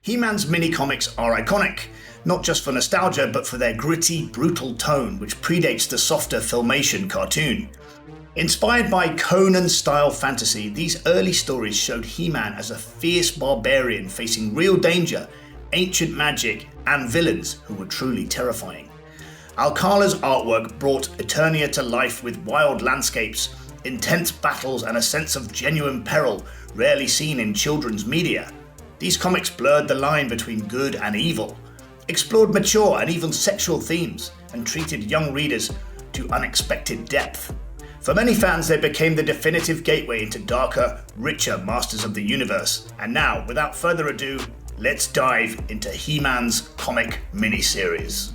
He-Man's mini-comics are iconic, not just for nostalgia but for their gritty, brutal tone which predates the softer Filmation cartoon. Inspired by Conan-style fantasy, these early stories showed He-Man as a fierce barbarian facing real danger, ancient magic, and villains who were truly terrifying. Alcala's artwork brought Eternia to life with wild landscapes, intense battles, and a sense of genuine peril rarely seen in children's media. These comics blurred the line between good and evil, explored mature and even sexual themes, and treated young readers to unexpected depth. For many fans, they became the definitive gateway into darker, richer Masters of the Universe. And now, without further ado, let's dive into He-Man's comic miniseries.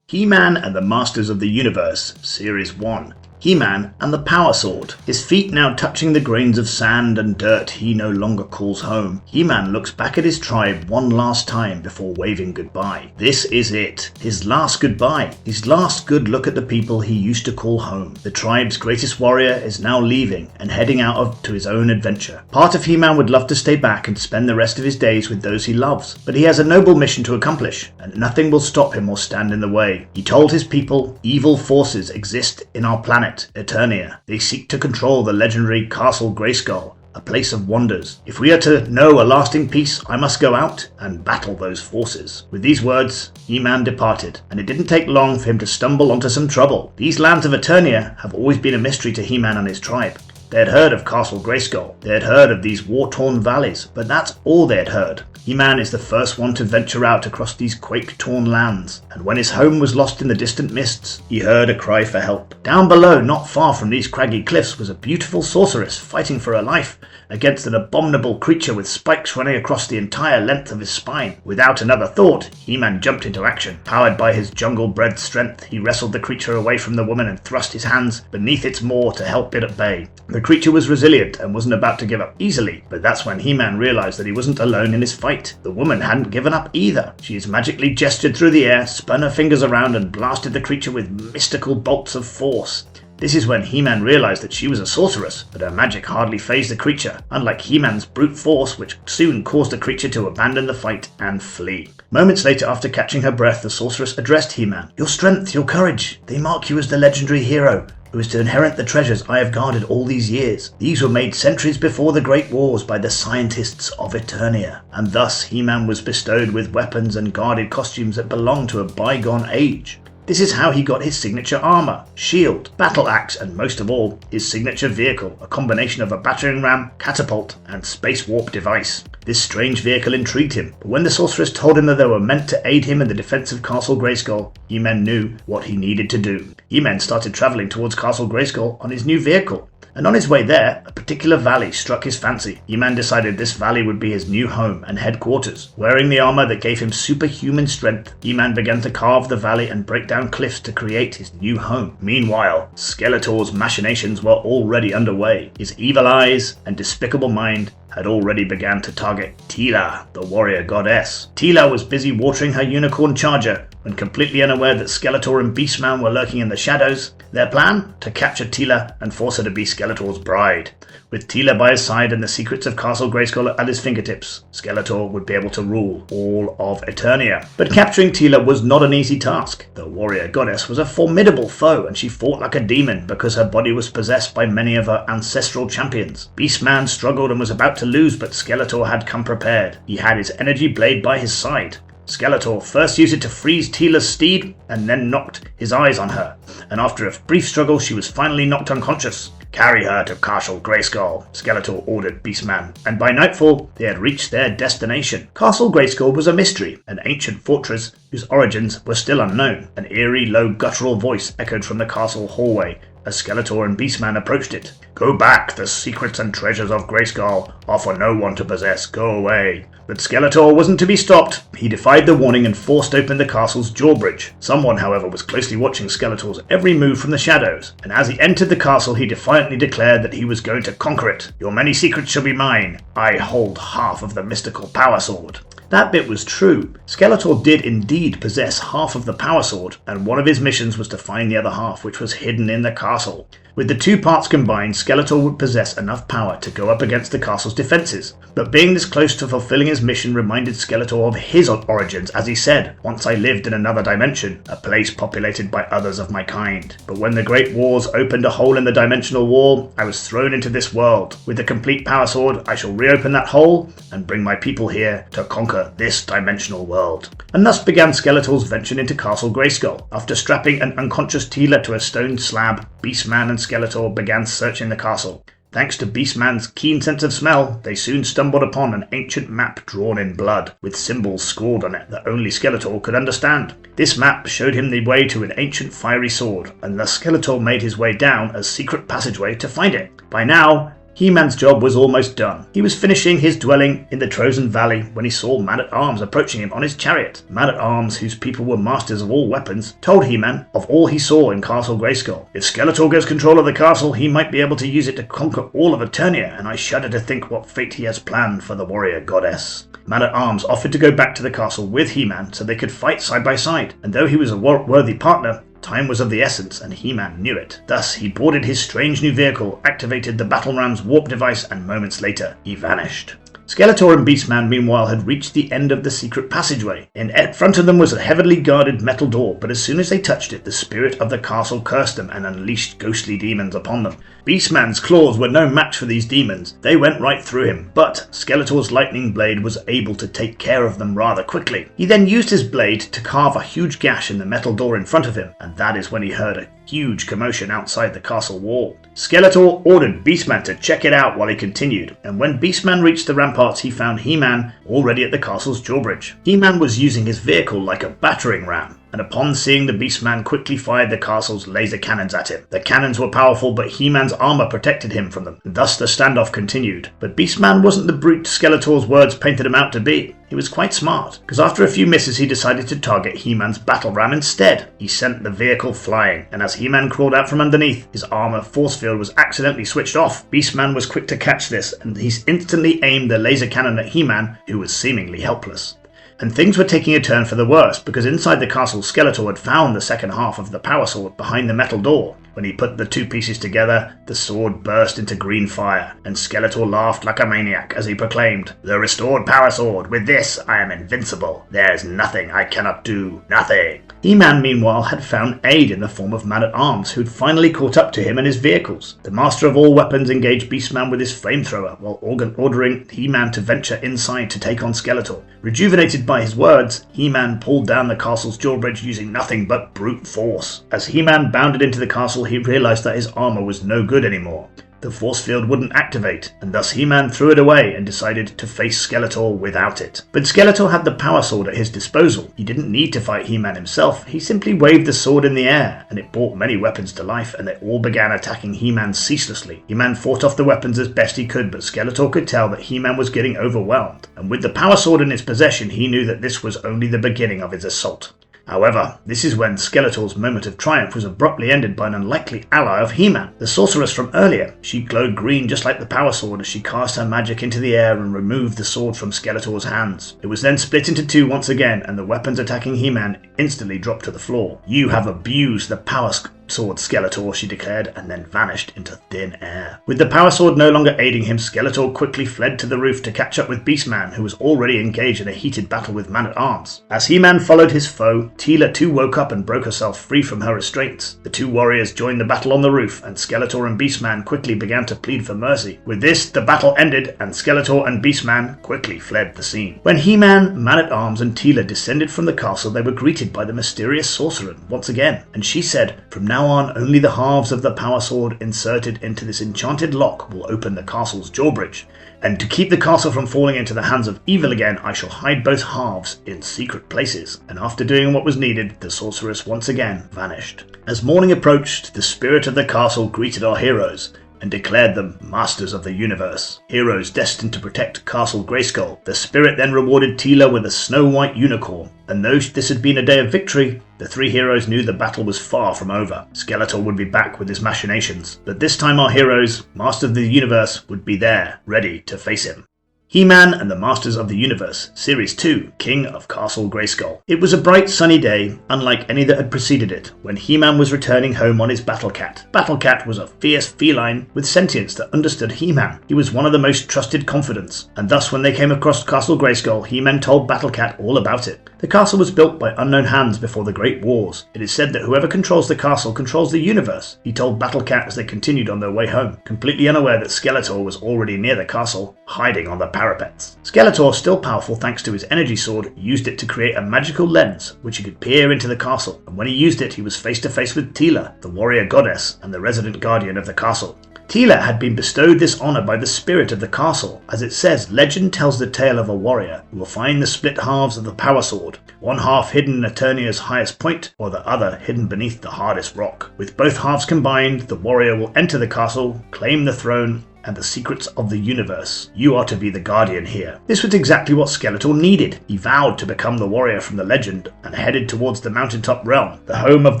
He-Man and the Masters of the Universe, Series 1. He-Man and the Power Sword. His feet now touching the grains of sand and dirt he no longer calls home, He-Man looks back at his tribe one last time before waving goodbye. This is it. His last goodbye. His last good look at the people he used to call home. The tribe's greatest warrior is now leaving and heading out to his own adventure. Part of He-Man would love to stay back and spend the rest of his days with those he loves, but he has a noble mission to accomplish, and nothing will stop him or stand in the way. He told his people, evil forces exist in our planet, Eternia. They seek to control the legendary Castle Grayskull, a place of wonders. If we are to know a lasting peace, I must go out and battle those forces. With these words, He-Man departed, and it didn't take long for him to stumble onto some trouble. These lands of Eternia have always been a mystery to He-Man and his tribe. They had heard of Castle Grayskull, they had heard of these war-torn valleys, but that's all they had heard. He-Man is the first one to venture out across these quake-torn lands, and when his home was lost in the distant mists, he heard a cry for help. Down below, not far from these craggy cliffs, was a beautiful sorceress fighting for her life against an abominable creature with spikes running across the entire length of his spine. Without another thought, He-Man jumped into action. Powered by his jungle-bred strength, he wrestled the creature away from the woman and thrust his hands beneath its maw to help it at bay. The creature was resilient and wasn't about to give up easily, but that's when He-Man realized that he wasn't alone in his fight. The woman hadn't given up either. She magically gestured through the air, spun her fingers around, and blasted the creature with mystical bolts of force. This is when He-Man realized that she was a sorceress, but her magic hardly fazed the creature, unlike He-Man's brute force, which soon caused the creature to abandon the fight and flee. Moments later, after catching her breath, the sorceress addressed He-Man. Your strength, your courage, they mark you as the legendary hero who is to inherit the treasures I have guarded all these years. These were made centuries before the Great Wars by the scientists of Eternia, and thus He-Man was bestowed with weapons and guarded costumes that belonged to a bygone age. This is how he got his signature armor, shield, battle axe, and most of all, his signature vehicle, a combination of a battering ram, catapult, and space warp device. This strange vehicle intrigued him, but when the sorceress told him that they were meant to aid him in the defense of Castle Grayskull, He-Man knew what he needed to do. He-Man started traveling towards Castle Grayskull on his new vehicle, and on his way there, a particular valley struck his fancy. He-Man decided this valley would be his new home and headquarters. Wearing the armor that gave him superhuman strength, He-Man began to carve the valley and break down cliffs to create his new home. Meanwhile, Skeletor's machinations were already underway. His evil eyes and despicable mind had already begun to target Teela, the warrior goddess. Teela was busy watering her unicorn charger when completely unaware that Skeletor and Beastman were lurking in the shadows. Their plan? To capture Teela and force her to be Skeletor's bride. With Teela by his side and the secrets of Castle Grayskull at his fingertips, Skeletor would be able to rule all of Eternia. But capturing Teela was not an easy task. The warrior goddess was a formidable foe, and she fought like a demon because her body was possessed by many of her ancestral champions. Beastman struggled and was about to lose, but Skeletor had come prepared. He had his energy blade by his side. Skeletor first used it to freeze Teela's steed, and then knocked his eyes on her, and after a brief struggle she was finally knocked unconscious. Carry her to Castle Grayskull, Skeletor ordered Beastman, and by nightfall they had reached their destination. Castle Grayskull was a mystery, an ancient fortress whose origins were still unknown. An eerie, low guttural voice echoed from the castle hallway as Skeletor and Beastman approached it. Go back, the secrets and treasures of Grayskull are for no one to possess, go away. But Skeletor wasn't to be stopped. He defied the warning and forced open the castle's drawbridge. Someone, however, was closely watching Skeletor's every move from the shadows, and as he entered the castle he defiantly declared that he was going to conquer it. Your many secrets shall be mine. I hold half of the mystical power sword. That bit was true. Skeletor did indeed possess half of the power sword, and one of his missions was to find the other half, which was hidden in the castle. With the two parts combined, Skeletor would possess enough power to go up against the castle's defences. But being this close to fulfilling his mission reminded Skeletor of his origins, as he said, "Once I lived in another dimension, a place populated by others of my kind. But when the Great Wars opened a hole in the dimensional wall, I was thrown into this world. With the complete power sword, I shall reopen that hole and bring my people here to conquer this dimensional world." And thus began Skeletor's venture into Castle Grayskull. After strapping an unconscious Teela to a stone slab, Beastman and Skeletor began searching the castle. Thanks to Beastman's keen sense of smell, they soon stumbled upon an ancient map drawn in blood, with symbols scrawled on it that only Skeletor could understand. This map showed him the way to an ancient fiery sword, and thus Skeletor made his way down a secret passageway to find it. By now, He-Man's job was almost done. He was finishing his dwelling in the Trozen Valley when he saw Man-at-Arms approaching him on his chariot. Man-at-Arms, whose people were masters of all weapons, told He-Man of all he saw in Castle Grayskull. If Skeletor gets control of the castle, he might be able to use it to conquer all of Eternia, and I shudder to think what fate he has planned for the warrior goddess. Man-at-Arms offered to go back to the castle with He-Man so they could fight side by side, and though he was a worthy partner, time was of the essence, and He-Man knew it. Thus, he boarded his strange new vehicle, activated the Battle Ram's warp device, and moments later, he vanished. Skeletor and Beastman, meanwhile, had reached the end of the secret passageway. In front of them was a heavily guarded metal door, but as soon as they touched it, the spirit of the castle cursed them and unleashed ghostly demons upon them. Beastman's claws were no match for these demons. They went right through him, but Skeletor's lightning blade was able to take care of them rather quickly. He then used his blade to carve a huge gash in the metal door in front of him, and that is when he heard a huge commotion outside the castle wall. Skeletor ordered Beastman to check it out while he continued, and when Beastman reached the ramparts, he found He-Man already at the castle's drawbridge. He-Man was using his vehicle like a battering ram, and upon seeing the Beastman, quickly fired the castle's laser cannons at him. The cannons were powerful, but He-Man's armor protected him from them, and thus the standoff continued. But Beastman wasn't the brute Skeletor's words painted him out to be. He was quite smart, because after a few misses he decided to target He-Man's battle ram instead. He sent the vehicle flying, and as He-Man crawled out from underneath, his armor force field was accidentally switched off. Beastman was quick to catch this, and he instantly aimed the laser cannon at He-Man, who was seemingly helpless. And things were taking a turn for the worse, because inside the castle, Skeletor had found the second half of the power sword behind the metal door. When he put the two pieces together, the sword burst into green fire, and Skeletor laughed like a maniac as he proclaimed, "The restored power sword! With this, I am invincible! There's nothing I cannot do! Nothing!" He-Man, meanwhile, had found aid in the form of Man-at-Arms, who'd finally caught up to him and his vehicles. The master of all weapons engaged Beastman with his flamethrower, while ordering He-Man to venture inside to take on Skeletor. Rejuvenated by his words, He-Man pulled down the castle's drawbridge using nothing but brute force. As He-Man bounded into the castle, he realized that his armor was no good anymore. The force field wouldn't activate, and thus He-Man threw it away and decided to face Skeletor without it. But Skeletor had the power sword at his disposal. He didn't need to fight He-Man himself. He simply waved the sword in the air, and it brought many weapons to life, and they all began attacking He-Man ceaselessly. He-Man fought off the weapons as best he could, but Skeletor could tell that He-Man was getting overwhelmed, and with the power sword in his possession, he knew that this was only the beginning of his assault. However, this is when Skeletor's moment of triumph was abruptly ended by an unlikely ally of He-Man, the sorceress from earlier. She glowed green just like the power sword as she cast her magic into the air and removed the sword from Skeletor's hands. It was then split into two once again, and the weapons attacking He-Man instantly dropped to the floor. "You have abused the power sword, Skeletor," she declared, and then vanished into thin air. With the power sword no longer aiding him, Skeletor quickly fled to the roof to catch up with Beastman, who was already engaged in a heated battle with Man-at-Arms. As He-Man followed his foe, Teela too woke up and broke herself free from her restraints. The two warriors joined the battle on the roof, and Skeletor and Beastman quickly began to plead for mercy. With this, the battle ended, and Skeletor and Beastman quickly fled the scene. When He-Man, Man-at-Arms, and Teela descended from the castle, they were greeted by the mysterious sorcerer once again, and she said, "From now on, only the halves of the power sword inserted into this enchanted lock will open the castle's drawbridge. And to keep the castle from falling into the hands of evil again, I shall hide both halves in secret places." And after doing what was needed, the sorceress once again vanished. As morning approached, the spirit of the castle greeted our heroes and declared them masters of the universe, heroes destined to protect Castle Grayskull. The spirit then rewarded Teela with a snow-white unicorn, and though this had been a day of victory, the three heroes knew the battle was far from over. Skeletor would be back with his machinations, but this time our heroes, masters of the universe, would be there, ready to face him. He-Man and the Masters of the Universe, Series 2, King of Castle Grayskull. It was a bright sunny day, unlike any that had preceded it, when He-Man was returning home on his Battle Cat. Battle Cat was a fierce feline with sentience that understood He-Man. He was one of the most trusted confidants, and thus when they came across Castle Grayskull, He-Man told Battle Cat all about it. The castle was built by unknown hands before the Great Wars. It is said that whoever controls the castle controls the universe, he told Battle Cat as they continued on their way home, completely unaware that Skeletor was already near the castle, hiding on the parapets. Skeletor, still powerful thanks to his energy sword, used it to create a magical lens which he could peer into the castle, and when he used it he was face to face with Teela, the warrior goddess and the resident guardian of the castle. Teela had been bestowed this honour by the spirit of the castle. As it says, legend tells the tale of a warrior who will find the split halves of the power sword, one half hidden in Eternia's highest point, or the other hidden beneath the hardest rock. With both halves combined, the warrior will enter the castle, claim the throne, and the secrets of the universe. You are to be the guardian here. This was exactly what Skeletor needed. He vowed to become the warrior from the legend and headed towards the mountaintop realm, the home of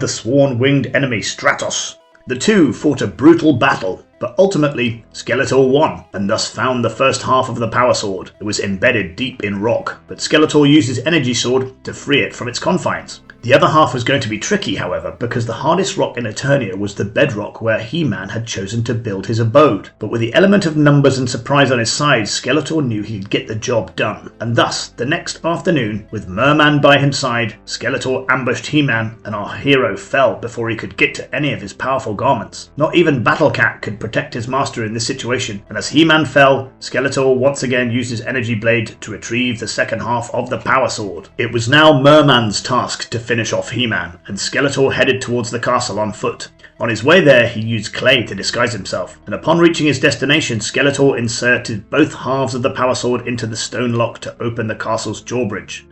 the sworn winged enemy Stratos. The two fought a brutal battle, but ultimately Skeletor won, and thus found the first half of the power sword. It was embedded deep in rock, but Skeletor used his energy sword to free it from its confines. The other half was going to be tricky, however, because the hardest rock in Eternia was the bedrock where He-Man had chosen to build his abode. But with the element of numbers and surprise on his side, Skeletor knew he'd get the job done. And thus, the next afternoon, with Merman by his side, Skeletor ambushed He-Man, and our hero fell before he could get to any of his powerful garments. Not even Battle Cat could protect his master in this situation, and as He-Man fell, Skeletor once again used his energy blade to retrieve the second half of the power sword. It was now Merman's task to finish off He-Man, and Skeletor headed towards the castle on foot. On his way there, he used clay to disguise himself, and upon reaching his destination, Skeletor inserted both halves of the power sword into the stone lock to open the castle's drawbridge.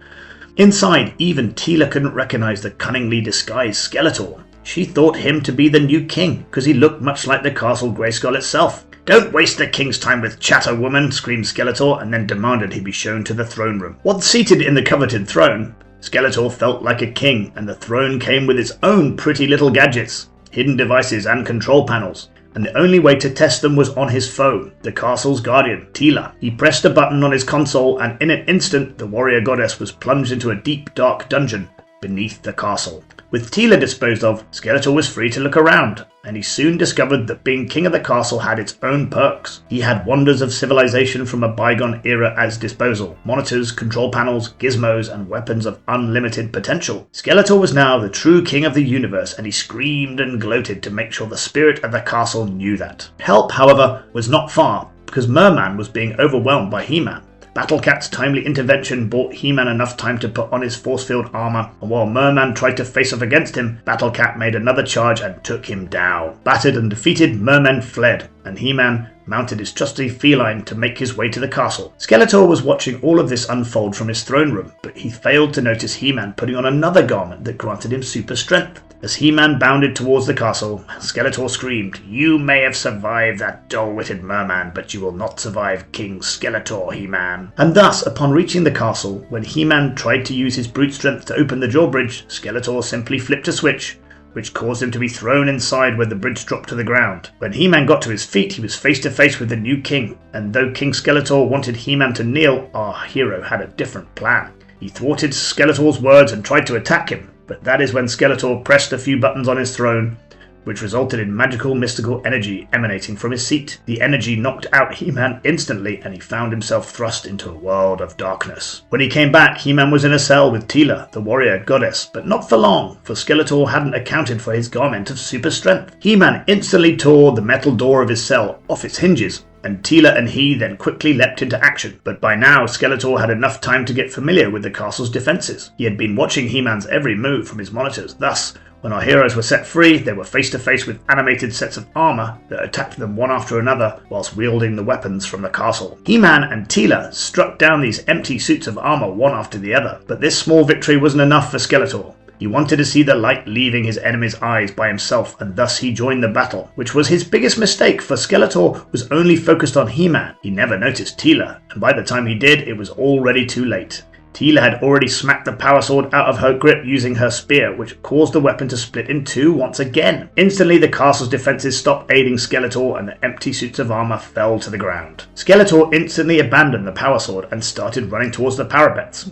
Inside, even Teela couldn't recognize the cunningly disguised Skeletor. She thought him to be the new king, because he looked much like the Castle Grayskull itself. "Don't waste the king's time with chatter, woman," screamed Skeletor, and then demanded he be shown to the throne room. Once seated in the coveted throne, Skeletor felt like a king, and the throne came with its own pretty little gadgets, hidden devices and control panels, and the only way to test them was on his foe, the castle's guardian, Teela. He pressed a button on his console, and in an instant the warrior goddess was plunged into a deep dark dungeon beneath the castle. With Teela disposed of, Skeletor was free to look around, and he soon discovered that being king of the castle had its own perks. He had wonders of civilization from a bygone era at his disposal: monitors, control panels, gizmos, and weapons of unlimited potential. Skeletor was now the true king of the universe, and he screamed and gloated to make sure the spirit of the castle knew that. Help, however, was not far, because Merman was being overwhelmed by He-Man. Battle Cat's timely intervention bought He-Man enough time to put on his force field armor, and while Merman tried to face off against him, Battle Cat made another charge and took him down. Battered and defeated, Merman fled, and He-Man mounted his trusty feline to make his way to the castle. Skeletor was watching all of this unfold from his throne room, but he failed to notice He-Man putting on another garment that granted him super strength. As He-Man bounded towards the castle, Skeletor screamed, "You may have survived that dull-witted Merman, but you will not survive King Skeletor, He-Man." And thus, upon reaching the castle, when He-Man tried to use his brute strength to open the drawbridge, Skeletor simply flipped a switch, which caused him to be thrown inside where the bridge dropped to the ground. When He-Man got to his feet, he was face to face with the new king, and though King Skeletor wanted He-Man to kneel, our hero had a different plan. He thwarted Skeletor's words and tried to attack him, but that is when Skeletor pressed a few buttons on his throne, which resulted in magical mystical energy emanating from his seat. The energy knocked out He-Man instantly, and he found himself thrust into a world of darkness. When he came back, He-Man was in a cell with Teela, the warrior goddess, but not for long, for Skeletor hadn't accounted for his garment of super strength. He-Man instantly tore the metal door of his cell off its hinges, and Teela and he then quickly leapt into action. But by now, Skeletor had enough time to get familiar with the castle's defences. He had been watching He-Man's every move from his monitors. Thus, when our heroes were set free, they were face to face with animated sets of armour that attacked them one after another whilst wielding the weapons from the castle. He-Man and Teela struck down these empty suits of armour one after the other, but this small victory wasn't enough for Skeletor. He wanted to see the light leaving his enemy's eyes by himself, and thus he joined the battle, which was his biggest mistake, for Skeletor was only focused on He-Man. He never noticed Teela, and by the time he did, it was already too late. Tila had already smacked the power sword out of her grip using her spear, which caused the weapon to split in two once again. Instantly, the castle's defences stopped aiding Skeletor and the empty suits of armour fell to the ground. Skeletor instantly abandoned the power sword and started running towards the parapets,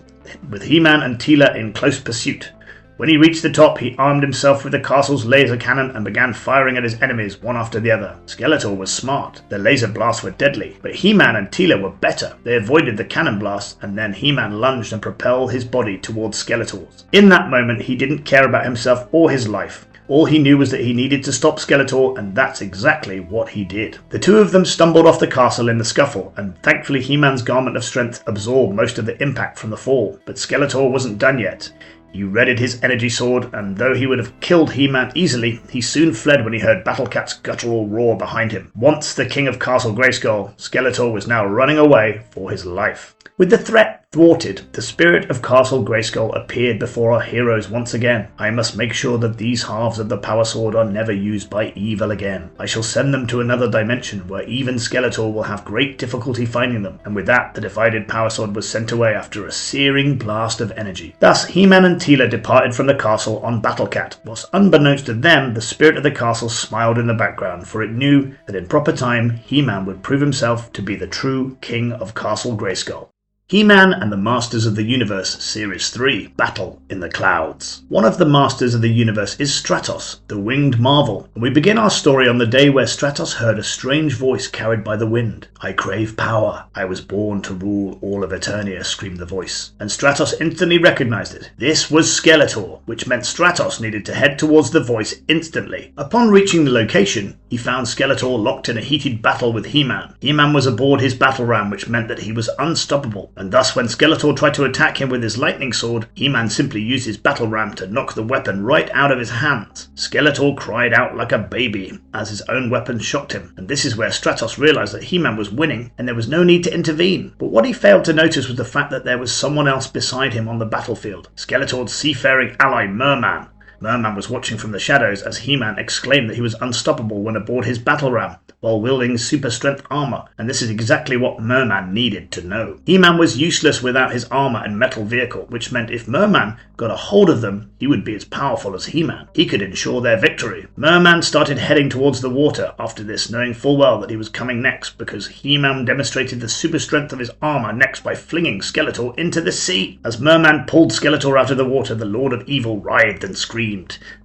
with He-Man and Tila in close pursuit. When he reached the top, he armed himself with the castle's laser cannon and began firing at his enemies one after the other. Skeletor was smart. The laser blasts were deadly, but He-Man and Tila were better. They avoided the cannon blasts, and then He-Man lunged and propelled his body towards Skeletor's. In that moment, he didn't care about himself or his life. All he knew was that he needed to stop Skeletor, and that's exactly what he did. The two of them stumbled off the castle in the scuffle, and thankfully He-Man's garment of strength absorbed most of the impact from the fall. But Skeletor wasn't done yet. He readied his energy sword, and though he would have killed He-Man easily, he soon fled when he heard Battle Cat's guttural roar behind him. Once the king of Castle Grayskull, Skeletor was now running away for his life. With the threat thwarted, the spirit of Castle Grayskull appeared before our heroes once again. I must make sure that these halves of the power sword are never used by evil again. I shall send them to another dimension where even Skeletor will have great difficulty finding them. And with that, the divided power sword was sent away after a searing blast of energy. Thus, He-Man and Tila departed from the castle on Battle Cat, whilst unbeknownst to them, the spirit of the castle smiled in the background, for it knew that in proper time, He-Man would prove himself to be the true king of Castle Grayskull. He-Man and the Masters of the Universe Series 3, Battle in the Clouds. One of the Masters of the Universe is Stratos, the winged marvel, and we begin our story on the day where Stratos heard a strange voice carried by the wind. "I crave power. I was born to rule all of Eternia," screamed the voice, and Stratos instantly recognized it. This was Skeletor, which meant Stratos needed to head towards the voice instantly. Upon reaching the location, he found Skeletor locked in a heated battle with He-Man. He-Man was aboard his battle ram, which meant that he was unstoppable. And thus when Skeletor tried to attack him with his lightning sword, He-Man simply used his battle ram to knock the weapon right out of his hands. Skeletor cried out like a baby as his own weapon shocked him, and this is where Stratos realized that He-Man was winning and there was no need to intervene. But what he failed to notice was the fact that there was someone else beside him on the battlefield, Skeletor's seafaring ally Merman. Merman was watching from the shadows as He-Man exclaimed that he was unstoppable when aboard his battle ram, while wielding super strength armor, and this is exactly what Merman needed to know. He-Man was useless without his armor and metal vehicle, which meant if Merman got a hold of them, he would be as powerful as He-Man. He could ensure their victory. Merman started heading towards the water after this, knowing full well that he was coming next, because He-Man demonstrated the super strength of his armor next by flinging Skeletor into the sea. As Merman pulled Skeletor out of the water, the Lord of Evil writhed and screamed,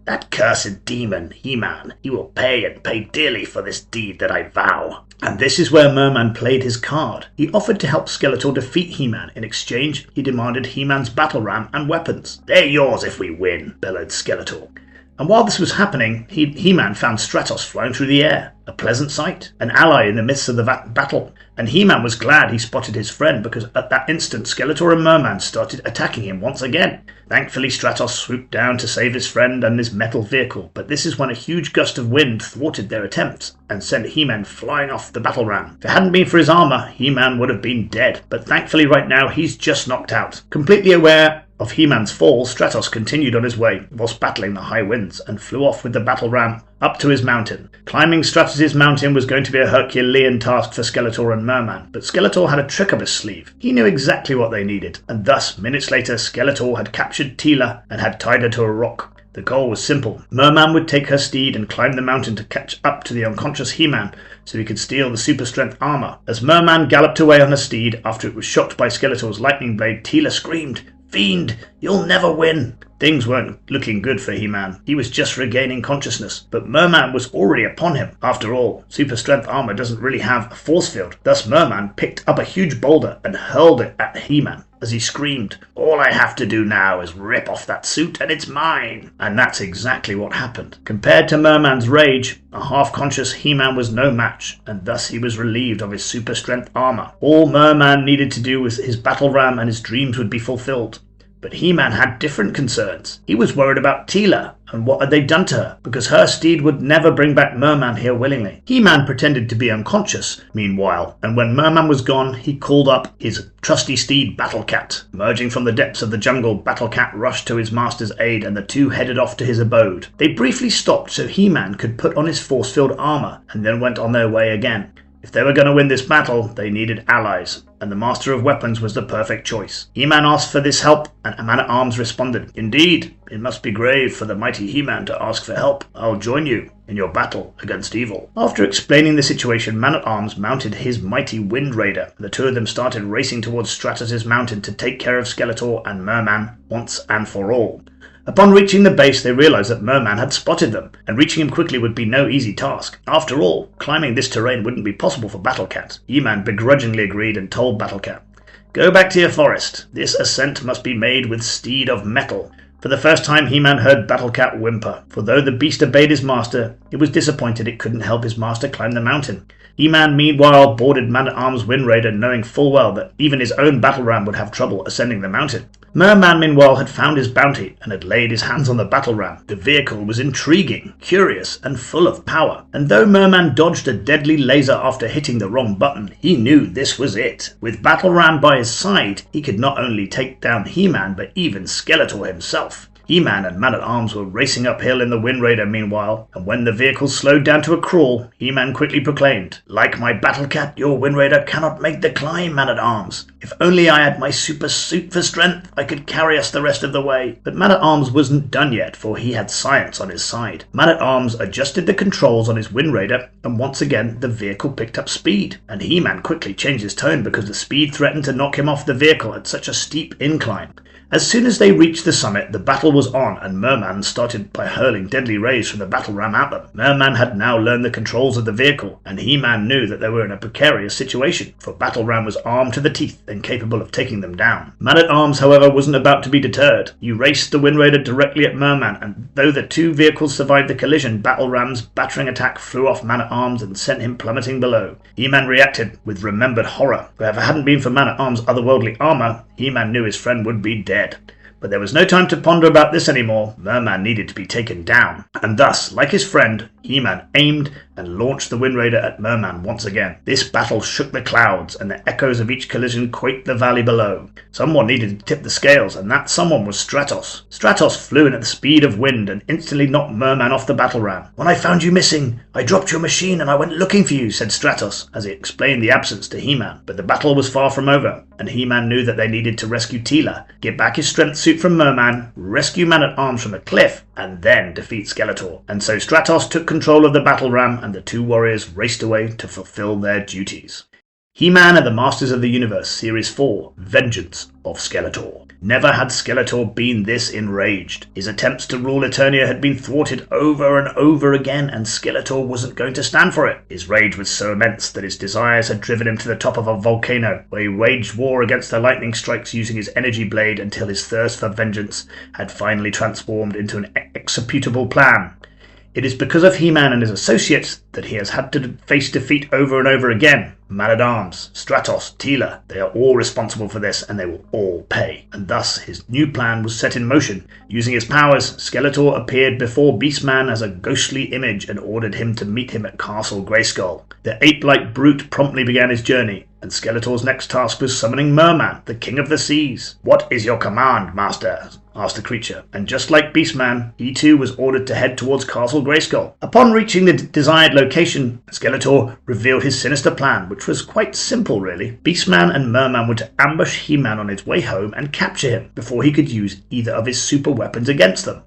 "That cursed demon, He-Man, he will pay and pay dearly for this deed that I vow." And this is where Merman played his card. He offered to help Skeletor defeat He-Man. In exchange, he demanded He-Man's battle ram and weapons. "They're yours if we win," bellowed Skeletor. And while this was happening, He-Man found Stratos flying through the air, a pleasant sight, an ally in the midst of the battle. And He-Man was glad he spotted his friend, because at that instant Skeletor and Merman started attacking him once again. Thankfully Stratos swooped down to save his friend and his metal vehicle, but this is when a huge gust of wind thwarted their attempts and sent He-Man flying off the battle ram. If it hadn't been for his armor, He-Man would have been dead, but thankfully right now he's just knocked out. Completely aware of He-Man's fall, Stratos continued on his way whilst battling the high winds and flew off with the battle ram up to his mountain. Climbing Stratos' mountain was going to be a Herculean task for Skeletor and Merman, but Skeletor had a trick up his sleeve. He knew exactly what they needed, and thus, minutes later, Skeletor had captured Tila and had tied her to a rock. The goal was simple. Merman would take her steed and climb the mountain to catch up to the unconscious He-Man so he could steal the super strength armor. As Merman galloped away on her steed after it was shocked by Skeletor's lightning blade, Tila screamed, "Fiend, you'll never win!" Things weren't looking good for He-Man. He was just regaining consciousness, but Merman was already upon him. After all, super strength armor doesn't really have a force field. Thus Merman picked up a huge boulder and hurled it at He-Man as he screamed, "All I have to do now is rip off that suit and it's mine." And that's exactly what happened. Compared to Merman's rage, a half-conscious He-Man was no match, and thus he was relieved of his super strength armor. All Merman needed to do was his battle ram and his dreams would be fulfilled. But He-Man had different concerns. He was worried about Tila and what had they done to her, because her steed would never bring back Merman here willingly. He-Man pretended to be unconscious, meanwhile, and when Merman was gone, he called up his trusty steed Battle Cat. Emerging from the depths of the jungle, Battle Cat rushed to his master's aid and the two headed off to his abode. They briefly stopped so He-Man could put on his force field armor and then went on their way again. If they were going to win this battle, they needed allies, and the Master of Weapons was the perfect choice. He-Man asked for this help, and Man-at-Arms responded, "Indeed, it must be grave for the mighty He-Man to ask for help. I'll join you in your battle against evil." After explaining the situation, Man-at-Arms mounted his mighty Wind Raider. The two of them started racing towards Stratos' mountain to take care of Skeletor and Merman once and for all. Upon reaching the base, they realized that Merman had spotted them, and reaching him quickly would be no easy task. After all, climbing this terrain wouldn't be possible for Battlecat. He-Man begrudgingly agreed and told Battlecat, "Go back to your forest. This ascent must be made with steed of metal." For the first time, He-Man heard Battlecat whimper, for though the beast obeyed his master, it was disappointed it couldn't help his master climb the mountain. He-Man, meanwhile, boarded Man-at-Arms Wind Raider, knowing full well that even his own battle ram would have trouble ascending the mountain. Merman, meanwhile, had found his bounty and had laid his hands on the battle ram. The vehicle was intriguing, curious, and full of power. And though Merman dodged a deadly laser after hitting the wrong button, he knew this was it. With battle ram by his side, he could not only take down He-Man, but even Skeletor himself. He-Man and Man-at-Arms were racing uphill in the Wind Raider meanwhile, and when the vehicle slowed down to a crawl, He-Man quickly proclaimed, "Like my Battlecat, your Wind Raider cannot make the climb, Man-at-Arms. If only I had my super suit for strength, I could carry us the rest of the way." But Man-at-Arms wasn't done yet, for he had science on his side. Man-at-Arms adjusted the controls on his Wind Raider, and once again the vehicle picked up speed. And He-Man quickly changed his tone because the speed threatened to knock him off the vehicle at such a steep incline. As soon as they reached the summit, the battle was on, and Merman started by hurling deadly rays from the battle ram at them. Merman had now learned the controls of the vehicle, and He-Man knew that they were in a precarious situation, for Battle Ram was armed to the teeth and capable of taking them down. Man-at-Arms, however, wasn't about to be deterred. He raced the Wind Raider directly at Merman, and though the two vehicles survived the collision, Battle Ram's battering attack flew off Man-at-Arms and sent him plummeting below. He-Man reacted with remembered horror, for if it hadn't been for Man-at-Arms' otherworldly armor, He-Man knew his friend would be dead. But there was no time to ponder about this anymore. Merman needed to be taken down. And thus, like his friend, He-Man aimed and launched the Wind Raider at Merman once again. This battle shook the clouds, and the echoes of each collision quaked the valley below. Someone needed to tip the scales, and that someone was Stratos. Stratos flew in at the speed of wind and instantly knocked Merman off the battle ram. "When I found you missing, I dropped your machine and I went looking for you," said Stratos, as he explained the absence to He-Man. But the battle was far from over, and He-Man knew that they needed to rescue Teela, get back his strength suit from Merman, rescue Man-at-Arms from the cliff, and then defeat Skeletor. And so Stratos took control of the battle ram, and the two warriors raced away to fulfill their duties. He-Man and the Masters of the Universe, Series 4, Vengeance of Skeletor. Never had Skeletor been this enraged. His attempts to rule Eternia had been thwarted over and over again, and Skeletor wasn't going to stand for it. His rage was so immense that his desires had driven him to the top of a volcano, where he waged war against the lightning strikes using his energy blade until his thirst for vengeance had finally transformed into an executable plan. It is because of He-Man and his associates that he has had to face defeat over and over again. Man-at-Arms, Stratos, Teela, they are all responsible for this, and they will all pay. And thus his new plan was set in motion. Using his powers, Skeletor appeared before Beastman as a ghostly image and ordered him to meet him at Castle Grayskull. The ape-like brute promptly began his journey, and Skeletor's next task was summoning Merman, the King of the Seas. "What is your command, Master?" asked the creature, and just like Beastman, he too was ordered to head towards Castle Grayskull. Upon reaching the desired location, Skeletor revealed his sinister plan, which was quite simple really. Beastman and Merman were to ambush He-Man on his way home and capture him before he could use either of his super weapons against them.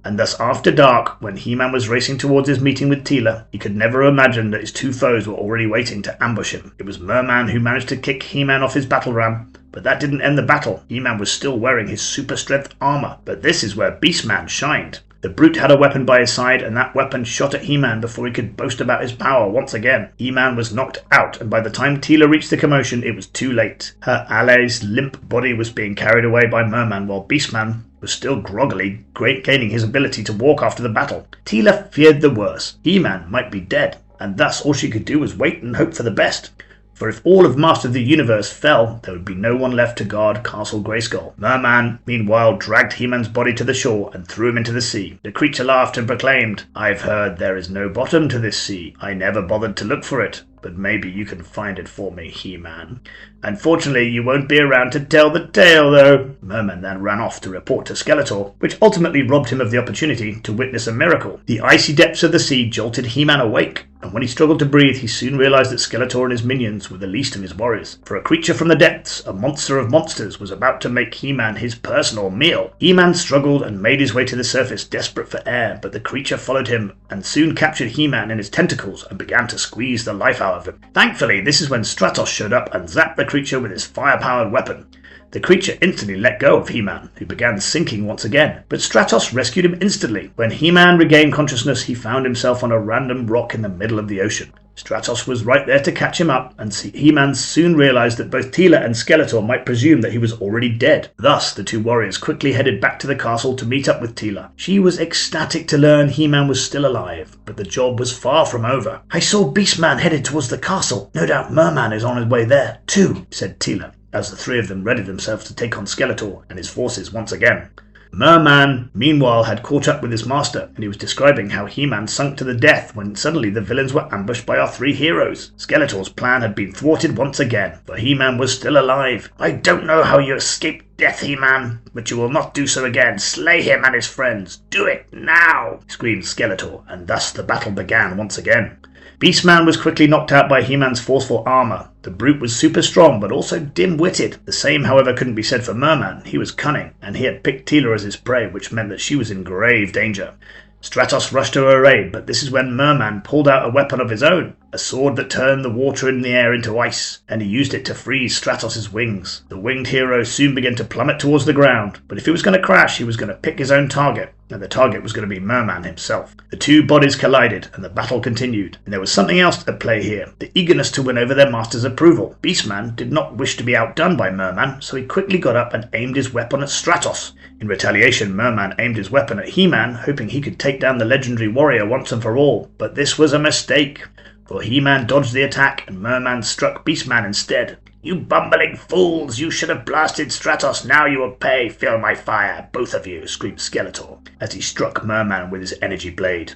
And thus after dark, when He-Man was racing towards his meeting with Teela, he could never imagine that his two foes were already waiting to ambush him. It was Merman who managed to kick He-Man off his battle ram, but that didn't end the battle. He-Man was still wearing his super strength armor, but this is where Beastman shined. The brute had a weapon by his side, and that weapon shot at He-Man before he could boast about his power once again. He-Man was knocked out, and by the time Teela reached the commotion, it was too late. Her ally's limp body was being carried away by Merman, while Beastman was still groggily gaining his ability to walk after the battle. Teela feared the worst. He-Man might be dead, and thus all she could do was wait and hope for the best. For if all of Master of the Universe fell, there would be no one left to guard Castle Grayskull. Merman, meanwhile, dragged He-Man's body to the shore and threw him into the sea. The creature laughed and proclaimed, "I've heard there is no bottom to this sea. I never bothered to look for it, but maybe you can find it for me, He-Man. Unfortunately, you won't be around to tell the tale, though." Merman then ran off to report to Skeletor, which ultimately robbed him of the opportunity to witness a miracle. The icy depths of the sea jolted He-Man awake, and when he struggled to breathe, he soon realized that Skeletor and his minions were the least of his worries. For a creature from the depths, a monster of monsters, was about to make He-Man his personal meal. He-Man struggled and made his way to the surface, desperate for air, but the creature followed him and soon captured He-Man in his tentacles and began to squeeze the life out of him. Thankfully, this is when Stratos showed up and zapped the creature with his fire-powered weapon. The creature instantly let go of He-Man, who began sinking once again, but Stratos rescued him instantly. When He-Man regained consciousness, he found himself on a random rock in the middle of the ocean. Stratos was right there to catch him up, and He-Man soon realized that both Teela and Skeletor might presume that he was already dead. Thus, the two warriors quickly headed back to the castle to meet up with Teela. She was ecstatic to learn He-Man was still alive, but the job was far from over. "I saw Beastman headed towards the castle. No doubt Merman is on his way there, too," said Teela, as the three of them readied themselves to take on Skeletor and his forces once again. Merman, meanwhile, had caught up with his master, and he was describing how He-Man sunk to the death when suddenly the villains were ambushed by our three heroes. Skeletor's plan had been thwarted once again, for He-Man was still alive. "I don't know how you escaped death, He-Man, but you will not do so again. Slay him and his friends. Do it now!" screamed Skeletor, and thus the battle began once again. Beastman was quickly knocked out by He-Man's forceful armor. The brute was super strong, but also dim-witted. The same, however, couldn't be said for Merman. He was cunning, and he had picked Teela as his prey, which meant that she was in grave danger. Stratos rushed to her aid, but this is when Merman pulled out a weapon of his own, a sword that turned the water in the air into ice, and he used it to freeze Stratos' wings. The winged hero soon began to plummet towards the ground, but if he was going to crash, he was going to pick his own target, and the target was going to be Merman himself. The two bodies collided, and the battle continued, and there was something else at play here, the eagerness to win over their master's approval. Beastman did not wish to be outdone by Merman, so he quickly got up and aimed his weapon at Stratos. In retaliation, Merman aimed his weapon at He-Man, hoping he could take down the legendary warrior once and for all, but this was a mistake, for He-Man dodged the attack and Merman struck Beastman instead. "You bumbling fools! You should have blasted Stratos. Now you will pay. Feel my fire, both of you!" screamed Skeletor as he struck Merman with his energy blade.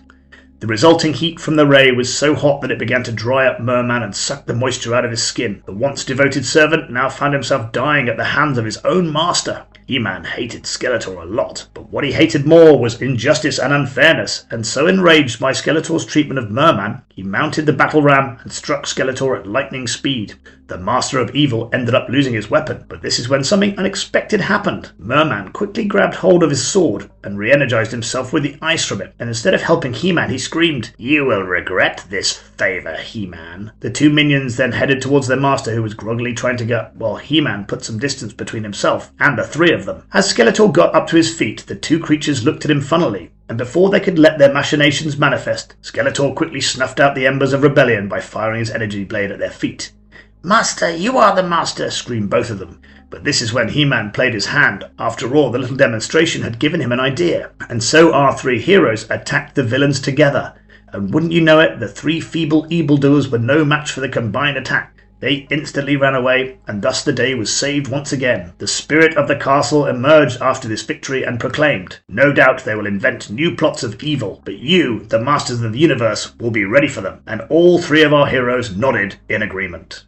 The resulting heat from the ray was so hot that it began to dry up Merman and suck the moisture out of his skin. The once devoted servant now found himself dying at the hands of his own master. He-Man hated Skeletor a lot, but what he hated more was injustice and unfairness, and so enraged by Skeletor's treatment of Merman, he mounted the battle ram and struck Skeletor at lightning speed. The Master of Evil ended up losing his weapon, but this is when something unexpected happened. Merman quickly grabbed hold of his sword and re-energized himself with the ice from it, and instead of helping He-Man, he screamed, "You will regret this favor, He-Man." The two minions then headed towards their master, who was groggily trying to get, while He-Man put some distance between himself and the three of them. As Skeletor got up to his feet, the two creatures looked at him funnily, and before they could let their machinations manifest, Skeletor quickly snuffed out the embers of rebellion by firing his energy blade at their feet. "Master, you are the master!" screamed both of them. But this is when He-Man played his hand. After all, the little demonstration had given him an idea, and so our three heroes attacked the villains together. And wouldn't you know it, the three feeble evildoers were no match for the combined attack. They instantly ran away, and thus the day was saved once again. The spirit of the castle emerged after this victory and proclaimed, "No doubt they will invent new plots of evil, but you, the masters of the universe, will be ready for them." And all three of our heroes nodded in agreement.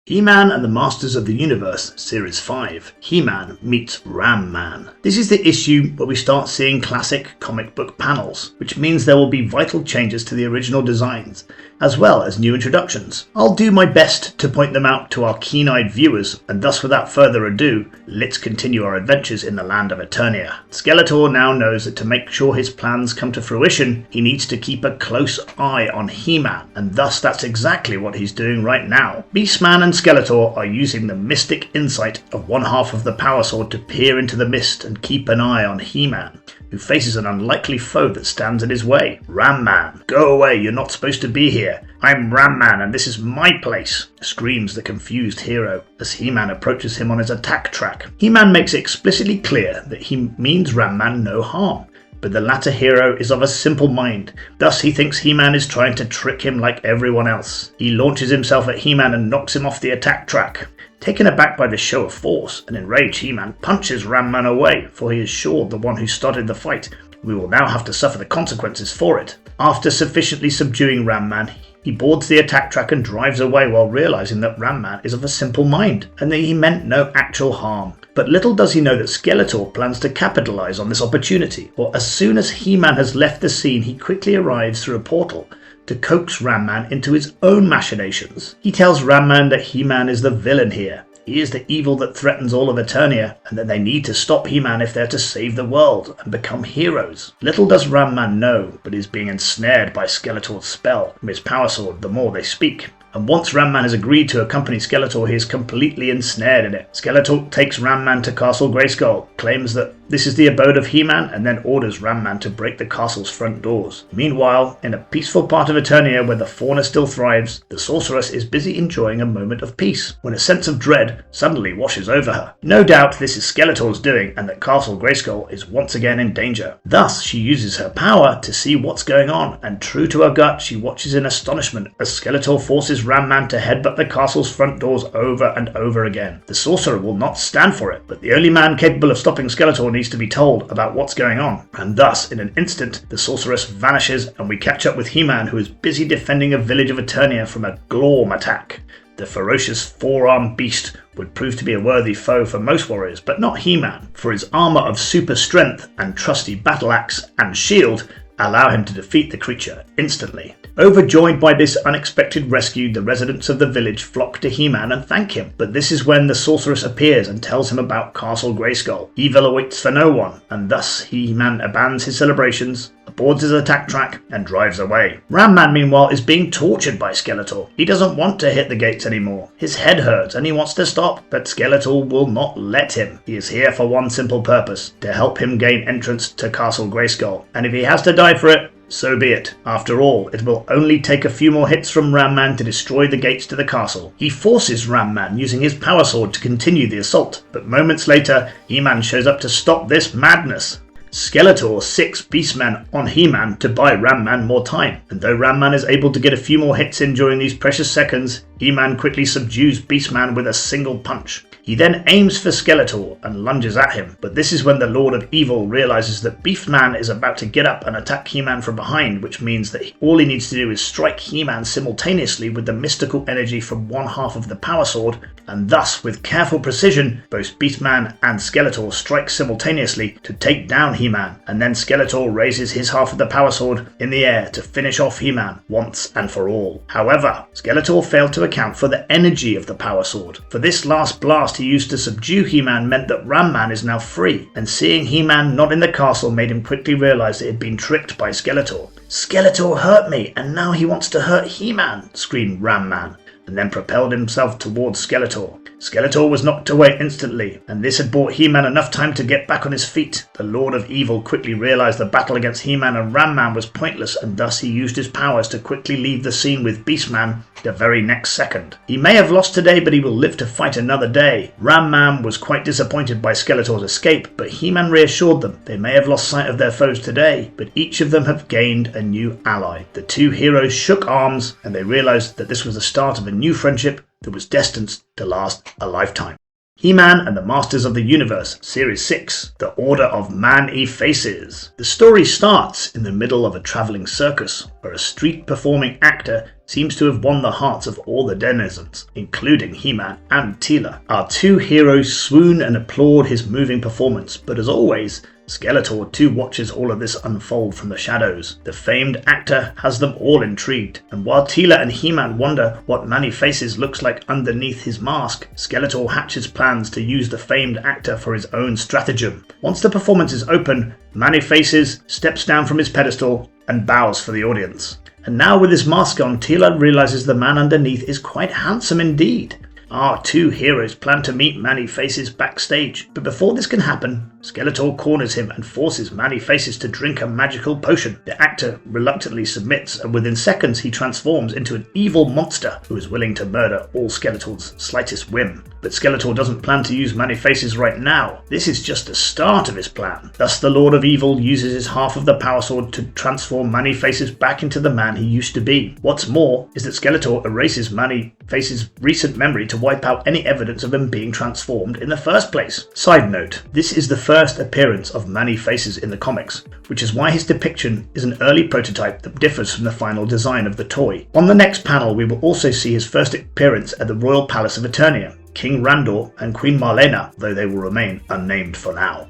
He-Man and the Masters of the Universe, Series 5, He-Man meets Ram-Man. This is the issue where we start seeing classic comic book panels, which means there will be vital changes to the original designs, as well as new introductions. I'll do my best to point them out to our keen-eyed viewers, and thus without further ado, let's continue our adventures in the land of Eternia. Skeletor now knows that to make sure his plans come to fruition, he needs to keep a close eye on He-Man, and thus that's exactly what he's doing right now. Beastman and Skeletor are using the mystic insight of one half of the Power Sword to peer into the mist and keep an eye on He-Man, who faces an unlikely foe that stands in his way. Ram-Man, go away, you're not supposed to be here. I'm Ram-Man and this is my place, screams the confused hero as He-Man approaches him on his attack track. He-Man makes it explicitly clear that he means Ram-Man no harm, but the latter hero is of a simple mind. Thus he thinks He-Man is trying to trick him like everyone else. He launches himself at He-Man and knocks him off the attack track. Taken aback by this show of force, an enraged He-Man punches Ram-Man away, for he is sure the one who started the fight. We will now have to suffer the consequences for it. After sufficiently subduing Ram-Man, he boards the attack track and drives away while realizing that Ram-Man is of a simple mind, and that he meant no actual harm. But little does he know that Skeletor plans to capitalize on this opportunity, for as soon as He-Man has left the scene, he quickly arrives through a portal, to coax Ram-Man into his own machinations. He tells Ram-Man that He-Man is the villain here. He is the evil that threatens all of Eternia, and that they need to stop He-Man if they're to save the world and become heroes. Little does Ram-Man know, but is being ensnared by Skeletor's spell from his power sword the more they speak. And once Ram-Man has agreed to accompany Skeletor, he is completely ensnared in it. Skeletor takes Ram-Man to Castle Grayskull, claims that this is the abode of He-Man, and then orders Ram-Man to break the castle's front doors. Meanwhile, in a peaceful part of Eternia where the fauna still thrives, the sorceress is busy enjoying a moment of peace, when a sense of dread suddenly washes over her. No doubt this is Skeletor's doing, and that Castle Grayskull is once again in danger. Thus, she uses her power to see what's going on, and true to her gut, she watches in astonishment as Skeletor forces Ram-Man to headbutt the castle's front doors over and over again. The sorcerer will not stand for it, but the only man capable of stopping Skeletor needs to be told about what's going on, and thus, in an instant, the sorceress vanishes and we catch up with He-Man, who is busy defending a village of Eternia from a Glorm attack. The ferocious four-armed beast would prove to be a worthy foe for most warriors, but not He-Man, for his armour of super strength and trusty battle axe and shield allow him to defeat the creature instantly. Overjoyed by this unexpected rescue, the residents of the village flock to He-Man and thank him, but this is when the sorceress appears and tells him about Castle Grayskull. Evil awaits for no one, and thus He-Man abandons his celebrations, aboards his attack track, and drives away. Ram-Man, meanwhile, is being tortured by Skeletor. He doesn't want to hit the gates anymore. His head hurts and he wants to stop, but Skeletor will not let him. He is here for one simple purpose, to help him gain entrance to Castle Grayskull, and if he has to die for it, so be it. After all, it will only take a few more hits from Ram-Man to destroy the gates to the castle. He forces Ram-Man using his power sword to continue the assault, but moments later, He-Man shows up to stop this madness. Skeletor sicks Beastman on He-Man to buy Ram-Man more time, and though Ram-Man is able to get a few more hits in during these precious seconds, He-Man quickly subdues Beastman with a single punch. He then aims for Skeletor and lunges at him, but this is when the Lord of Evil realizes that Beastman is about to get up and attack He-Man from behind, which means that all he needs to do is strike He-Man simultaneously with the mystical energy from one half of the power sword, and thus, with careful precision, both Beastman and Skeletor strike simultaneously to take down He-Man, and then Skeletor raises his half of the power sword in the air to finish off He-Man once and for all. However, Skeletor failed to account for the energy of the power sword. For this last blast he used to subdue He-Man meant that Ram-Man is now free, and seeing He-Man not in the castle made him quickly realize that he had been tricked by Skeletor. "Skeletor hurt me, and now he wants to hurt He-Man," screamed Ram-Man, and then propelled himself towards Skeletor. Skeletor was knocked away instantly, and this had bought He-Man enough time to get back on his feet. The Lord of Evil quickly realized the battle against He-Man and Ram-Man was pointless, and thus he used his powers to quickly leave the scene with Beastman the very next second. He may have lost today, but he will live to fight another day. Ram-Man was quite disappointed by Skeletor's escape, but He-Man reassured them. They may have lost sight of their foes today, but each of them have gained a new ally. The two heroes shook arms, and they realized that this was the start of a new friendship that was destined to last a lifetime. He-Man and the Masters of the Universe, Series 6, The Order of Man-E-Faces. The story starts in the middle of a travelling circus, where a street-performing actor seems to have won the hearts of all the denizens, including He-Man and Teela. Our two heroes swoon and applaud his moving performance, but as always, Skeletor too watches all of this unfold from the shadows. The famed actor has them all intrigued, and while Teela and He-Man wonder what Man-E-Faces looks like underneath his mask, Skeletor hatches plans to use the famed actor for his own stratagem. Once the performance is open, Man-E-Faces steps down from his pedestal and bows for the audience. And now with his mask on, Teela realizes the man underneath is quite handsome indeed. Our two heroes plan to meet Man-E-Faces backstage, but before this can happen, Skeletor corners him and forces Man-E-Faces to drink a magical potion. The actor reluctantly submits, and within seconds he transforms into an evil monster who is willing to murder all Skeletor's slightest whim. But Skeletor doesn't plan to use Man-E-Faces right now. This is just the start of his plan. Thus the Lord of Evil uses his half of the power sword to transform Man-E-Faces back into the man he used to be. What's more is that Skeletor erases Man-E-Faces' recent memory to wipe out any evidence of him being transformed in the first place. Side note, this is the first appearance of Man-E-Faces in the comics, which is why his depiction is an early prototype that differs from the final design of the toy. On the next panel we will also see his first appearance at the Royal Palace of Eternia, King Randor and Queen Marlena, though they will remain unnamed for now.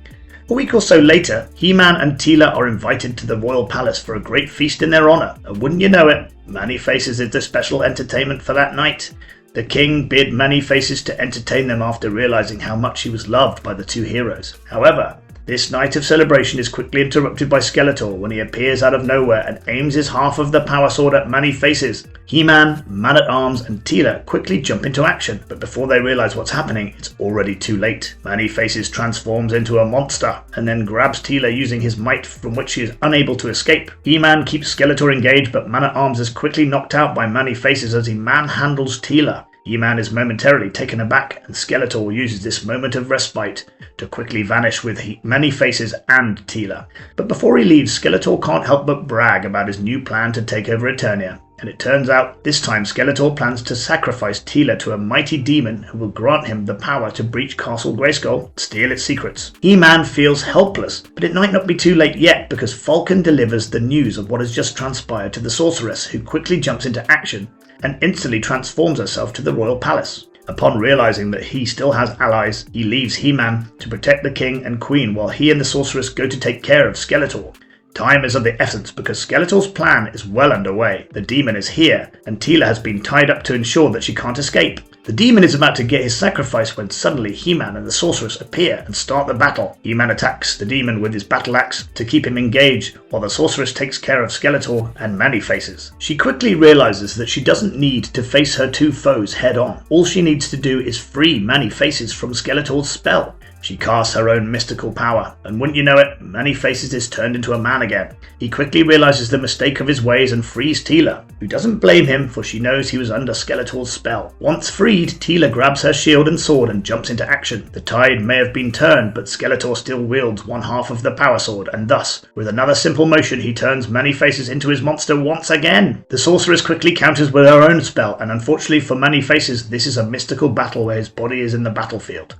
A week or so later, He-Man and Teela are invited to the royal palace for a great feast in their honor, and wouldn't you know it, Many-Faces is the special entertainment for that night. The king bid Many-Faces to entertain them after realizing how much he was loved by the two heroes. However, this night of celebration is quickly interrupted by Skeletor when he appears out of nowhere and aims his half of the power sword at Many-Faces. He-Man, Man-at-Arms and Teela quickly jump into action, but before they realize what's happening, it's already too late. Many-Faces transforms into a monster and then grabs Teela using his might, from which she is unable to escape. He-Man keeps Skeletor engaged, but Man-at-Arms is quickly knocked out by Many-Faces as he manhandles Teela. He-Man is momentarily taken aback, and Skeletor uses this moment of respite to quickly vanish with Many-Faces and Teela. But before he leaves, Skeletor can't help but brag about his new plan to take over Eternia. And it turns out, this time Skeletor plans to sacrifice Teela to a mighty demon who will grant him the power to breach Castle Grayskull and steal its secrets. He-Man feels helpless, but it might not be too late yet because Falcon delivers the news of what has just transpired to the sorceress, who quickly jumps into action and instantly transforms herself to the royal palace. Upon realizing that he still has allies, he leaves He-Man to protect the king and queen while he and the sorceress go to take care of Skeletor. Time is of the essence because Skeletor's plan is well underway. The demon is here, and Teela has been tied up to ensure that she can't escape. The demon is about to get his sacrifice when suddenly He-Man and the sorceress appear and start the battle. He-Man attacks the demon with his battle axe to keep him engaged, while the sorceress takes care of Skeletor and Many-Faces. She quickly realizes that she doesn't need to face her two foes head on. All she needs to do is free Many-Faces from Skeletor's spell. She casts her own mystical power, and wouldn't you know it, Many-Faces is turned into a man again. He quickly realizes the mistake of his ways and frees Teela, who doesn't blame him for she knows he was under Skeletor's spell. Once freed, Teela grabs her shield and sword and jumps into action. The tide may have been turned, but Skeletor still wields one half of the power sword, and thus, with another simple motion, he turns Many-Faces into his monster once again. The sorceress quickly counters with her own spell, and unfortunately for Many-Faces, this is a mystical battle where his body is in the battlefield.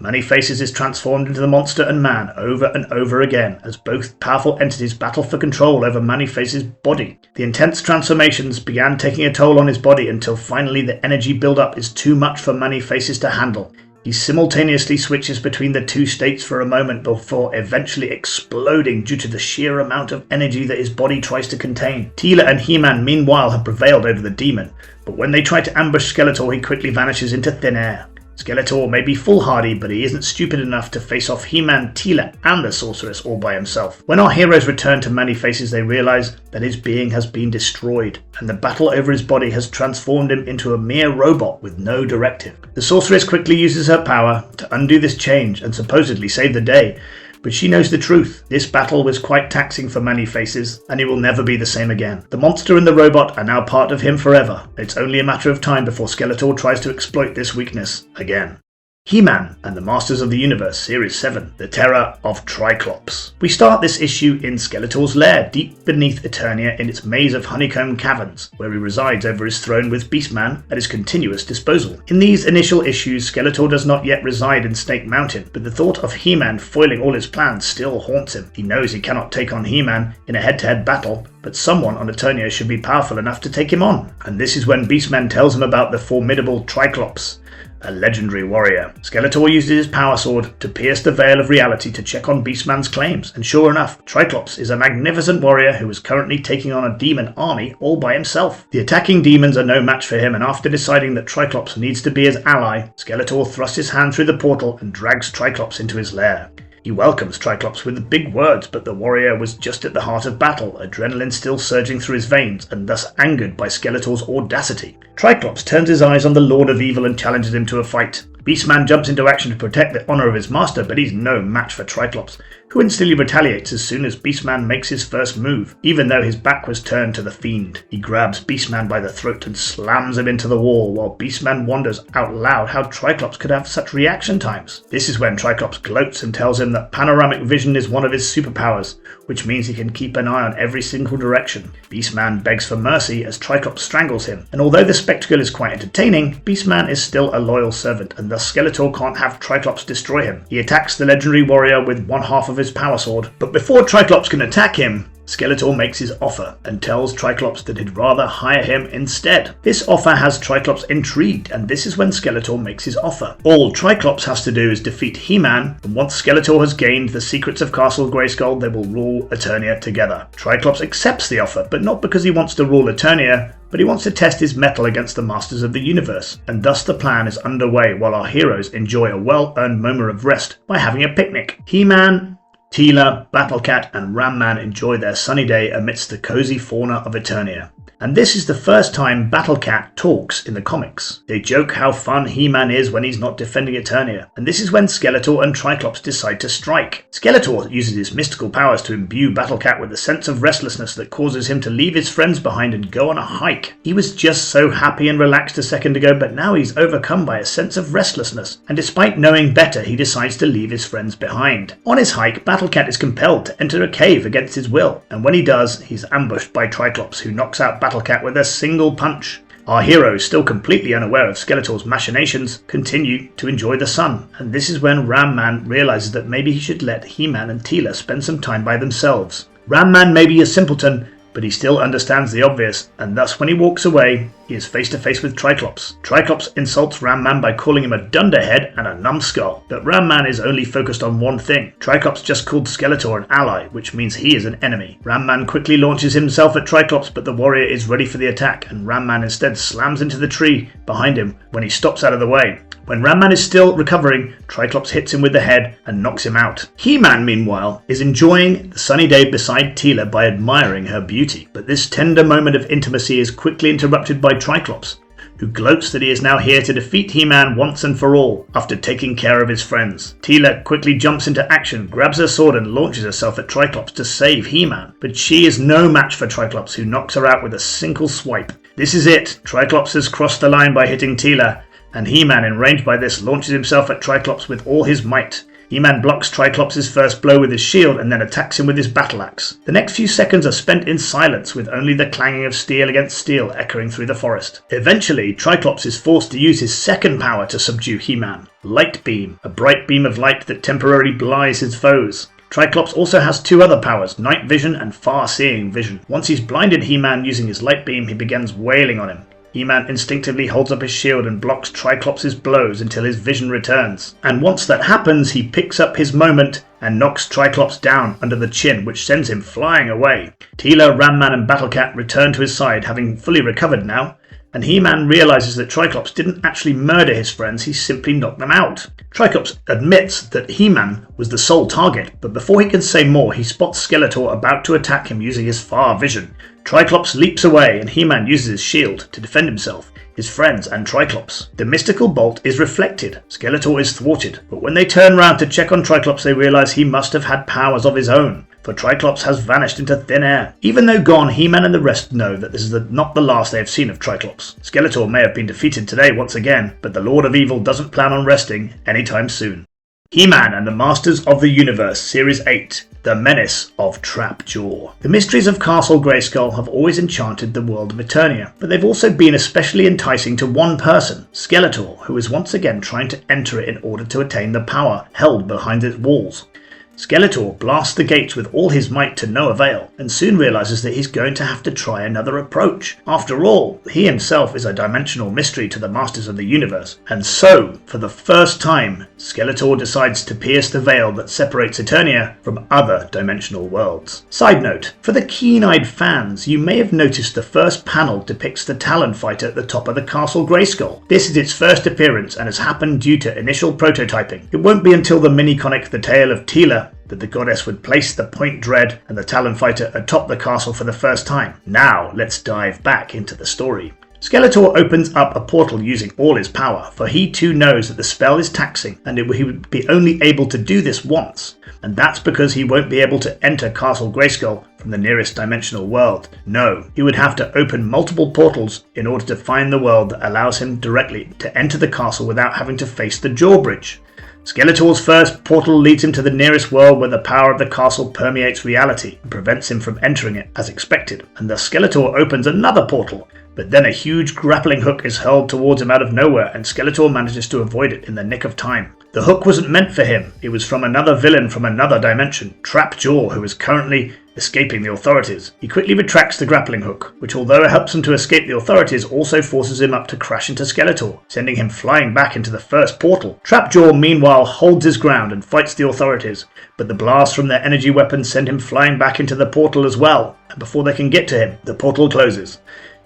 Many-Faces is transformed into the monster and man over and over again as both powerful entities battle for control over Many-Faces' body. The intense transformations began taking a toll on his body until finally the energy buildup is too much for Many-Faces to handle. He simultaneously switches between the two states for a moment before eventually exploding due to the sheer amount of energy that his body tries to contain. Teela and He-Man meanwhile have prevailed over the demon, but when they try to ambush Skeletor, he quickly vanishes into thin air. Skeletor may be foolhardy, but he isn't stupid enough to face off He-Man, Teela, and the sorceress all by himself. When our heroes return to Many-Faces, they realize that his being has been destroyed, and the battle over his body has transformed him into a mere robot with no directive. The sorceress quickly uses her power to undo this change and supposedly save the day, but she knows the truth. This battle was quite taxing for Many-Faces, and he will never be the same again. The monster and the robot are now part of him forever. It's only a matter of time before Skeletor tries to exploit this weakness again. He-Man and the Masters of the Universe, Series 7, The Terror of Triclops. We start this issue in Skeletor's lair, deep beneath Eternia in its maze of honeycomb caverns, where he resides over his throne with Beastman at his continuous disposal. In these initial issues, Skeletor does not yet reside in Snake Mountain, but the thought of He-Man foiling all his plans still haunts him. He knows he cannot take on He-Man in a head-to-head battle, but someone on Eternia should be powerful enough to take him on. And this is when Beastman tells him about the formidable Triclops, a legendary warrior. Skeletor uses his power sword to pierce the veil of reality to check on Beastman's claims, and sure enough, Triclops is a magnificent warrior who is currently taking on a demon army all by himself. The attacking demons are no match for him, and after deciding that Triclops needs to be his ally, Skeletor thrusts his hand through the portal and drags Triclops into his lair. He welcomes Triclops with big words, but the warrior was just at the heart of battle, adrenaline still surging through his veins, and thus angered by Skeletor's audacity. Triclops turns his eyes on the Lord of Evil and challenges him to a fight. Beastman jumps into action to protect the honor of his master, but he's no match for Triclops, who instantly retaliates as soon as Beastman makes his first move, even though his back was turned to the fiend. He grabs Beastman by the throat and slams him into the wall, while Beastman wonders out loud how Triclops could have such reaction times. This is when Triclops gloats and tells him that panoramic vision is one of his superpowers, which means he can keep an eye on every single direction. Beastman begs for mercy as Triclops strangles him, and although the spectacle is quite entertaining, Beastman is still a loyal servant, and thus Skeletor can't have Triclops destroy him. He attacks the legendary warrior with one half of his power sword, but before Triclops can attack him, Skeletor makes his offer and tells Triclops that he'd rather hire him instead. This offer has Triclops intrigued, and this is when Skeletor makes his offer. All Triclops has to do is defeat He-Man, and once Skeletor has gained the secrets of Castle Grayskull, they will rule Eternia together. Triclops accepts the offer, but not because he wants to rule Eternia, but he wants to test his mettle against the Masters of the Universe, and thus the plan is underway while our heroes enjoy a well-earned moment of rest by having a picnic. He-Man, Teela, Battlecat and Ram-Man enjoy their sunny day amidst the cozy fauna of Eternia. And this is the first time Battlecat talks in the comics. They joke how fun He-Man is when he's not defending Eternia, and this is when Skeletor and Triclops decide to strike. Skeletor uses his mystical powers to imbue Battlecat with a sense of restlessness that causes him to leave his friends behind and go on a hike. He was just so happy and relaxed a second ago, but now he's overcome by a sense of restlessness, and despite knowing better, he decides to leave his friends behind. On his hike, Battlecat is compelled to enter a cave against his will, and when he does, he's ambushed by Triclops, who knocks out Battlecat with a single punch. Our heroes, still completely unaware of Skeletor's machinations, continue to enjoy the sun, and this is when Ram-Man realizes that maybe he should let He-Man and Teela spend some time by themselves. Ram-Man may be a simpleton, but he still understands the obvious, and thus when he walks away, he is face to face with Triclops. Triclops insults Ram-Man by calling him a dunderhead and a numbskull, but Ram-Man is only focused on one thing. Triclops just called Skeletor an ally, which means he is an enemy. Ram-Man quickly launches himself at Triclops, but the warrior is ready for the attack, and Ram-Man instead slams into the tree behind him when he stops out of the way. When Ram-Man is still recovering, Triclops hits him with the head and knocks him out. He-Man, meanwhile, is enjoying the sunny day beside Teela by admiring her beauty, but this tender moment of intimacy is quickly interrupted by Triclops, who gloats that he is now here to defeat He-Man once and for all, after taking care of his friends. Teela quickly jumps into action, grabs her sword and launches herself at Triclops to save He-Man, but she is no match for Triclops, who knocks her out with a single swipe. This is it. Triclops has crossed the line by hitting Teela, and He-Man, enraged by this, launches himself at Triclops with all his might. He-Man blocks Triclops' first blow with his shield and then attacks him with his battle axe. The next few seconds are spent in silence, with only the clanging of steel against steel echoing through the forest. Eventually, Triclops is forced to use his second power to subdue He-Man, Light Beam, a bright beam of light that temporarily blinds his foes. Triclops also has two other powers, Night Vision and Far-Seeing Vision. Once he's blinded He-Man using his light beam, he begins wailing on him. He-Man instinctively holds up his shield and blocks Triclops' blows until his vision returns. And once that happens, he picks up his moment and knocks Triclops down under the chin, which sends him flying away. Teela, Ram-Man and Battlecat return to his side, having fully recovered now, and He-Man realizes that Triclops didn't actually murder his friends, he simply knocked them out. Triclops admits that He-Man was the sole target, but before he can say more, he spots Skeletor about to attack him using his far vision. Triclops leaps away and He-Man uses his shield to defend himself, his friends and Triclops. The mystical bolt is reflected. Skeletor is thwarted, but when they turn round to check on Triclops, they realize he must have had powers of his own, for Triclops has vanished into thin air. Even though gone, He-Man and the rest know that this is not the last they have seen of Triclops. Skeletor may have been defeated today once again, but the Lord of Evil doesn't plan on resting anytime soon. He-Man and the Masters of the Universe, Series 8, The Menace of Trapjaw. The mysteries of Castle Grayskull have always enchanted the world of Eternia, but they've also been especially enticing to one person, Skeletor, who is once again trying to enter it in order to attain the power held behind its walls. Skeletor blasts the gates with all his might to no avail, and soon realizes that he's going to have to try another approach. After all, he himself is a dimensional mystery to the Masters of the Universe, and so, for the first time, Skeletor decides to pierce the veil that separates Eternia from other dimensional worlds. Side note, for the keen-eyed fans, you may have noticed the first panel depicts the Talon fighter at the top of the Castle Grayskull. This is its first appearance and has happened due to initial prototyping. It won't be until the Minicomic The Tale of Teela that the goddess would place the Point Dread and the Talon fighter atop the castle for the first time. Now, let's dive back into the story. Skeletor opens up a portal using all his power, for he too knows that the spell is taxing and he would be only able to do this once, and that's because he won't be able to enter Castle Grayskull from the nearest dimensional world. No, he would have to open multiple portals in order to find the world that allows him directly to enter the castle without having to face the drawbridge. Skeletor's first portal leads him to the nearest world where the power of the castle permeates reality and prevents him from entering it as expected, and thus Skeletor opens another portal, but then a huge grappling hook is hurled towards him out of nowhere and Skeletor manages to avoid it in the nick of time. The hook wasn't meant for him. It was from another villain from another dimension, Trapjaw, who is currently escaping the authorities. He quickly retracts the grappling hook, which although it helps him to escape the authorities, also forces him up to crash into Skeletor, sending him flying back into the first portal. Trapjaw meanwhile holds his ground and fights the authorities, but the blasts from their energy weapons send him flying back into the portal as well, and before they can get to him, the portal closes.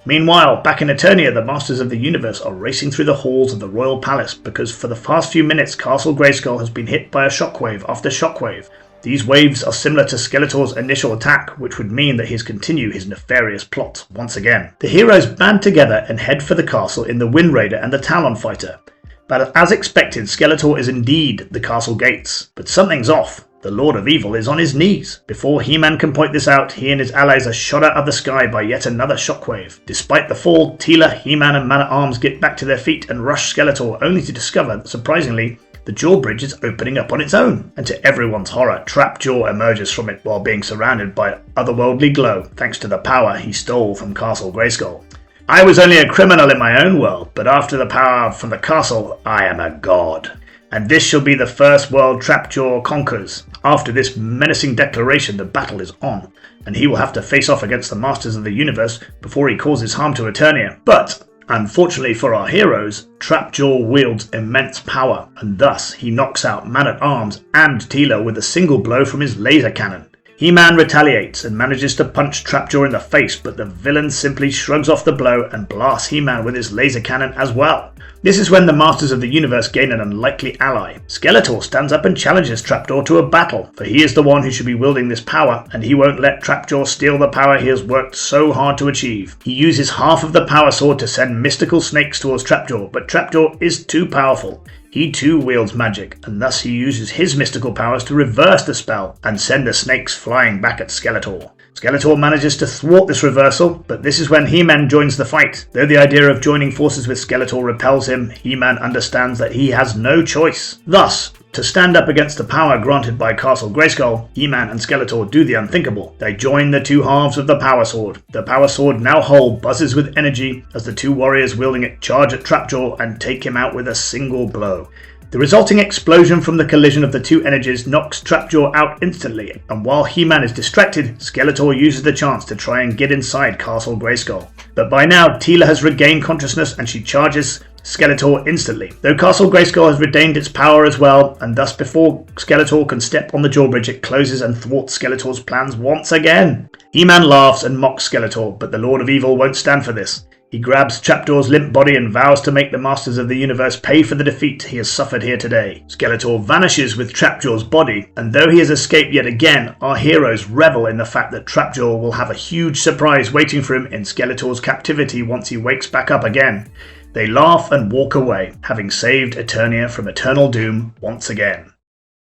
Meanwhile, back in Eternia, the Masters of the Universe are racing through the halls of the Royal Palace because for the past few minutes Castle Grayskull has been hit by a shockwave after shockwave. These waves are similar to Skeletor's initial attack, which would mean that he's continued his nefarious plot once again. The heroes band together and head for the castle in the Wind Raider and the Talon Fighter. But as expected, Skeletor is indeed the castle gates. But something's off. The Lord of Evil is on his knees. Before He-Man can point this out, he and his allies are shot out of the sky by yet another shockwave. Despite the fall, Teela, He-Man and Man-at-Arms get back to their feet and rush Skeletor, only to discover that, surprisingly, the drawbridge is opening up on its own. And to everyone's horror, Trapjaw emerges from it while being surrounded by otherworldly glow, thanks to the power he stole from Castle Grayskull. I was only a criminal in my own world, but after the power from the castle, I am a god. And this shall be the first world Trapjaw conquers. After this menacing declaration, the battle is on, and he will have to face off against the Masters of the Universe before he causes harm to Eternia. But, unfortunately for our heroes, Trapjaw wields immense power, and thus he knocks out Man-at-Arms and Teela with a single blow from his laser cannon. He-Man retaliates and manages to punch Trapjaw in the face, but the villain simply shrugs off the blow and blasts He-Man with his laser cannon as well. This is when the Masters of the Universe gain an unlikely ally. Skeletor stands up and challenges Trapjaw to a battle, for he is the one who should be wielding this power, and he won't let Trapjaw steal the power he has worked so hard to achieve. He uses half of the power sword to send mystical snakes towards Trapjaw, but Trapjaw is too powerful. He too wields magic, and thus he uses his mystical powers to reverse the spell and send the snakes flying back at Skeletor. Skeletor manages to thwart this reversal, but this is when He-Man joins the fight. Though the idea of joining forces with Skeletor repels him, He-Man understands that he has no choice. Thus, to stand up against the power granted by Castle Grayskull, He-Man and Skeletor do the unthinkable. They join the two halves of the Power Sword. The Power Sword, now whole, buzzes with energy as the two warriors wielding it charge at Trapjaw and take him out with a single blow. The resulting explosion from the collision of the two energies knocks Trapjaw out instantly, and while He-Man is distracted, Skeletor uses the chance to try and get inside Castle Grayskull. But by now, Teela has regained consciousness and she charges Skeletor instantly. Though Castle Grayskull has regained its power as well, and thus before Skeletor can step on the drawbridge, it closes and thwarts Skeletor's plans once again. He-Man laughs and mocks Skeletor, but the Lord of Evil won't stand for this. He grabs Trapjaw's limp body and vows to make the Masters of the Universe pay for the defeat he has suffered here today. Skeletor vanishes with Trapjaw's body, and though he has escaped yet again, our heroes revel in the fact that Trapjaw will have a huge surprise waiting for him in Skeletor's captivity once he wakes back up again. They laugh and walk away, having saved Eternia from eternal doom once again.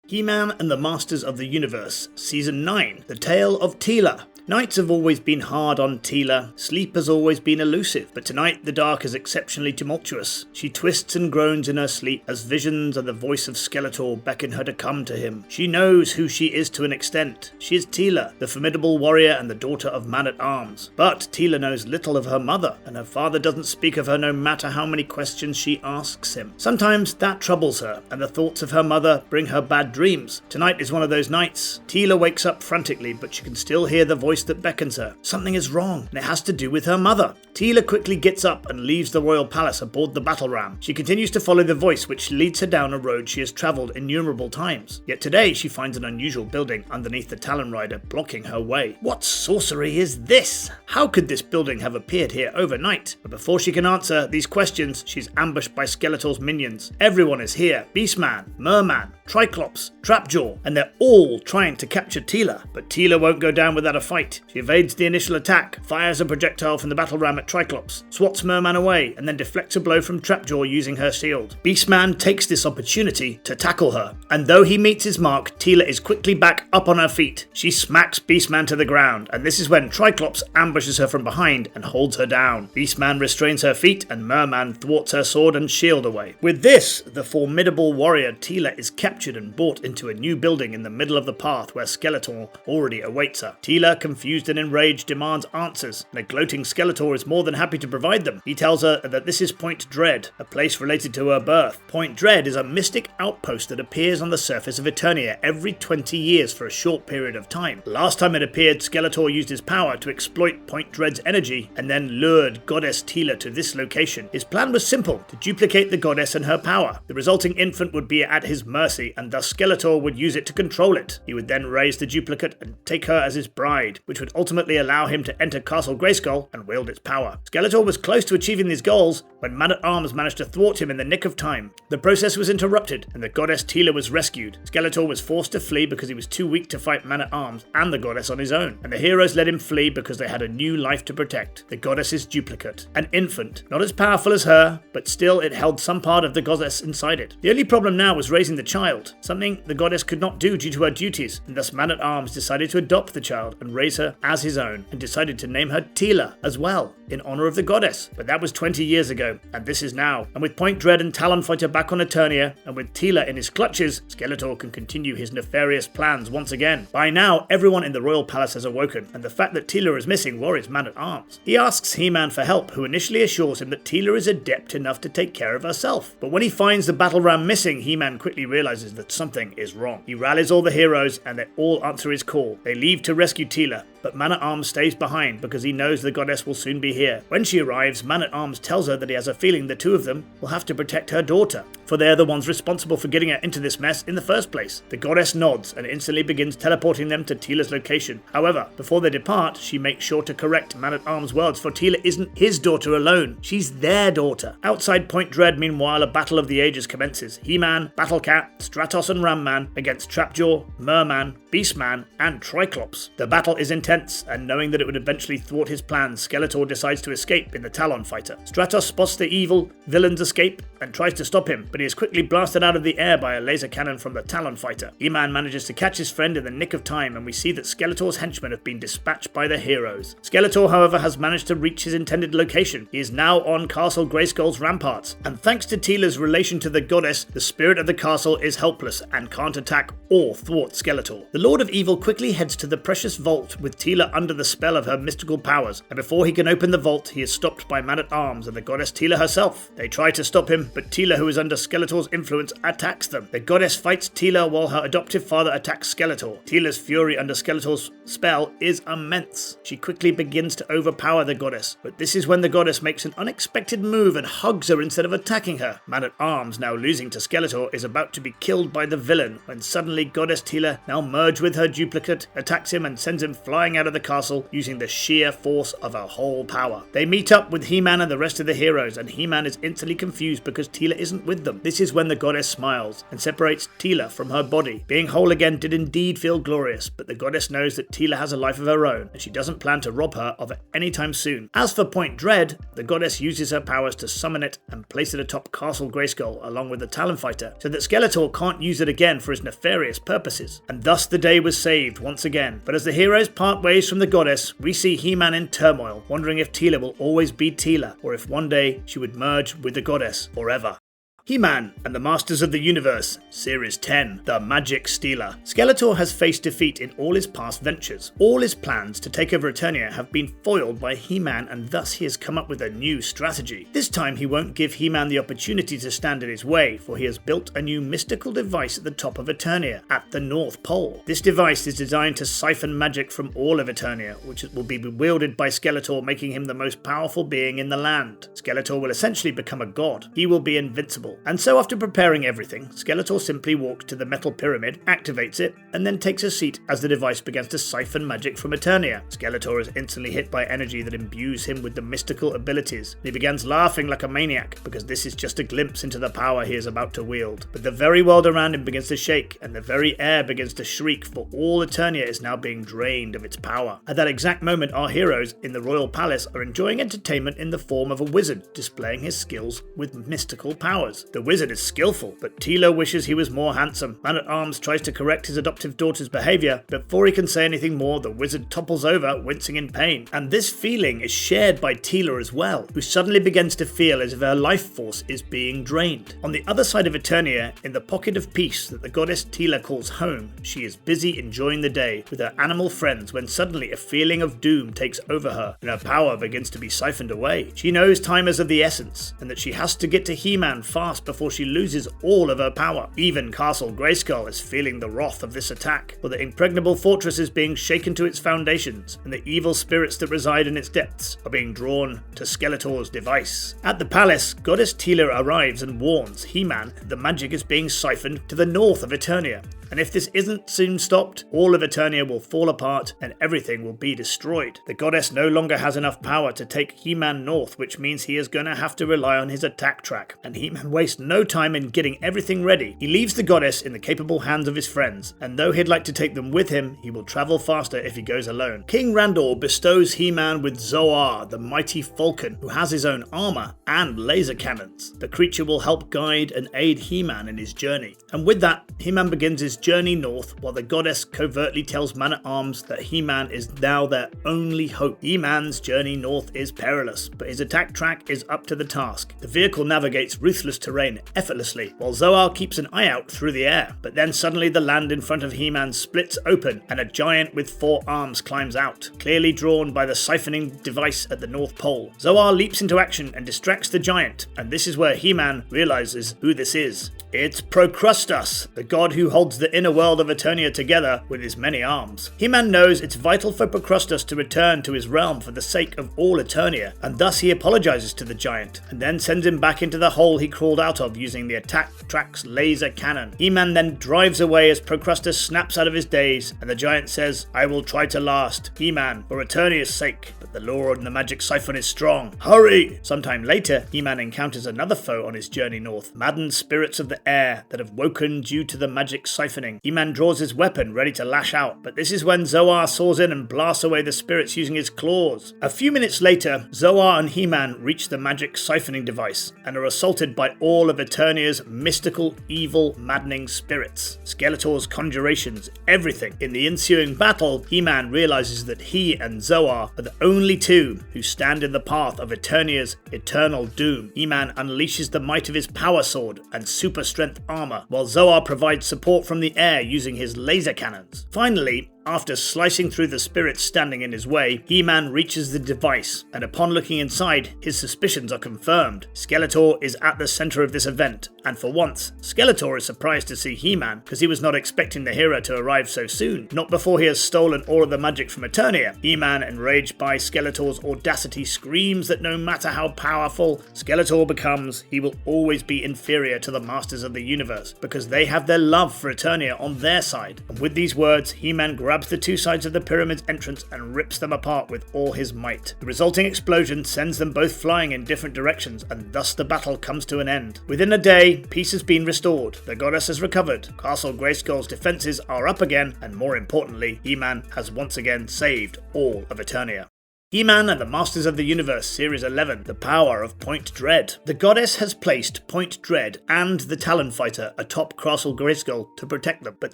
He-Man and the Masters of the Universe, Season 9, The Tale of Teela. Nights have always been hard on Teela, sleep has always been elusive, but tonight the dark is exceptionally tumultuous. She twists and groans in her sleep as visions and the voice of Skeletor beckon her to come to him. She knows who she is to an extent. She is Teela, the formidable warrior and the daughter of Man-at-Arms. But Teela knows little of her mother, and her father doesn't speak of her no matter how many questions she asks him. Sometimes that troubles her, and the thoughts of her mother bring her bad dreams. Tonight is one of those nights. Teela wakes up frantically, but she can still hear the voice that beckons her. Something is wrong, and it has to do with her mother. Teela quickly gets up and leaves the royal palace aboard the battle ram. She continues to follow the voice, which leads her down a road she has travelled innumerable times. Yet today she finds an unusual building underneath the Talon Rider blocking her way. What sorcery is this? How could this building have appeared here overnight? But before she can answer these questions, she's ambushed by Skeletor's minions. Everyone is here. Beastman, Merman, Triclops, Trapjaw, and they're all trying to capture Teela. But Teela won't go down without a fight. She evades the initial attack, fires a projectile from the battle ram at Triclops, swats Merman away, and then deflects a blow from Trapjaw using her shield. Beastman takes this opportunity to tackle her, and though he meets his mark, Teela is quickly back up on her feet. She smacks Beastman to the ground, and this is when Triclops ambushes her from behind and holds her down. Beastman restrains her feet, and Merman thwarts her sword and shield away. With this, the formidable warrior Teela is captured captured and brought into a new building in the middle of the path where Skeletor already awaits her. Teela, confused and enraged, demands answers, and a gloating Skeletor is more than happy to provide them. He tells her that this is Point Dread, a place related to her birth. Point Dread is a mystic outpost that appears on the surface of Eternia every 20 years for a short period of time. Last time it appeared, Skeletor used his power to exploit Point Dread's energy and then lured Goddess Teela to this location. His plan was simple: to duplicate the goddess and her power. The resulting infant would be at his mercy, and thus Skeletor would use it to control it. He would then raise the duplicate and take her as his bride, which would ultimately allow him to enter Castle Grayskull and wield its power. Skeletor was close to achieving these goals when Man-at-Arms managed to thwart him in the nick of time. The process was interrupted, and the goddess Teela was rescued. Skeletor was forced to flee because he was too weak to fight Man-at-Arms and the goddess on his own, and the heroes let him flee because they had a new life to protect: the goddess's duplicate. An infant, not as powerful as her, but still it held some part of the goddess inside it. The only problem now was raising the child, something the goddess could not do due to her duties, and thus Man-at-Arms decided to adopt the child and raise her as his own, and decided to name her Teela as well, in honor of the goddess. But that was 20 years ago, and this is now. And with Point Dread and Talon Fighter back on Eternia, and with Teela in his clutches, Skeletor can continue his nefarious plans once again. By now, everyone in the royal palace has awoken, and the fact that Teela is missing worries Man-at-Arms. He asks He-Man for help, who initially assures him that Teela is adept enough to take care of herself. But when he finds the battle ram missing, He-Man quickly realizes that something is wrong. He rallies all the heroes, and they all answer his call. They leave to rescue Teela, but Man-at-Arms stays behind because he knows the goddess will soon be here. When she arrives, Man-at-Arms tells her that he has a feeling the two of them will have to protect her daughter, for they're the ones responsible for getting her into this mess in the first place. The goddess nods and instantly begins teleporting them to Teela's location. However, before they depart, she makes sure to correct Man-at-Arms' words, for Teela isn't his daughter alone, she's their daughter. Outside Point Dread, meanwhile, a battle of the ages commences. He-Man, Battle-Cat, Stratos and Ram-Man against Trapjaw, Merman, Beastman, and Triclops. The battle is intense, and knowing that it would eventually thwart his plans, Skeletor decides to escape in the Talon Fighter. Stratos spots the evil villain's escape and tries to stop him, but he is quickly blasted out of the air by a laser cannon from the Talon Fighter. He-Man manages to catch his friend in the nick of time, and we see that Skeletor's henchmen have been dispatched by the heroes. Skeletor, however, has managed to reach his intended location. He is now on Castle Grayskull's ramparts, and thanks to Teela's relation to the goddess, the spirit of the castle is helpless and can't attack or thwart Skeletor. The Lord of Evil quickly heads to the precious vault with Teela under the spell of her mystical powers, and before he can open the vault, he is stopped by Man-at-Arms and the goddess Teela herself. They try to stop him, but Teela, who is under Skeletor's influence, attacks them. The goddess fights Teela while her adoptive father attacks Skeletor. Teela's fury under Skeletor's spell is immense. She quickly begins to overpower the goddess, but this is when the goddess makes an unexpected move and hugs her instead of attacking her. Man-at-Arms, now losing to Skeletor, is about to be killed by the villain when suddenly Goddess Teela, now merged with her duplicate, attacks him and sends him flying out of the castle using the sheer force of her whole power. They meet up with He-Man and the rest of the heroes, and He-Man is instantly confused because Teela isn't with them. This is when the goddess smiles and separates Teela from her body. Being whole again did indeed feel glorious, but the goddess knows that Teela has a life of her own, and she doesn't plan to rob her of it anytime soon. As for Point Dread, the goddess uses her powers to summon it and place it atop Castle Grayskull along with the Talon Fighter, so that Skeletor can't use it again for his nefarious purposes. And thus the day was saved once again. But as the heroes part ways from the goddess, we see He-Man in turmoil, wondering if Teela will always be Teela, or if one day she would merge with the goddess forever. He-Man and the Masters of the Universe, Series 10, The Magic Stealer. Skeletor has faced defeat in all his past ventures. All his plans to take over Eternia have been foiled by He-Man, and thus he has come up with a new strategy. This time he won't give He-Man the opportunity to stand in his way, for he has built a new mystical device at the top of Eternia, at the North Pole. This device is designed to siphon magic from all of Eternia, which will be wielded by Skeletor, making him the most powerful being in the land. Skeletor will essentially become a god. He will be invincible. And so after preparing everything, Skeletor simply walks to the metal pyramid, activates it, and then takes a seat as the device begins to siphon magic from Eternia. Skeletor is instantly hit by energy that imbues him with the mystical abilities, and he begins laughing like a maniac, because this is just a glimpse into the power he is about to wield. But the very world around him begins to shake, and the very air begins to shriek, for all Eternia is now being drained of its power. At that exact moment, our heroes in the royal palace are enjoying entertainment in the form of a wizard, displaying his skills with mystical powers. caverns. The wizard is skillful, but Tilo wishes he was more handsome. Man-at-Arms tries to correct his adoptive daughter's behaviour. Before he can say anything more, the wizard topples over, wincing in pain. And this feeling is shared by Tila as well, who suddenly begins to feel as if her life force is being drained. On the other side of Eternia, in the pocket of peace that the goddess Tila calls home, she is busy enjoying the day with her animal friends when suddenly a feeling of doom takes over her and her power begins to be siphoned away. She knows time is of the essence and that she has to get to He-Man fast before she loses all of her power. Even Castle Grayskull is feeling the wrath of this attack, for the impregnable fortress is being shaken to its foundations and the evil spirits that reside in its depths are being drawn to Skeletor's device. At the palace, Goddess Tila arrives and warns He-Man that the magic is being siphoned to the north of Eternia. And if this isn't soon stopped, all of Eternia will fall apart and everything will be destroyed. The goddess no longer has enough power to take He-Man north, which means he is going to have to rely on his attack track. And He-Man wastes no time in getting everything ready. He leaves the goddess in the capable hands of his friends, and though he'd like to take them with him, he will travel faster if he goes alone. King Randor bestows He-Man with Zoar, the mighty falcon, who has his own armor and laser cannons. The creature will help guide and aid He-Man in his journey. And with that, He-Man begins his journey north, while the goddess covertly tells Man-at-Arms that He-Man is now their only hope. He-Man's journey north is perilous, but his attack track is up to the task. The vehicle navigates ruthless terrain effortlessly, while Zoar keeps an eye out through the air. But then suddenly the land in front of He-Man splits open, and a giant with 4 arms climbs out, clearly drawn by the siphoning device at the North Pole. Zoar leaps into action and distracts the giant, and this is where He-Man realizes who this is. It's Procrustes, the god who holds the inner world of Eternia together with his many arms. He-Man knows it's vital for Procrustes to return to his realm for the sake of all Eternia, and thus he apologizes to the giant, and then sends him back into the hole he crawled out of using the attack track's laser cannon. He-Man then drives away as Procrustes snaps out of his daze, and the giant says, "I will try to last, He-Man, for Eternia's sake, but the lore and the magic siphon is strong. Hurry!" Sometime later, He-Man encounters another foe on his journey north, maddened spirits of the air that have woken due to the magic siphoning. He-Man draws his weapon ready to lash out, but this is when Zoar soars in and blasts away the spirits using his claws. A few minutes later, Zoar and He-Man reach the magic siphoning device and are assaulted by all of Eternia's mystical, evil, maddening spirits. Skeletor's conjurations, everything. In the ensuing battle, He-Man realizes that he and Zoar are the only two who stand in the path of Eternia's eternal doom. He-Man unleashes the might of his power sword and super strength armor, while Zoar provides support from the air using his laser cannons. Finally, after slicing through the spirits standing in his way, He-Man reaches the device, and upon looking inside, his suspicions are confirmed. Skeletor is at the center of this event, and for once, Skeletor is surprised to see He-Man, because he was not expecting the hero to arrive so soon, not before he has stolen all of the magic from Eternia. He-Man, enraged by Skeletor's audacity, screams that no matter how powerful Skeletor becomes, he will always be inferior to the Masters of the Universe, because they have their love for Eternia on their side. And with these words, He-Man grabs the two sides of the pyramid's entrance and rips them apart with all his might. The resulting explosion sends them both flying in different directions, and thus the battle comes to an end. Within a day, peace has been restored, the goddess has recovered, Castle Grayskull's defenses are up again, and more importantly, He-Man has once again saved all of Eternia. He-Man and the Masters of the Universe Series 11, The Power of Point Dread. The goddess has placed Point Dread and the Talon Fighter atop Castle Grayskull to protect them, but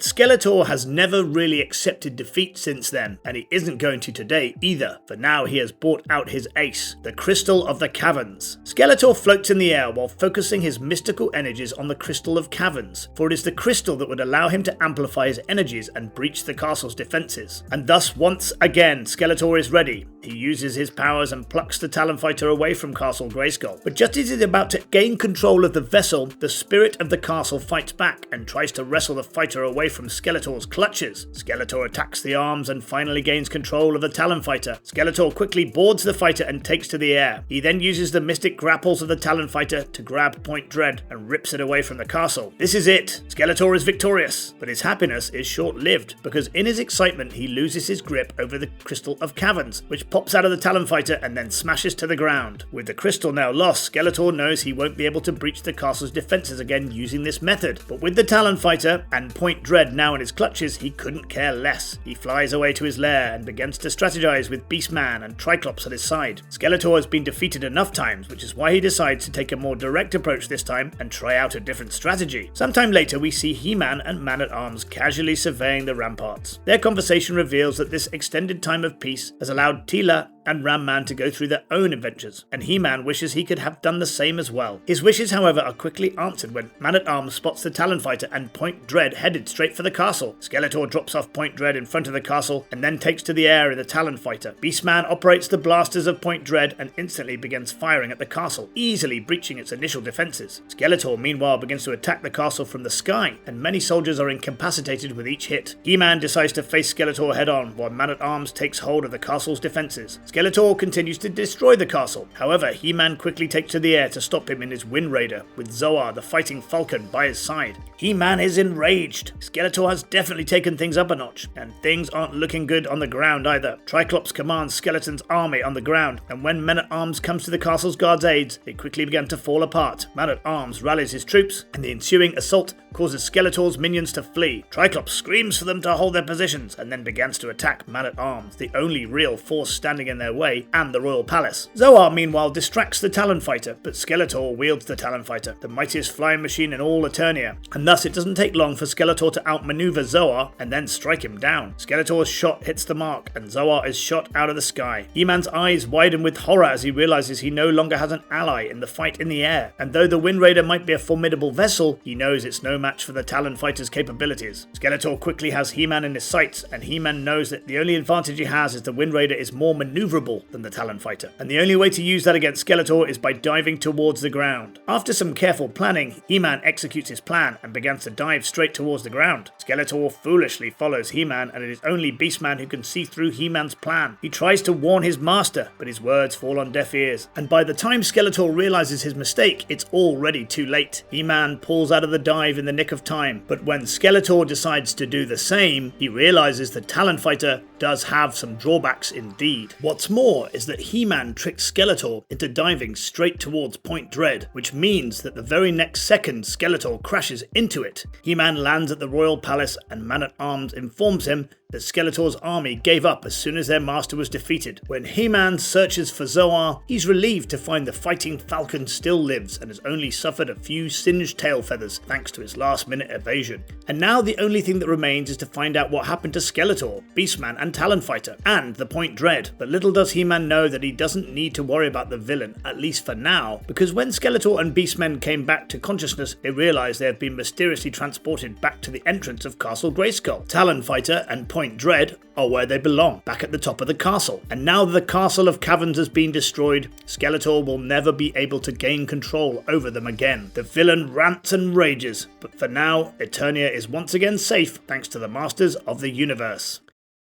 Skeletor has never really accepted defeat since then, and he isn't going to today either, for now he has brought out his ace, the Crystal of the Caverns. Skeletor floats in the air while focusing his mystical energies on the Crystal of Caverns, for it is the crystal that would allow him to amplify his energies and breach the castle's defenses. And thus, once again, Skeletor is ready. He uses his powers and plucks the Talon Fighter away from Castle Grayskull. But just as he's about to gain control of the vessel, the spirit of the castle fights back and tries to wrestle the fighter away from Skeletor's clutches. Skeletor attacks the arms and finally gains control of the Talon Fighter. Skeletor quickly boards the fighter and takes to the air. He then uses the mystic grapples of the Talon Fighter to grab Point Dread and rips it away from the castle. This is it. Skeletor is victorious, but his happiness is short-lived because in his excitement he loses his grip over the Crystal of Caverns, which pops out out of the Talon Fighter and then smashes to the ground. With the crystal now lost, Skeletor knows he won't be able to breach the castle's defenses again using this method. But with the Talon Fighter and Point Dread now in his clutches, he couldn't care less. He flies away to his lair and begins to strategize with Beastman and Triclops at his side. Skeletor has been defeated enough times, which is why he decides to take a more direct approach this time and try out a different strategy. Sometime later, we see He-Man and Man-at-Arms casually surveying the ramparts. Their conversation reveals that this extended time of peace has allowed Teela and Ram-Man to go through their own adventures, and He-Man wishes he could have done the same as well. His wishes, however, are quickly answered when Man-at-Arms spots the Talon Fighter and Point Dread headed straight for the castle. Skeletor drops off Point Dread in front of the castle and then takes to the air in the Talon Fighter. Beastman operates the blasters of Point Dread and instantly begins firing at the castle, easily breaching its initial defenses. Skeletor, meanwhile, begins to attack the castle from the sky, and many soldiers are incapacitated with each hit. He-Man decides to face Skeletor head-on, while Man-at-Arms takes hold of the castle's defenses. Skeletor continues to destroy the castle. However, He-Man quickly takes to the air to stop him in his Wind Raider, with Zoar, the fighting falcon, by his side. He-Man is enraged. Skeletor has definitely taken things up a notch, and things aren't looking good on the ground either. Triclops commands Skeletor's army on the ground, and when Man-at-Arms comes to the castle's guards' aids, they quickly begin to fall apart. Man-at-Arms rallies his troops, and the ensuing assault causes Skeletor's minions to flee. Triclops screams for them to hold their positions, and then begins to attack Man-at-Arms, the only real force standing in their way, and the royal palace. Zoar, meanwhile, distracts the Talon Fighter, but Skeletor wields the Talon Fighter, the mightiest flying machine in all Eternia, and thus it doesn't take long for Skeletor to outmaneuver Zoar and then strike him down. Skeletor's shot hits the mark, and Zoar is shot out of the sky. He-Man's eyes widen with horror as he realizes he no longer has an ally in the fight in the air, and though the Wind Raider might be a formidable vessel, he knows it's no match for the Talon Fighter's capabilities. Skeletor quickly has He-Man in his sights, and He-Man knows that the only advantage he has is the Wind Raider is more maneuverable than the Talon Fighter, and the only way to use that against Skeletor is by diving towards the ground. After some careful planning, He-Man executes his plan and begins to dive straight towards the ground. Skeletor foolishly follows He-Man, and it is only Beastman who can see through He-Man's plan. He tries to warn his master, but his words fall on deaf ears, and by the time Skeletor realizes his mistake, it's already too late. He-Man pulls out of the dive in the nick of time, but when Skeletor decides to do the same, he realizes the Talon Fighter does have some drawbacks indeed. What's more is that He-Man tricked Skeletor into diving straight towards Point Dread, which means that the very next second Skeletor crashes into it. He-Man lands at the royal palace, and Man-at-Arms informs him that Skeletor's army gave up as soon as their master was defeated. When He-Man searches for Zoar, he's relieved to find the fighting falcon still lives and has only suffered a few singed tail feathers thanks to his last-minute evasion. And now the only thing that remains is to find out what happened to Skeletor, Beastman and Talon Fighter, and the Point Dread. But little does He-Man know that he doesn't need to worry about the villain, at least for now, because when Skeletor and Beastman came back to consciousness, they realized they have been mysteriously transported back to the entrance of Castle Grayskull. Talon Fighter and Point Dread are where they belong, back at the top of the castle. And now that the Castle of Caverns has been destroyed, Skeletor will never be able to gain control over them again. The villain rants and rages, but for now, Eternia is once again safe thanks to the Masters of the Universe.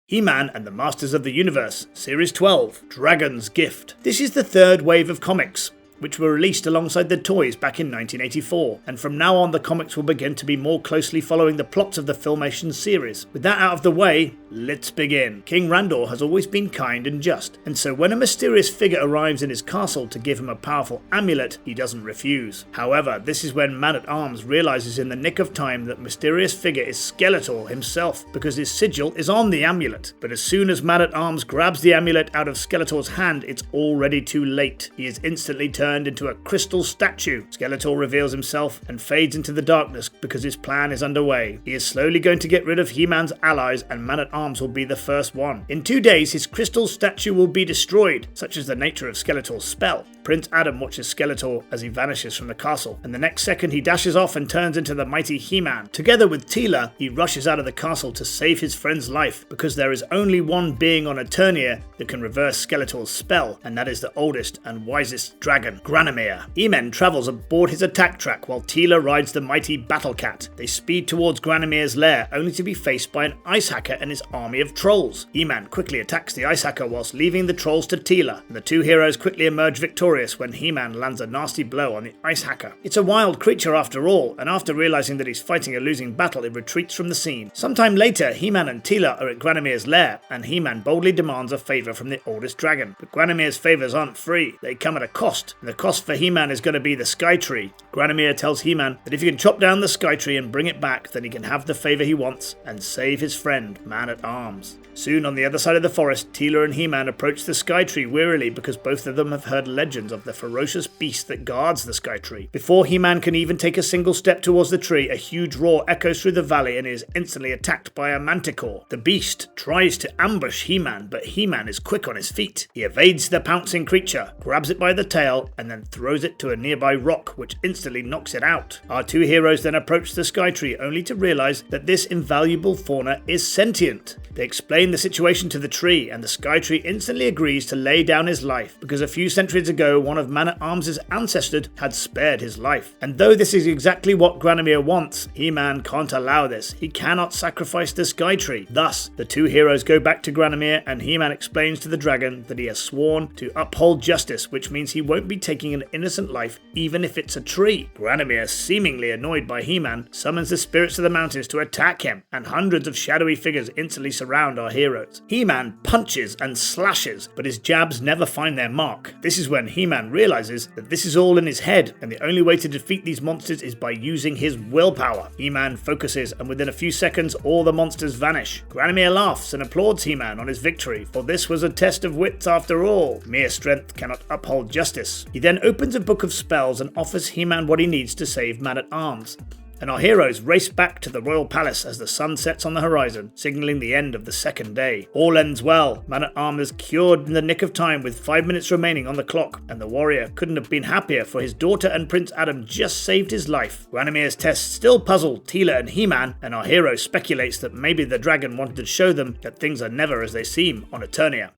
He-Man and the Masters of the Universe, Series 12, Dragon's Gift. This is the third wave of comics, which were released alongside the toys back in 1984, and from now on the comics will begin to be more closely following the plots of the Filmation series. With that out of the way, let's begin. King Randor has always been kind and just, and so when a mysterious figure arrives in his castle to give him a powerful amulet, he doesn't refuse. However, this is when Man-at-Arms realizes in the nick of time that mysterious figure is Skeletor himself, because his sigil is on the amulet. But as soon as Man-at-Arms grabs the amulet out of Skeletor's hand, it's already too late. He is instantly turned into a crystal statue. Skeletor reveals himself and fades into the darkness because his plan is underway. He is slowly going to get rid of He-Man's allies, and Man-at-Arms will be the first one. In 2 days, his crystal statue will be destroyed, such is the nature of Skeletor's spell. Prince Adam watches Skeletor as he vanishes from the castle, and the next second he dashes off and turns into the mighty He-Man. Together with Teela, he rushes out of the castle to save his friend's life, because there is only one being on Eternia that can reverse Skeletor's spell, and that is the oldest and wisest dragon, Granamyr. He-Man travels aboard his attack track while Teela rides the mighty Battle Cat. They speed towards Granamyr's lair, only to be faced by an ice hacker and his army of trolls. He-Man quickly attacks the ice hacker whilst leaving the trolls to Teela, and the two heroes quickly emerge victorious furious when He-Man lands a nasty blow on the ice hacker. It's a wild creature after all, and after realizing that he's fighting a losing battle, it retreats from the scene. Sometime later, He-Man and Teela are at Granimir's lair, and He-Man boldly demands a favor from the oldest dragon. But Granimir's favors aren't free. They come at a cost, and the cost for He-Man is going to be the Sky Tree. Granimir tells He-Man that if he can chop down the Sky Tree and bring it back, then he can have the favor he wants and save his friend, Man-at-Arms. Soon, on the other side of the forest, Teela and He-Man approach the Sky Tree wearily because both of them have heard legends of the ferocious beast that guards the Sky Tree. Before He-Man can even take a single step towards the tree, a huge roar echoes through the valley and is instantly attacked by a manticore. The beast tries to ambush He-Man, but He-Man is quick on his feet. He evades the pouncing creature, grabs it by the tail, and then throws it to a nearby rock, which instantly knocks it out. Our two heroes then approach the Sky Tree, only to realize that this invaluable fauna is sentient. They explain the situation to the tree, and the Sky Tree instantly agrees to lay down his life, because a few centuries ago one of Man-at-Arms' ancestors had spared his life. And though this is exactly what Granimir wants, He-Man can't allow this. He cannot sacrifice the Sky Tree. Thus, the two heroes go back to Granimir, and He-Man explains to the dragon that he has sworn to uphold justice, which means he won't be taking an innocent life even if it's a tree. Granimir, seemingly annoyed by He-Man, summons the spirits of the mountains to attack him, and hundreds of shadowy figures instantly surround our heroes. He-Man punches and slashes, but his jabs never find their mark. This is when He-Man realizes that this is all in his head, and the only way to defeat these monsters is by using his willpower. He-Man focuses, and within a few seconds, all the monsters vanish. Granimir laughs and applauds He-Man on his victory, for this was a test of wits after all. Mere strength cannot uphold justice. He then opens a book of spells and offers He-Man what he needs to save Man-at-Arms. And our heroes race back to the royal palace as the sun sets on the horizon, signalling the end of the second day. All ends well. Man-at-Arms is cured in the nick of time with 5 minutes remaining on the clock, and the warrior couldn't have been happier, for his daughter and Prince Adam just saved his life. Granimir's tests still puzzle Teela and He-Man, and our hero speculates that maybe the dragon wanted to show them that things are never as they seem on Eternia.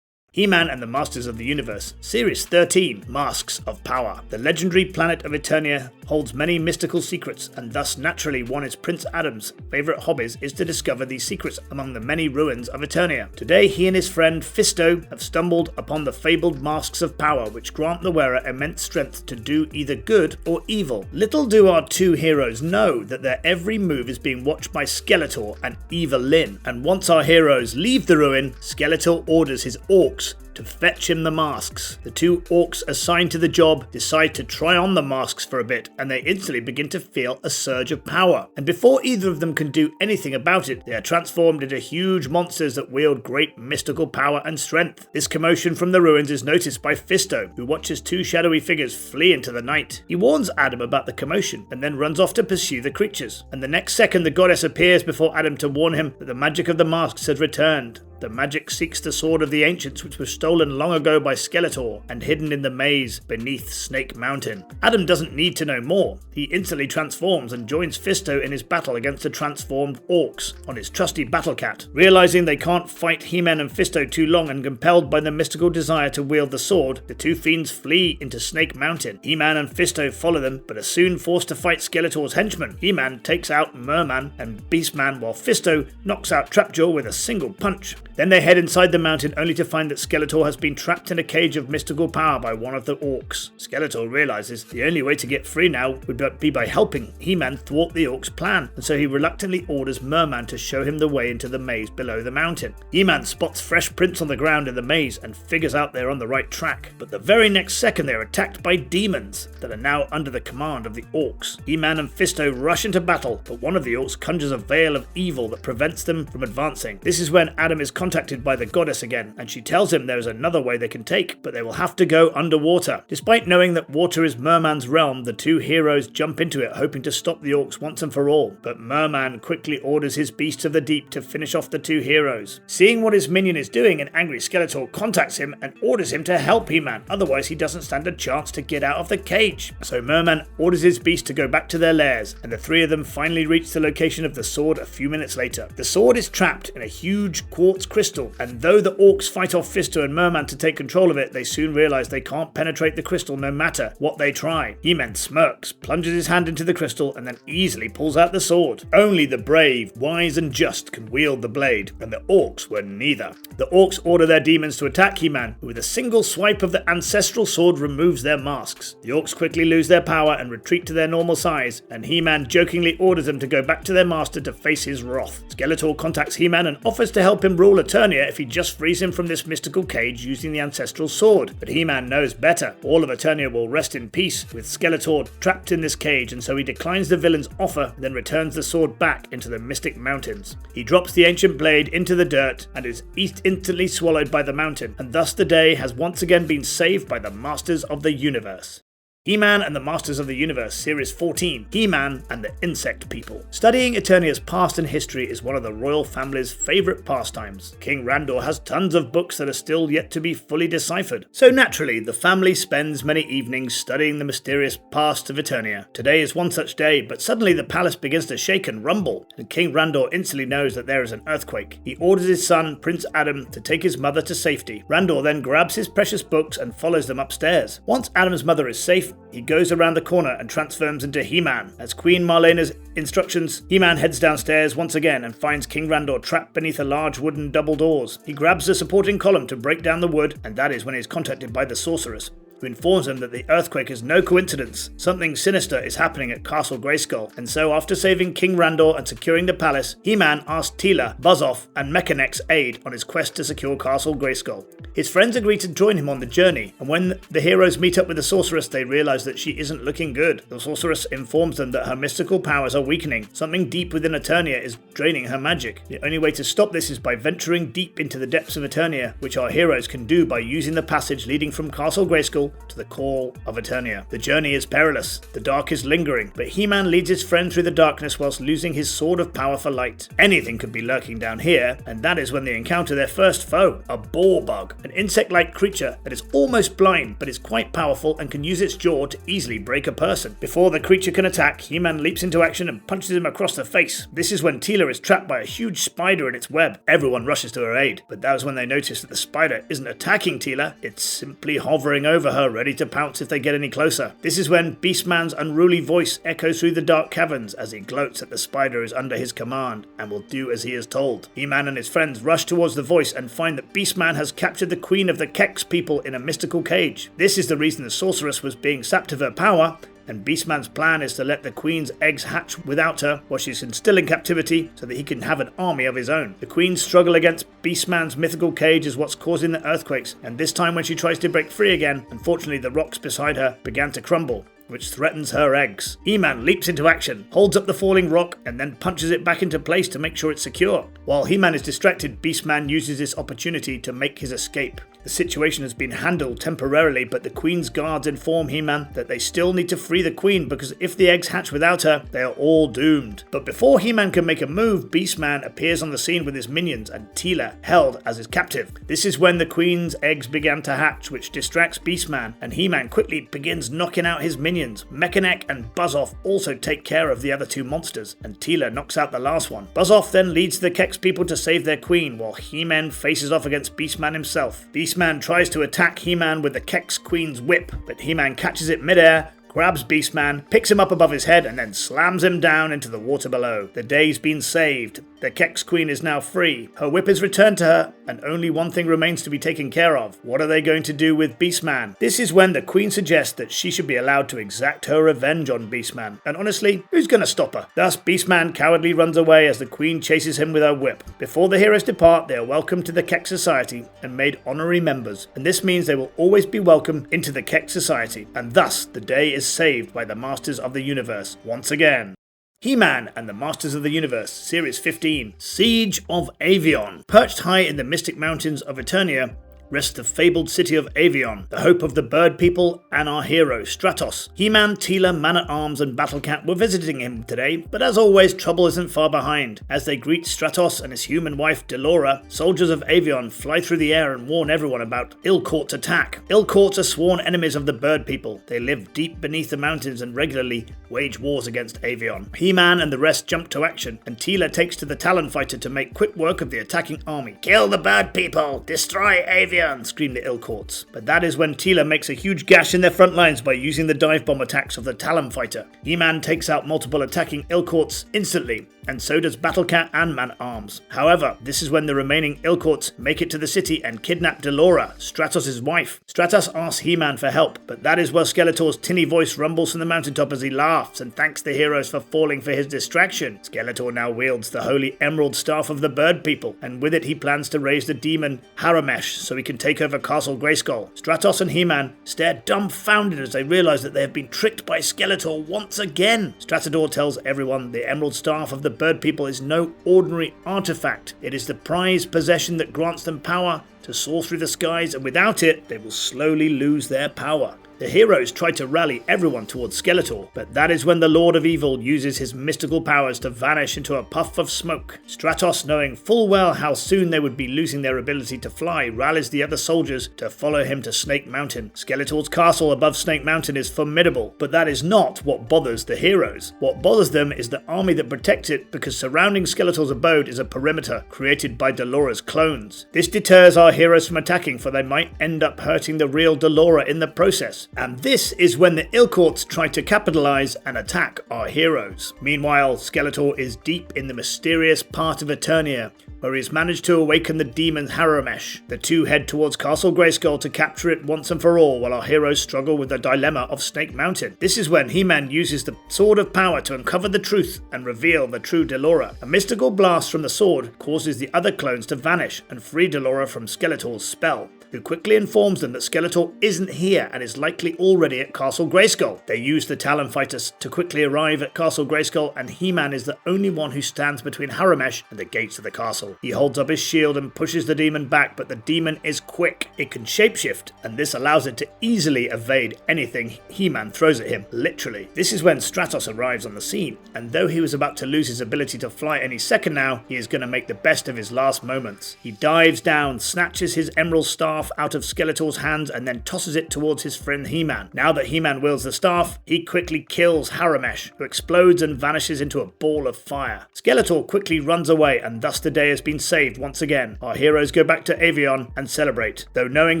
He-Man and the Masters of the Universe, Series 13, Masks of Power. The legendary planet of Eternia holds many mystical secrets, and thus naturally one is Prince Adam's favourite hobbies is to discover these secrets among the many ruins of Eternia. Today he and his friend Fisto have stumbled upon the fabled Masks of Power, which grant the wearer immense strength to do either good or evil. Little do our two heroes know that their every move is being watched by Skeletor and Eva Lynn, and once our heroes leave the ruin, Skeletor orders his orcs to fetch him the masks. The two orcs assigned to the job decide to try on the masks for a bit, and they instantly begin to feel a surge of power. And before either of them can do anything about it, they are transformed into huge monsters that wield great mystical power and strength. This commotion from the ruins is noticed by Fisto, who watches two shadowy figures flee into the night. He warns Adam about the commotion, and then runs off to pursue the creatures. And the next second the goddess appears before Adam to warn him that the magic of the masks had returned. The magic seeks the sword of the ancients, which was stolen long ago by Skeletor and hidden in the maze beneath Snake Mountain. Adam doesn't need to know more. He instantly transforms and joins Fisto in his battle against the transformed orcs on his trusty battle cat. Realizing they can't fight He-Man and Fisto too long and compelled by the mystical desire to wield the sword, the two fiends flee into Snake Mountain. He-Man and Fisto follow them, but are soon forced to fight Skeletor's henchmen. He-Man takes out Merman and Beastman, while Fisto knocks out Trapjaw with a single punch. Then they head inside the mountain, only to find that Skeletor has been trapped in a cage of mystical power by one of the orcs. Skeletor realizes the only way to get free now would be by helping He-Man thwart the orcs' plan, and so he reluctantly orders Merman to show him the way into the maze below the mountain. He-Man spots fresh prints on the ground in the maze and figures out they're on the right track, but the very next second they're attacked by demons that are now under the command of the orcs. He-Man and Fisto rush into battle, but one of the orcs conjures a veil of evil that prevents them from advancing. This is when Adam is contacted by the goddess again, and she tells him there is another way they can take, but they will have to go underwater. Despite knowing that water is Merman's realm, the two heroes jump into it hoping to stop the orcs once and for all, but Merman quickly orders his beasts of the deep to finish off the two heroes. Seeing what his minion is doing, an angry Skeletor contacts him and orders him to help He-Man, otherwise he doesn't stand a chance to get out of the cage. So Merman orders his beast to go back to their lairs, and the three of them finally reach the location of the sword a few minutes later. The sword is trapped in a huge quartz crystal, and though the orcs fight off Fisto and Merman to take control of it, they soon realise they can't penetrate the crystal no matter what they try. He-Man smirks, plunges his hand into the crystal, and then easily pulls out the sword. Only the brave, wise and just can wield the blade, and the orcs were neither. The orcs order their demons to attack He-Man, who with a single swipe of the ancestral sword removes their masks. The orcs quickly lose their power and retreat to their normal size, and He-Man jokingly orders them to go back to their master to face his wrath. Skeletor contacts He-Man and offers to help him rule Eternia if he just frees him from this mystical cage using the ancestral sword. But He-Man knows better. All of Eternia will rest in peace with Skeletor trapped in this cage, and so he declines the villain's offer, then returns the sword back into the Mystic Mountains. He drops the ancient blade into the dirt and is instantly swallowed by the mountain, and thus the day has once again been saved by the Masters of the Universe. He-Man and the Masters of the Universe, Series 14, He-Man and the Insect People. Studying Eternia's past and history is one of the royal family's favourite pastimes. King Randor has tons of books that are still yet to be fully deciphered. So naturally, the family spends many evenings studying the mysterious past of Eternia. Today is one such day, but suddenly the palace begins to shake and rumble, and King Randor instantly knows that there is an earthquake. He orders his son, Prince Adam, to take his mother to safety. Randor then grabs his precious books and follows them upstairs. Once Adam's mother is safe, he goes around the corner and transforms into He-Man. As Queen Marlena's instructions, He-Man heads downstairs once again and finds King Randor trapped beneath a large wooden double doors. He grabs the supporting column to break down the wood, and that is when he is contacted by the sorceress, who informs him that the earthquake is no coincidence. Something sinister is happening at Castle Grayskull, and so after saving King Randor and securing the palace, He-Man asks Teela, Buzzoff, and Mechanek's aid on his quest to secure Castle Grayskull. His friends agree to join him on the journey, and when the heroes meet up with the sorceress, they realise that she isn't looking good. The sorceress informs them that her mystical powers are weakening. Something deep within Eternia is draining her magic. The only way to stop this is by venturing deep into the depths of Eternia, which our heroes can do by using the passage leading from Castle Grayskull to the core of Eternia. The journey is perilous, the dark is lingering, but He-Man leads his friend through the darkness whilst losing his sword of power for light. Anything could be lurking down here, and that is when they encounter their first foe, a boar bug, an insect-like creature that is almost blind but is quite powerful and can use its jaw to easily break a person. Before the creature can attack, He-Man leaps into action and punches him across the face. This is when Teela is trapped by a huge spider in its web. Everyone rushes to her aid, but that is when they notice that the spider isn't attacking Teela, it's simply hovering over her, ready to pounce if they get any closer. This is when Beastman's unruly voice echoes through the dark caverns as he gloats that the spider is under his command and will do as he is told. He-Man and his friends rush towards the voice and find that Beastman has captured the queen of the Kex people in a mystical cage. This is the reason the sorceress was being sapped of her power, and Beastman's plan is to let the Queen's eggs hatch without her while she's still in captivity so that he can have an army of his own. The Queen's struggle against Beastman's mythical cage is what's causing the earthquakes, and this time when she tries to break free again, unfortunately the rocks beside her began to crumble, which threatens her eggs. He-Man leaps into action, holds up the falling rock, and then punches it back into place to make sure it's secure. While He-Man is distracted, Beastman uses this opportunity to make his escape. The situation has been handled temporarily, but the Queen's guards inform He-Man that they still need to free the Queen because if the eggs hatch without her, they are all doomed. But before He-Man can make a move, Beastman appears on the scene with his minions and Teela held as his captive. This is when the Queen's eggs began to hatch, which distracts Beastman, and He-Man quickly begins knocking out his minions. Mechanek and Buzzoff also take care of the other two monsters, and Teela knocks out the last one. Buzzoff then leads the Kex people to save their Queen, while He-Man faces off against Beastman himself. Beastman tries to attack He-Man with the Kex Queen's whip, but He-Man catches it mid-air, grabs Beastman, picks him up above his head, and then slams him down into the water below. The day's been saved. The Kex Queen is now free. Her whip is returned to her, and only one thing remains to be taken care of. What are they going to do with Beastman? This is when the Queen suggests that she should be allowed to exact her revenge on Beastman. And honestly, who's gonna stop her? Thus, Beastman cowardly runs away as the Queen chases him with her whip. Before the heroes depart, they are welcomed to the Kex Society and made honorary members. And this means they will always be welcome into the Kex Society. And thus, the day is saved by the Masters of the Universe once again. He-Man and the Masters of the Universe, Series 15, Siege of Avion. Perched high in the mystic mountains of Eternia, rests the fabled city of Avion, the hope of the bird people and our hero, Stratos. He-Man, Teela, Man-at-Arms and Battlecat were visiting him today, but as always, trouble isn't far behind. As they greet Stratos and his human wife, Delora, soldiers of Avion fly through the air and warn everyone about Ilcourt's attack. Ilcourts are sworn enemies of the bird people. They live deep beneath the mountains and regularly wage wars against Avion. He-Man and the rest jump to action, and Teela takes to the Talon Fighter to make quick work of the attacking army. "Kill the bird people! Destroy Avion!" scream the Ilcourts. But that is when Teela makes a huge gash in their front lines by using the dive bomb attacks of the Talon Fighter. He-Man takes out multiple attacking Ilcourts instantly, and so does Battlecat and Man-at-Arms. However, this is when the remaining Ilcourts make it to the city and kidnap Delora, Stratos' wife. Stratos asks He-Man for help, but that is where Skeletor's tinny voice rumbles from the mountaintop as he laughs and thanks the heroes for falling for his distraction. Skeletor now wields the holy emerald staff of the bird people, and with it he plans to raise the demon Haramesh so he can take over Castle Grayskull. Stratos and He-Man stare dumbfounded as they realize that they have been tricked by Skeletor once again. Stratador tells everyone the emerald staff of the bird people is no ordinary artifact. It is the prized possession that grants them power to soar through the skies, and without it, they will slowly lose their power. The heroes try to rally everyone towards Skeletor, but that is when the Lord of Evil uses his mystical powers to vanish into a puff of smoke. Stratos, knowing full well how soon they would be losing their ability to fly, rallies the other soldiers to follow him to Snake Mountain. Skeletor's castle above Snake Mountain is formidable, but that is not what bothers the heroes. What bothers them is the army that protects it, because surrounding Skeletor's abode is a perimeter created by Delora's clones. This deters our heroes from attacking, for they might end up hurting the real Delora in the process. And this is when the Ilcourts try to capitalize and attack our heroes. Meanwhile, Skeletor is deep in the mysterious part of Eternia, where he's managed to awaken the demon Haramesh. The two head towards Castle Grayskull to capture it once and for all, while our heroes struggle with the dilemma of Snake Mountain. This is when He-Man uses the Sword of Power to uncover the truth and reveal the true Delora. A mystical blast from the sword causes the other clones to vanish and free Delora from Skeletor's spell, who quickly informs them that Skeletor isn't here and is likely already at Castle Grayskull. They use the Talon Fighters to quickly arrive at Castle Grayskull, and He-Man is the only one who stands between Haramesh and the gates of the castle. He holds up his shield and pushes the demon back, but the demon is quick. It can shapeshift, and this allows it to easily evade anything He-Man throws at him, literally. This is when Stratos arrives on the scene, and though he was about to lose his ability to fly any second now, he is going to make the best of his last moments. He dives down, snatches his emerald staff out of Skeletor's hands, and then tosses it towards his friend He-Man. Now that He-Man wields the staff, he quickly kills Haramesh, who explodes and vanishes into a ball of fire. Skeletor quickly runs away, and thus the day has been saved once again. Our heroes go back to Avion and celebrate, though knowing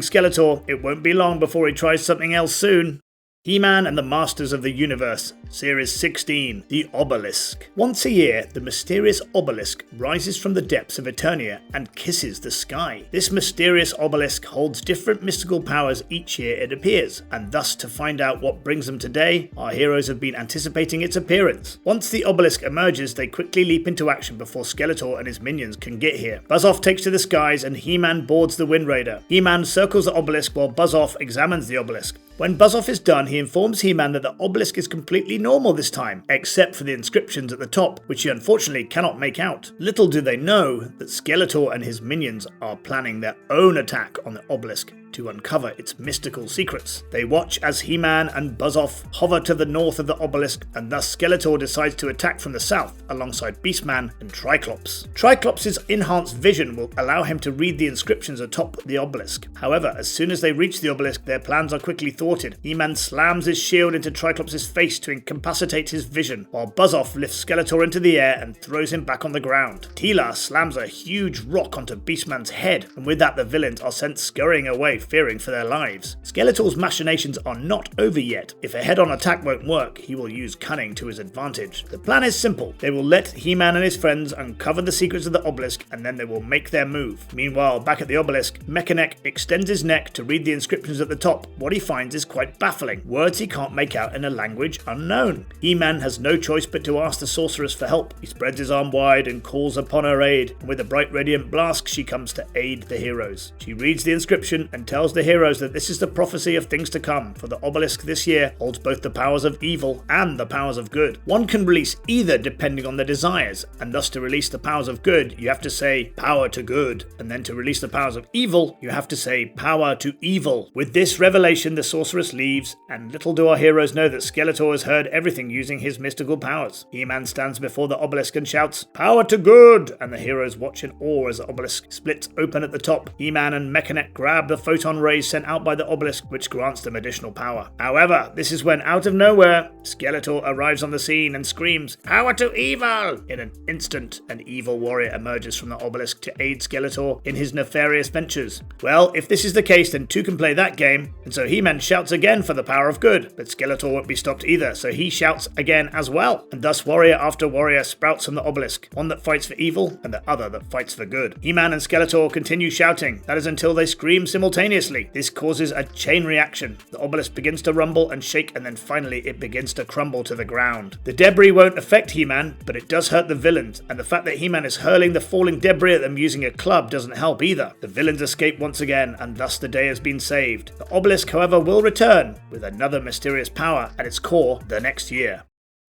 Skeletor, it won't be long before he tries something else soon. He-Man and the Masters of the Universe, Series 16, The Obelisk. Once a year, the mysterious obelisk rises from the depths of Eternia and kisses the sky. This mysterious obelisk holds different mystical powers each year it appears, and thus to find out what brings them today, our heroes have been anticipating its appearance. Once the obelisk emerges, they quickly leap into action before Skeletor and his minions can get here. Buzz-Off takes to the skies and He-Man boards the Wind Raider. He-Man circles the obelisk while Buzz-Off examines the obelisk. When Buzz-Off is done, he informs He-Man that the obelisk is completely normal this time, except for the inscriptions at the top, which he unfortunately cannot make out. Little do they know that Skeletor and his minions are planning their own attack on the obelisk to uncover its mystical secrets. They watch as He-Man and Buzz-Off hover to the north of the obelisk, and thus Skeletor decides to attack from the south alongside Beastman and Triclops. Triclops' enhanced vision will allow him to read the inscriptions atop the obelisk. However, as soon as they reach the obelisk, their plans are quickly thwarted. He-Man slams his shield into Triclops' face to incapacitate his vision, while Buzz-Off lifts Skeletor into the air and throws him back on the ground. Teela slams a huge rock onto Beastman's head, and with that the villains are sent scurrying away, fearing for their lives. Skeletor's machinations are not over yet. If a head-on attack won't work, he will use cunning to his advantage. The plan is simple. They will let He-Man and his friends uncover the secrets of the obelisk, and then they will make their move. Meanwhile, back at the obelisk, Mechaneck extends his neck to read the inscriptions at the top. What he finds is quite baffling. Words he can't make out in a language unknown. He-Man has no choice but to ask the sorceress for help. He spreads his arm wide and calls upon her aid, and with a bright radiant blast, she comes to aid the heroes. She reads the inscription and and tells the heroes that this is the prophecy of things to come, for the obelisk this year holds both the powers of evil and the powers of good. One can release either depending on their desires, and thus to release the powers of good, you have to say power to good, and then to release the powers of evil, you have to say power to evil. With this revelation, the sorceress leaves, and little do our heroes know that Skeletor has heard everything using his mystical powers. He-Man stands before the obelisk and shouts, "Power to good!" and the heroes watch in awe as the obelisk splits open at the top. He-Man and Mechanet grab the photon rays sent out by the obelisk, which grants them additional power. However, this is when, out of nowhere, Skeletor arrives on the scene and screams, "Power to evil!" In an instant, an evil warrior emerges from the obelisk to aid Skeletor in his nefarious ventures. Well, if this is the case, then two can play that game, and so He-Man shouts again for the power of good, but Skeletor won't be stopped either, so he shouts again as well, and thus warrior after warrior sprouts from the obelisk, one that fights for evil and the other that fights for good. He-Man and Skeletor continue shouting, that is until they scream simultaneously. This causes a chain reaction. The obelisk begins to rumble and shake, and then finally it begins to crumble to the ground. The debris won't affect He-Man, but it does hurt the villains, and the fact that He-Man is hurling the falling debris at them using a club doesn't help either. The villains escape once again, and thus the day has been saved. The obelisk, however, will return with another mysterious power at its core the next year.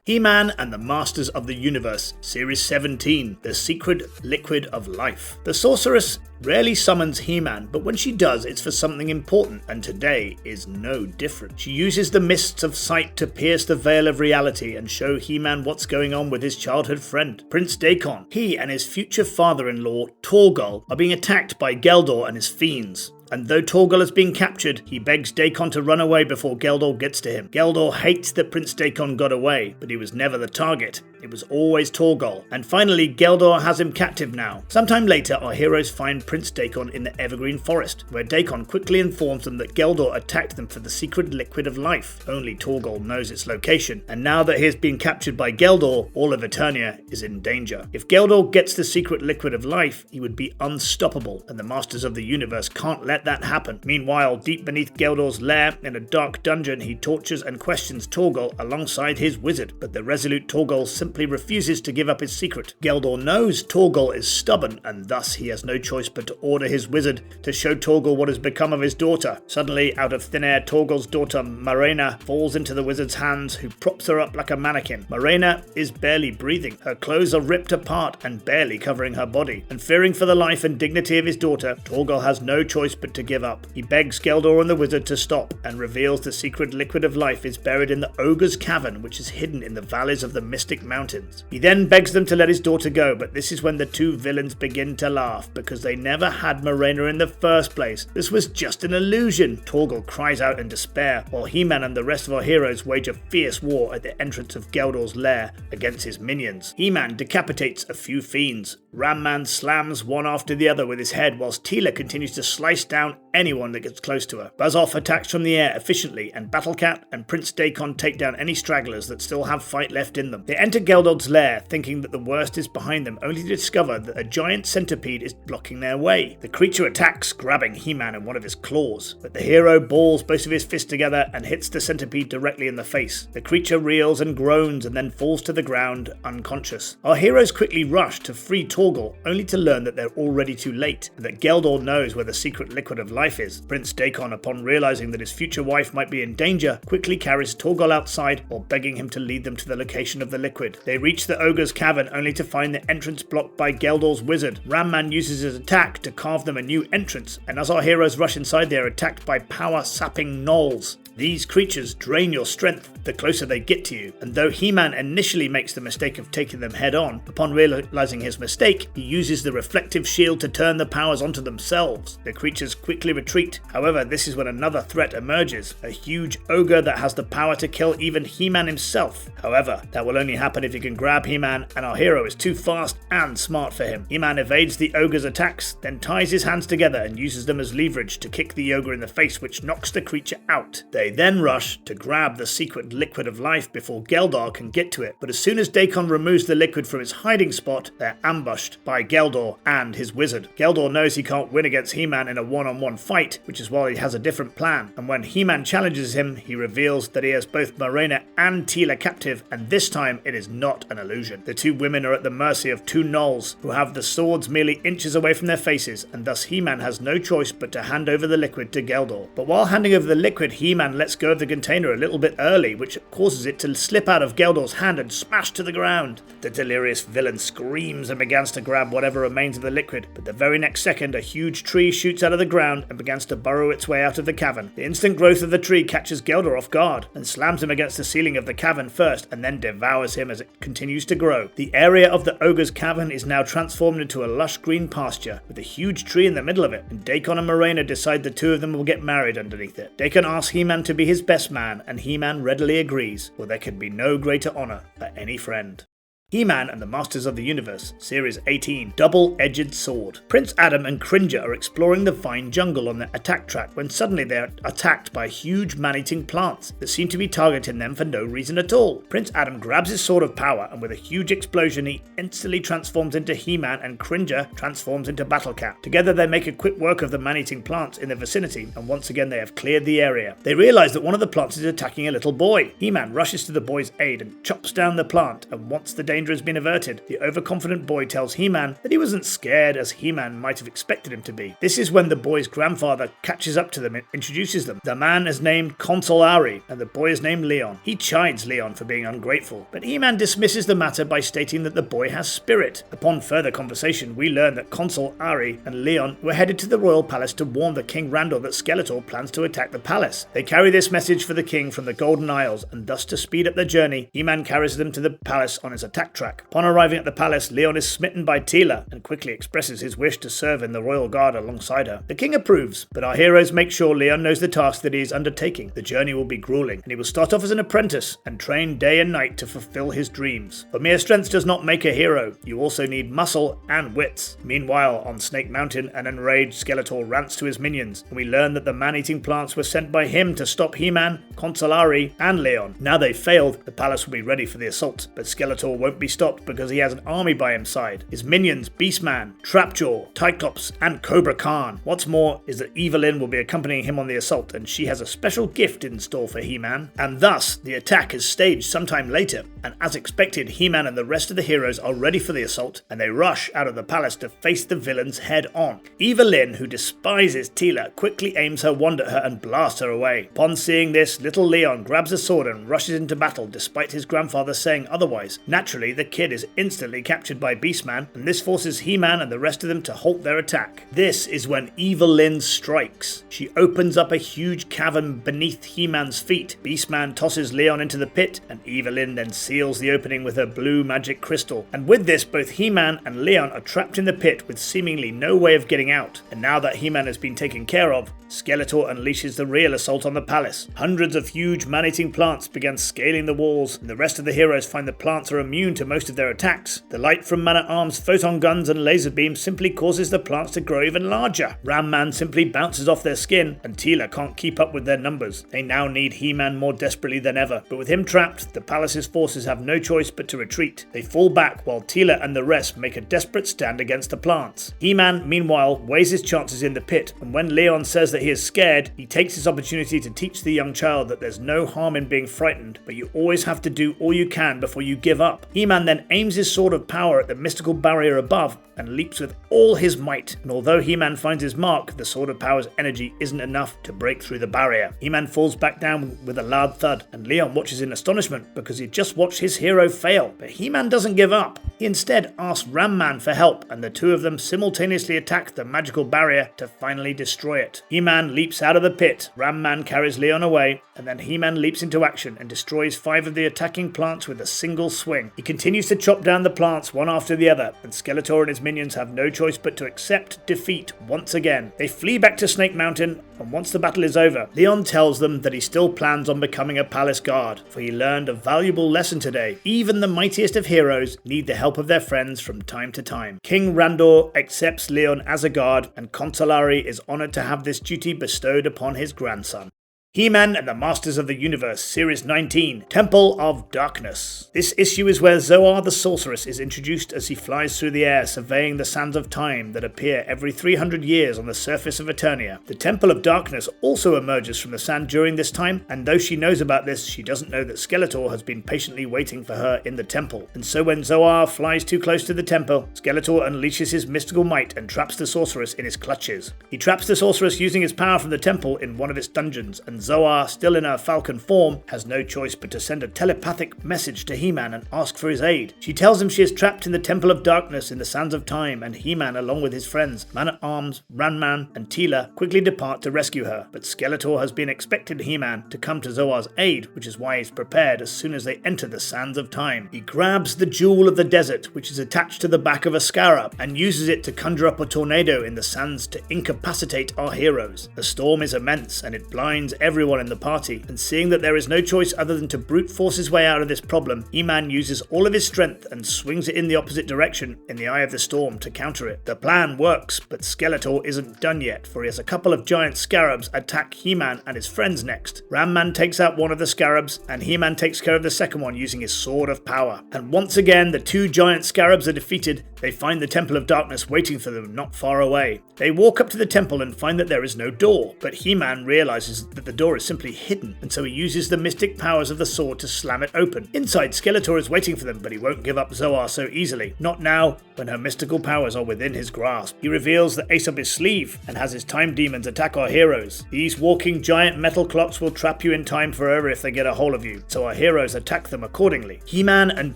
He-Man and the Masters of the Universe, Series 17, The Secret Liquid of Life. The sorceress rarely summons He-Man, but when she does, it's for something important, and today is no different. She uses the mists of sight to pierce the veil of reality and show He-Man what's going on with his childhood friend, Prince Dagon. He and his future father-in-law, Torgal, are being attacked by Geldor and his fiends. And though Torgal has been captured, he begs Dagon to run away before Geldor gets to him. Geldor hates that Prince Dagon got away, but he was never the target. It was always Torgal. And finally, Geldor has him captive now. Sometime later, our heroes find Prince Dagon in the Evergreen Forest, where Dagon quickly informs them that Geldor attacked them for the secret liquid of life. Only Torgal knows its location, and now that he has been captured by Geldor, all of Eternia is in danger. If Geldor gets the secret liquid of life, he would be unstoppable, and the Masters of the Universe can't let that happen. Meanwhile, deep beneath Geldor's lair, in a dark dungeon, he tortures and questions Torgal alongside his wizard, but the resolute Torgal simply refuses to give up his secret. Geldor knows Torgal is stubborn, and thus he has no choice but to order his wizard to show Torgal what has become of his daughter. Suddenly, out of thin air, Torgal's daughter Marina falls into the wizard's hands, who props her up like a mannequin. Marina is barely breathing. Her clothes are ripped apart and barely covering her body. And fearing for the life and dignity of his daughter, Torgal has no choice but to give up. He begs Geldor and the wizard to stop, and reveals the secret liquid of life is buried in the ogre's cavern, which is hidden in the valleys of the Mystic Mountains. He then begs them to let his daughter go, but this is when the two villains begin to laugh, because they never had Marina in the first place. This was just an illusion. Torgal cries out in despair, while He-Man and the rest of our heroes wage a fierce war at the entrance of Geldor's lair against his minions. He-Man decapitates a few fiends. Ram-Man slams one after the other with his head, whilst Teela continues to slice down anyone that gets close to her. Buzz-Off attacks from the air efficiently, and Battlecat and Prince Dagon take down any stragglers that still have fight left in them. They enter Geldor's lair, thinking that the worst is behind them, only to discover that a giant centipede is blocking their way. The creature attacks, grabbing He-Man in one of his claws, but the hero balls both of his fists together and hits the centipede directly in the face. The creature reels and groans and then falls to the ground, unconscious. Our heroes quickly rush to free Torgal, only to learn that they're already too late, and that Geldor knows where the secret liquid of life is. Prince Dagon, upon realizing that his future wife might be in danger, quickly carries Torgal outside while begging him to lead them to the location of the liquid. They reach the ogre's cavern only to find the entrance blocked by Geldor's wizard. Ram-Man uses his attack to carve them a new entrance, and as our heroes rush inside, they are attacked by power-sapping gnolls. These creatures drain your strength the closer they get to you, and though He-Man initially makes the mistake of taking them head on, upon realizing his mistake, he uses the reflective shield to turn the powers onto themselves. The creatures quickly retreat. However, this is when another threat emerges, a huge ogre that has the power to kill even He-Man himself. However, that will only happen if you can grab He-Man, and our hero is too fast and smart for him. He-Man evades the ogre's attacks, then ties his hands together and uses them as leverage to kick the ogre in the face, which knocks the creature out. They then rush to grab the secret liquid of life before Geldor can get to it, but as soon as Dagon removes the liquid from its hiding spot, they're ambushed by Geldor and his wizard. Geldor knows he can't win against He-Man in a one-on-one fight, which is why he has a different plan, and when He-Man challenges him, he reveals that he has both Marina and Teela captive, and this time it is not an illusion. The two women are at the mercy of two gnolls, who have the swords merely inches away from their faces, and thus He-Man has no choice but to hand over the liquid to Geldor. But while handing over the liquid, He-Man lets go of the container a little bit early, which causes it to slip out of Geldor's hand and smash to the ground. The delirious villain screams and begins to grab whatever remains of the liquid, but the very next second a huge tree shoots out of the ground and begins to burrow its way out of the cavern. The instant growth of the tree catches Geldor off guard and slams him against the ceiling of the cavern first and then devours him as it continues to grow. The area of the ogre's cavern is now transformed into a lush green pasture with a huge tree in the middle of it, and Dagon and Marina decide the two of them will get married underneath it. Dagon asks He-Man to be his best man, and He-Man readily agrees, for there can be no greater honor for any friend. He-Man and the Masters of the Universe, Series 18, Double-Edged Sword. Prince Adam and Cringer are exploring the vine jungle on their attack track when suddenly they are attacked by huge man-eating plants that seem to be targeting them for no reason at all. Prince Adam grabs his sword of power and with a huge explosion he instantly transforms into He-Man and Cringer transforms into Battle Cat. Together they make a quick work of the man-eating plants in the vicinity and once again they have cleared the area. They realize that one of the plants is attacking a little boy. He-Man rushes to the boy's aid and chops down the plant, and once the danger has been averted, the overconfident boy tells He-Man that he wasn't scared as He-Man might have expected him to be. This is when the boy's grandfather catches up to them and introduces them. The man is named Consolari and the boy is named Leon. He chides Leon for being ungrateful, but He-Man dismisses the matter by stating that the boy has spirit. Upon further conversation, we learn that Consolari and Leon were headed to the royal palace to warn the King Randor that Skeletor plans to attack the palace. They carry this message for the king from the Golden Isles, and thus to speed up their journey, He-Man carries them to the palace on his attack track. Upon arriving at the palace, Leon is smitten by Teela and quickly expresses his wish to serve in the royal guard alongside her. The king approves, but our heroes make sure Leon knows the task that he is undertaking. The journey will be grueling, and he will start off as an apprentice and train day and night to fulfill his dreams. But mere strength does not make a hero. You also need muscle and wits. Meanwhile, on Snake Mountain, an enraged Skeletor rants to his minions, and we learn that the man-eating plants were sent by him to stop He-Man, Consolari, and Leon. Now they've failed, the palace will be ready for the assault, but Skeletor won't be stopped because he has an army by his side. His minions, Beastman, Trapjaw, Tyclops, and Cobra Khan. What's more is that Evelyn will be accompanying him on the assault, and she has a special gift in store for He-Man. And thus, the attack is staged sometime later, and as expected, He-Man and the rest of the heroes are ready for the assault, and they rush out of the palace to face the villains head on. Evelyn, who despises Teela, quickly aims her wand at her and blasts her away. Upon seeing this, little Leon grabs a sword and rushes into battle despite his grandfather saying otherwise. Naturally, the kid is instantly captured by Beastman, and this forces He-Man and the rest of them to halt their attack. This is when Evelyn strikes. She opens up a huge cavern beneath He-Man's feet. Beastman tosses Leon into the pit, and Evelyn then seals the opening with her blue magic crystal. And with this, both He-Man and Leon are trapped in the pit with seemingly no way of getting out. And now that He-Man has been taken care of, Skeletor unleashes the real assault on the palace. Hundreds of huge man-eating plants begin scaling the walls, and the rest of the heroes find the plants are immune to most of their attacks. The light from man-at-arms, photon guns, and laser beams simply causes the plants to grow even larger. Ram-Man simply bounces off their skin, and Teela can't keep up with their numbers. They now need He-Man more desperately than ever, but with him trapped, the palace's forces have no choice but to retreat. They fall back while Teela and the rest make a desperate stand against the plants. He-Man, meanwhile, weighs his chances in the pit, and when Leon says that he is scared, he takes this opportunity to teach the young child that there's no harm in being frightened, but you always have to do all you can before you give up. He-Man then aims his sword of power at the mystical barrier above and leaps with all his might, and although He-Man finds his mark, the Sword of Power's energy isn't enough to break through the barrier. He-Man falls back down with a loud thud, and Leon watches in astonishment because he just watched his hero fail. But He-Man doesn't give up. He instead asks Ram-Man for help, and the two of them simultaneously attack the magical barrier to finally destroy it. He-Man leaps out of the pit, Ram-Man carries Leon away, and then He-Man leaps into action and destroys 5 of the attacking plants with a single swing. He continues to chop down the plants one after the other, and Skeletor and his minions have no choice but to accept defeat once again. They flee back to Snake Mountain, and once the battle is over, Leon tells them that he still plans on becoming a palace guard, for he learned a valuable lesson today. Even the mightiest of heroes need the help of their friends from time to time. King Randor accepts Leon as a guard, and Consolari is honored to have this duty bestowed upon his grandson. He-Man and the Masters of the Universe, Series 19, Temple of Darkness. This issue is where Zoar the Sorceress is introduced as he flies through the air, surveying the sands of time that appear every 300 years on the surface of Eternia. The Temple of Darkness also emerges from the sand during this time, and though she knows about this, she doesn't know that Skeletor has been patiently waiting for her in the temple. And so when Zoar flies too close to the temple, Skeletor unleashes his mystical might and traps the sorceress in his clutches. He traps the sorceress using his power from the temple in one of its dungeons, and Zoar, still in her falcon form, has no choice but to send a telepathic message to He-Man and ask for his aid. She tells him she is trapped in the Temple of Darkness in the Sands of Time, and He-Man, along with his friends Man-at-Arms, Ran-Man, and Teela, quickly depart to rescue her. But Skeletor has been expecting He-Man to come to Zoar's aid, which is why he's prepared as soon as they enter the Sands of Time. He grabs the Jewel of the Desert, which is attached to the back of a scarab, and uses it to conjure up a tornado in the sands to incapacitate our heroes. The storm is immense, and it blinds everyone in the party, and seeing that there is no choice other than to brute force his way out of this problem, He-Man uses all of his strength and swings it in the opposite direction in the eye of the storm to counter it. The plan works, but Skeletor isn't done yet, for he has a couple of giant scarabs attack He-Man and his friends next. Ram-Man takes out one of the scarabs, and He-Man takes care of the second one using his Sword of Power. And once again, the two giant scarabs are defeated. They find the Temple of Darkness waiting for them not far away. They walk up to the temple and find that there is no door, but He-Man realizes that the door is simply hidden, and so he uses the mystic powers of the sword to slam it open. Inside, Skeletor is waiting for them, but he won't give up Zoar so easily. Not now, when her mystical powers are within his grasp. He reveals the ace up his sleeve and has his time demons attack our heroes. These walking giant metal clocks will trap you in time forever if they get a hold of you, so our heroes attack them accordingly. He-Man and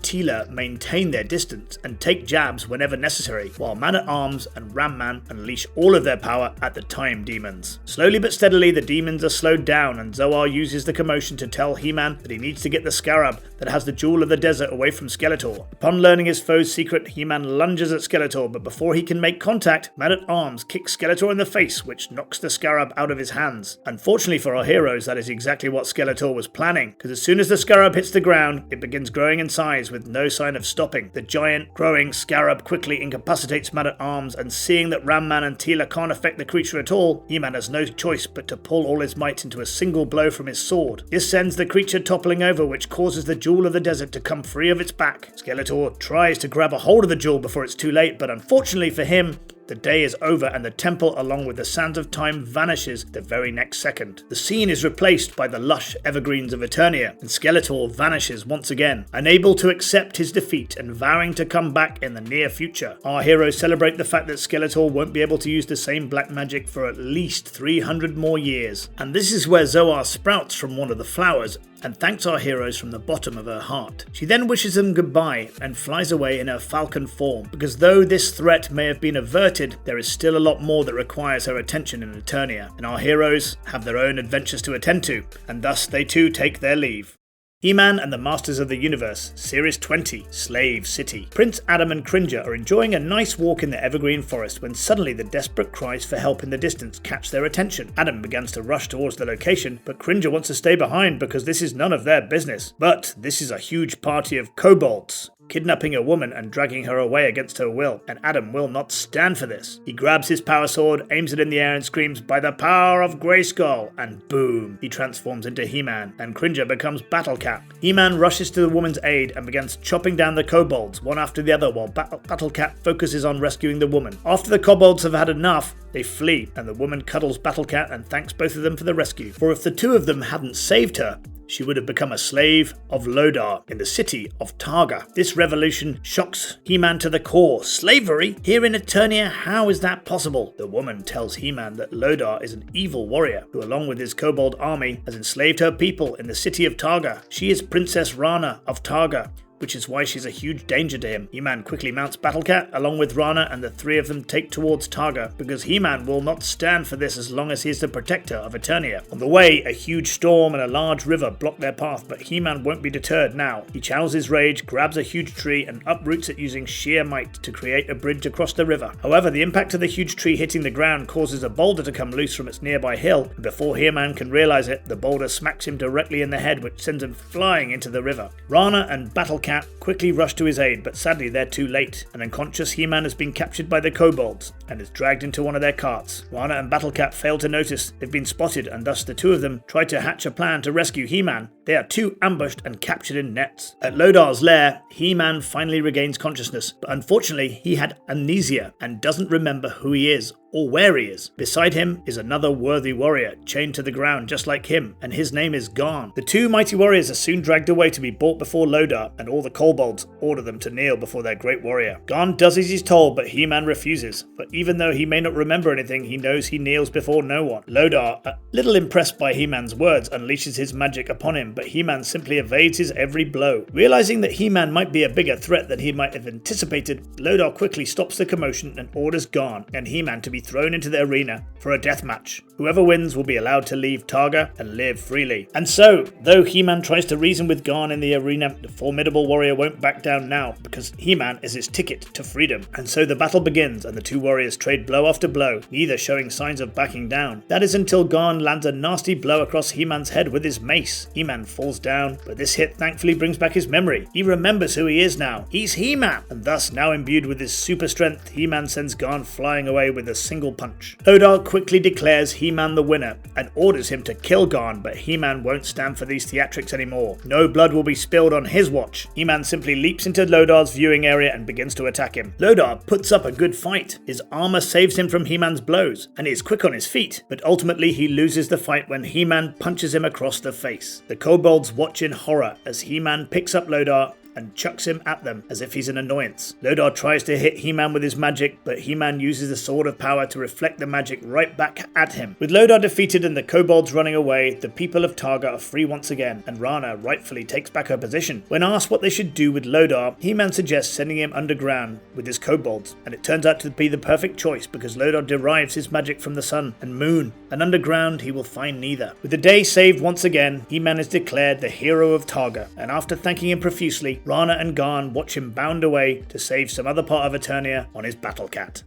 Teela maintain their distance and take jabs whenever necessary, while Man-at-Arms and Ram-Man unleash all of their power at the time demons. Slowly but steadily, the demons are slowed down, and Zoar uses the commotion to tell He-Man that he needs to get the scarab that has the Jewel of the Desert away from Skeletor. Upon learning his foe's secret, He-Man lunges at Skeletor, but before he can make contact, Man-at-Arms kicks Skeletor in the face, which knocks the scarab out of his hands. Unfortunately for our heroes, that is exactly what Skeletor was planning, because as soon as the scarab hits the ground, it begins growing in size with no sign of stopping. The giant, growing scarab quickly incapacitates Man-at-Arms, and seeing that Ram-Man and Teela can't affect the creature at all, He-Man has no choice but to pull all his might into a single blow from his sword. This sends the creature toppling over, which causes the Jewel of the Desert to come free of its back. Skeletor tries to grab a hold of the jewel before it's too late, but unfortunately for him, the day is over and the temple along with the Sands of Time vanishes the very next second. The scene is replaced by the lush evergreens of Eternia, and Skeletor vanishes once again, unable to accept his defeat and vowing to come back in the near future. Our heroes celebrate the fact that Skeletor won't be able to use the same black magic for at least 300 more years. And this is where Zoar sprouts from one of the flowers and thanks our heroes from the bottom of her heart. She then wishes them goodbye and flies away in her falcon form, because though this threat may have been averted, there is still a lot more that requires her attention in Eternia, and our heroes have their own adventures to attend to, and thus they too take their leave. He-Man and the Masters of the Universe, Series 20, Slave City. Prince Adam and Cringer are enjoying a nice walk in the evergreen forest when suddenly the desperate cries for help in the distance catch their attention. Adam begins to rush towards the location, but Cringer wants to stay behind because this is none of their business. But this is a huge party of kobolds, kidnapping a woman and dragging her away against her will, and Adam will not stand for this. He grabs his power sword, aims it in the air and screams, "By the power of Grayskull!" and boom, he transforms into He-Man, and Cringer becomes Battle Cat. He-Man rushes to the woman's aid and begins chopping down the kobolds, one after the other, while Battle Cat focuses on rescuing the woman. After the kobolds have had enough, they flee, and the woman cuddles Battle Cat and thanks both of them for the rescue. For if the two of them hadn't saved her, she would have become a slave of Lodar in the city of Targa. This revolution shocks He-Man to the core. Slavery? Here in Eternia, how is that possible? The woman tells He-Man that Lodar is an evil warrior who, along with his kobold army, has enslaved her people in the city of Targa. She is Princess Rana of Targa, which is why she's a huge danger to him. He-Man quickly mounts Battle Cat along with Rana, and the three of them take towards Targa, because He-Man will not stand for this as long as he is the protector of Eternia. On the way, a huge storm and a large river block their path, but He-Man won't be deterred now. He channels his rage, grabs a huge tree, and uproots it using sheer might to create a bridge across the river. However, the impact of the huge tree hitting the ground causes a boulder to come loose from its nearby hill, and before He-Man can realize it, the boulder smacks him directly in the head, which sends him flying into the river. Rana and Battle Cat Cat quickly rush to his aid, but sadly they're too late. An unconscious He-Man has been captured by the kobolds and is dragged into one of their carts. Rana and Battle Cat fail to notice they've been spotted, and thus the two of them try to hatch a plan to rescue He-Man. They are too ambushed and captured in nets. At Lodar's lair, He-Man finally regains consciousness, but unfortunately he had amnesia and doesn't remember who he is or where he is. Beside him is another worthy warrior, chained to the ground just like him, and his name is Garn. The two mighty warriors are soon dragged away to be brought before Lodar, and all the kobolds order them to kneel before their great warrior. Garn does as he's told, but He-Man refuses, for even though he may not remember anything, he knows he kneels before no one. Lodar, a little impressed by He-Man's words, unleashes his magic upon him, but He-Man simply evades his every blow. Realizing that He-Man might be a bigger threat than he might have anticipated, Lodar quickly stops the commotion and orders Garn and He-Man to be thrown into the arena for a death match. Whoever wins will be allowed to leave Targa and live freely. And so, though He-Man tries to reason with Garn in the arena, the formidable warrior won't back down now, because He-Man is his ticket to freedom. And so the battle begins, and the two warriors trade blow after blow, neither showing signs of backing down. That is until Garn lands a nasty blow across He-Man's head with his mace. He-Man falls down, but this hit thankfully brings back his memory. He remembers who he is now. He's He-Man! And thus, now imbued with his super strength, He-Man sends Garn flying away with a single punch. Lodar quickly declares He-Man the winner and orders him to kill Garn, but He-Man won't stand for these theatrics anymore. No blood will be spilled on his watch. He-Man simply leaps into Lodar's viewing area and begins to attack him. Lodar puts up a good fight. His armor saves him from He-Man's blows, and he is quick on his feet, but ultimately he loses the fight when He-Man punches him across the face. The kobolds watch in horror as He-Man picks up Lodar and chucks him at them as if he's an annoyance. Lodar tries to hit He-Man with his magic, but He-Man uses the Sword of Power to reflect the magic right back at him. With Lodar defeated and the kobolds running away, the people of Targa are free once again, and Rana rightfully takes back her position. When asked what they should do with Lodar, He-Man suggests sending him underground with his kobolds, and it turns out to be the perfect choice because Lodar derives his magic from the sun and moon, and underground he will find neither. With the day saved once again, He-Man is declared the hero of Targa, and after thanking him profusely, Rana and Garn watch him bound away to save some other part of Eternia on his Battle Cat.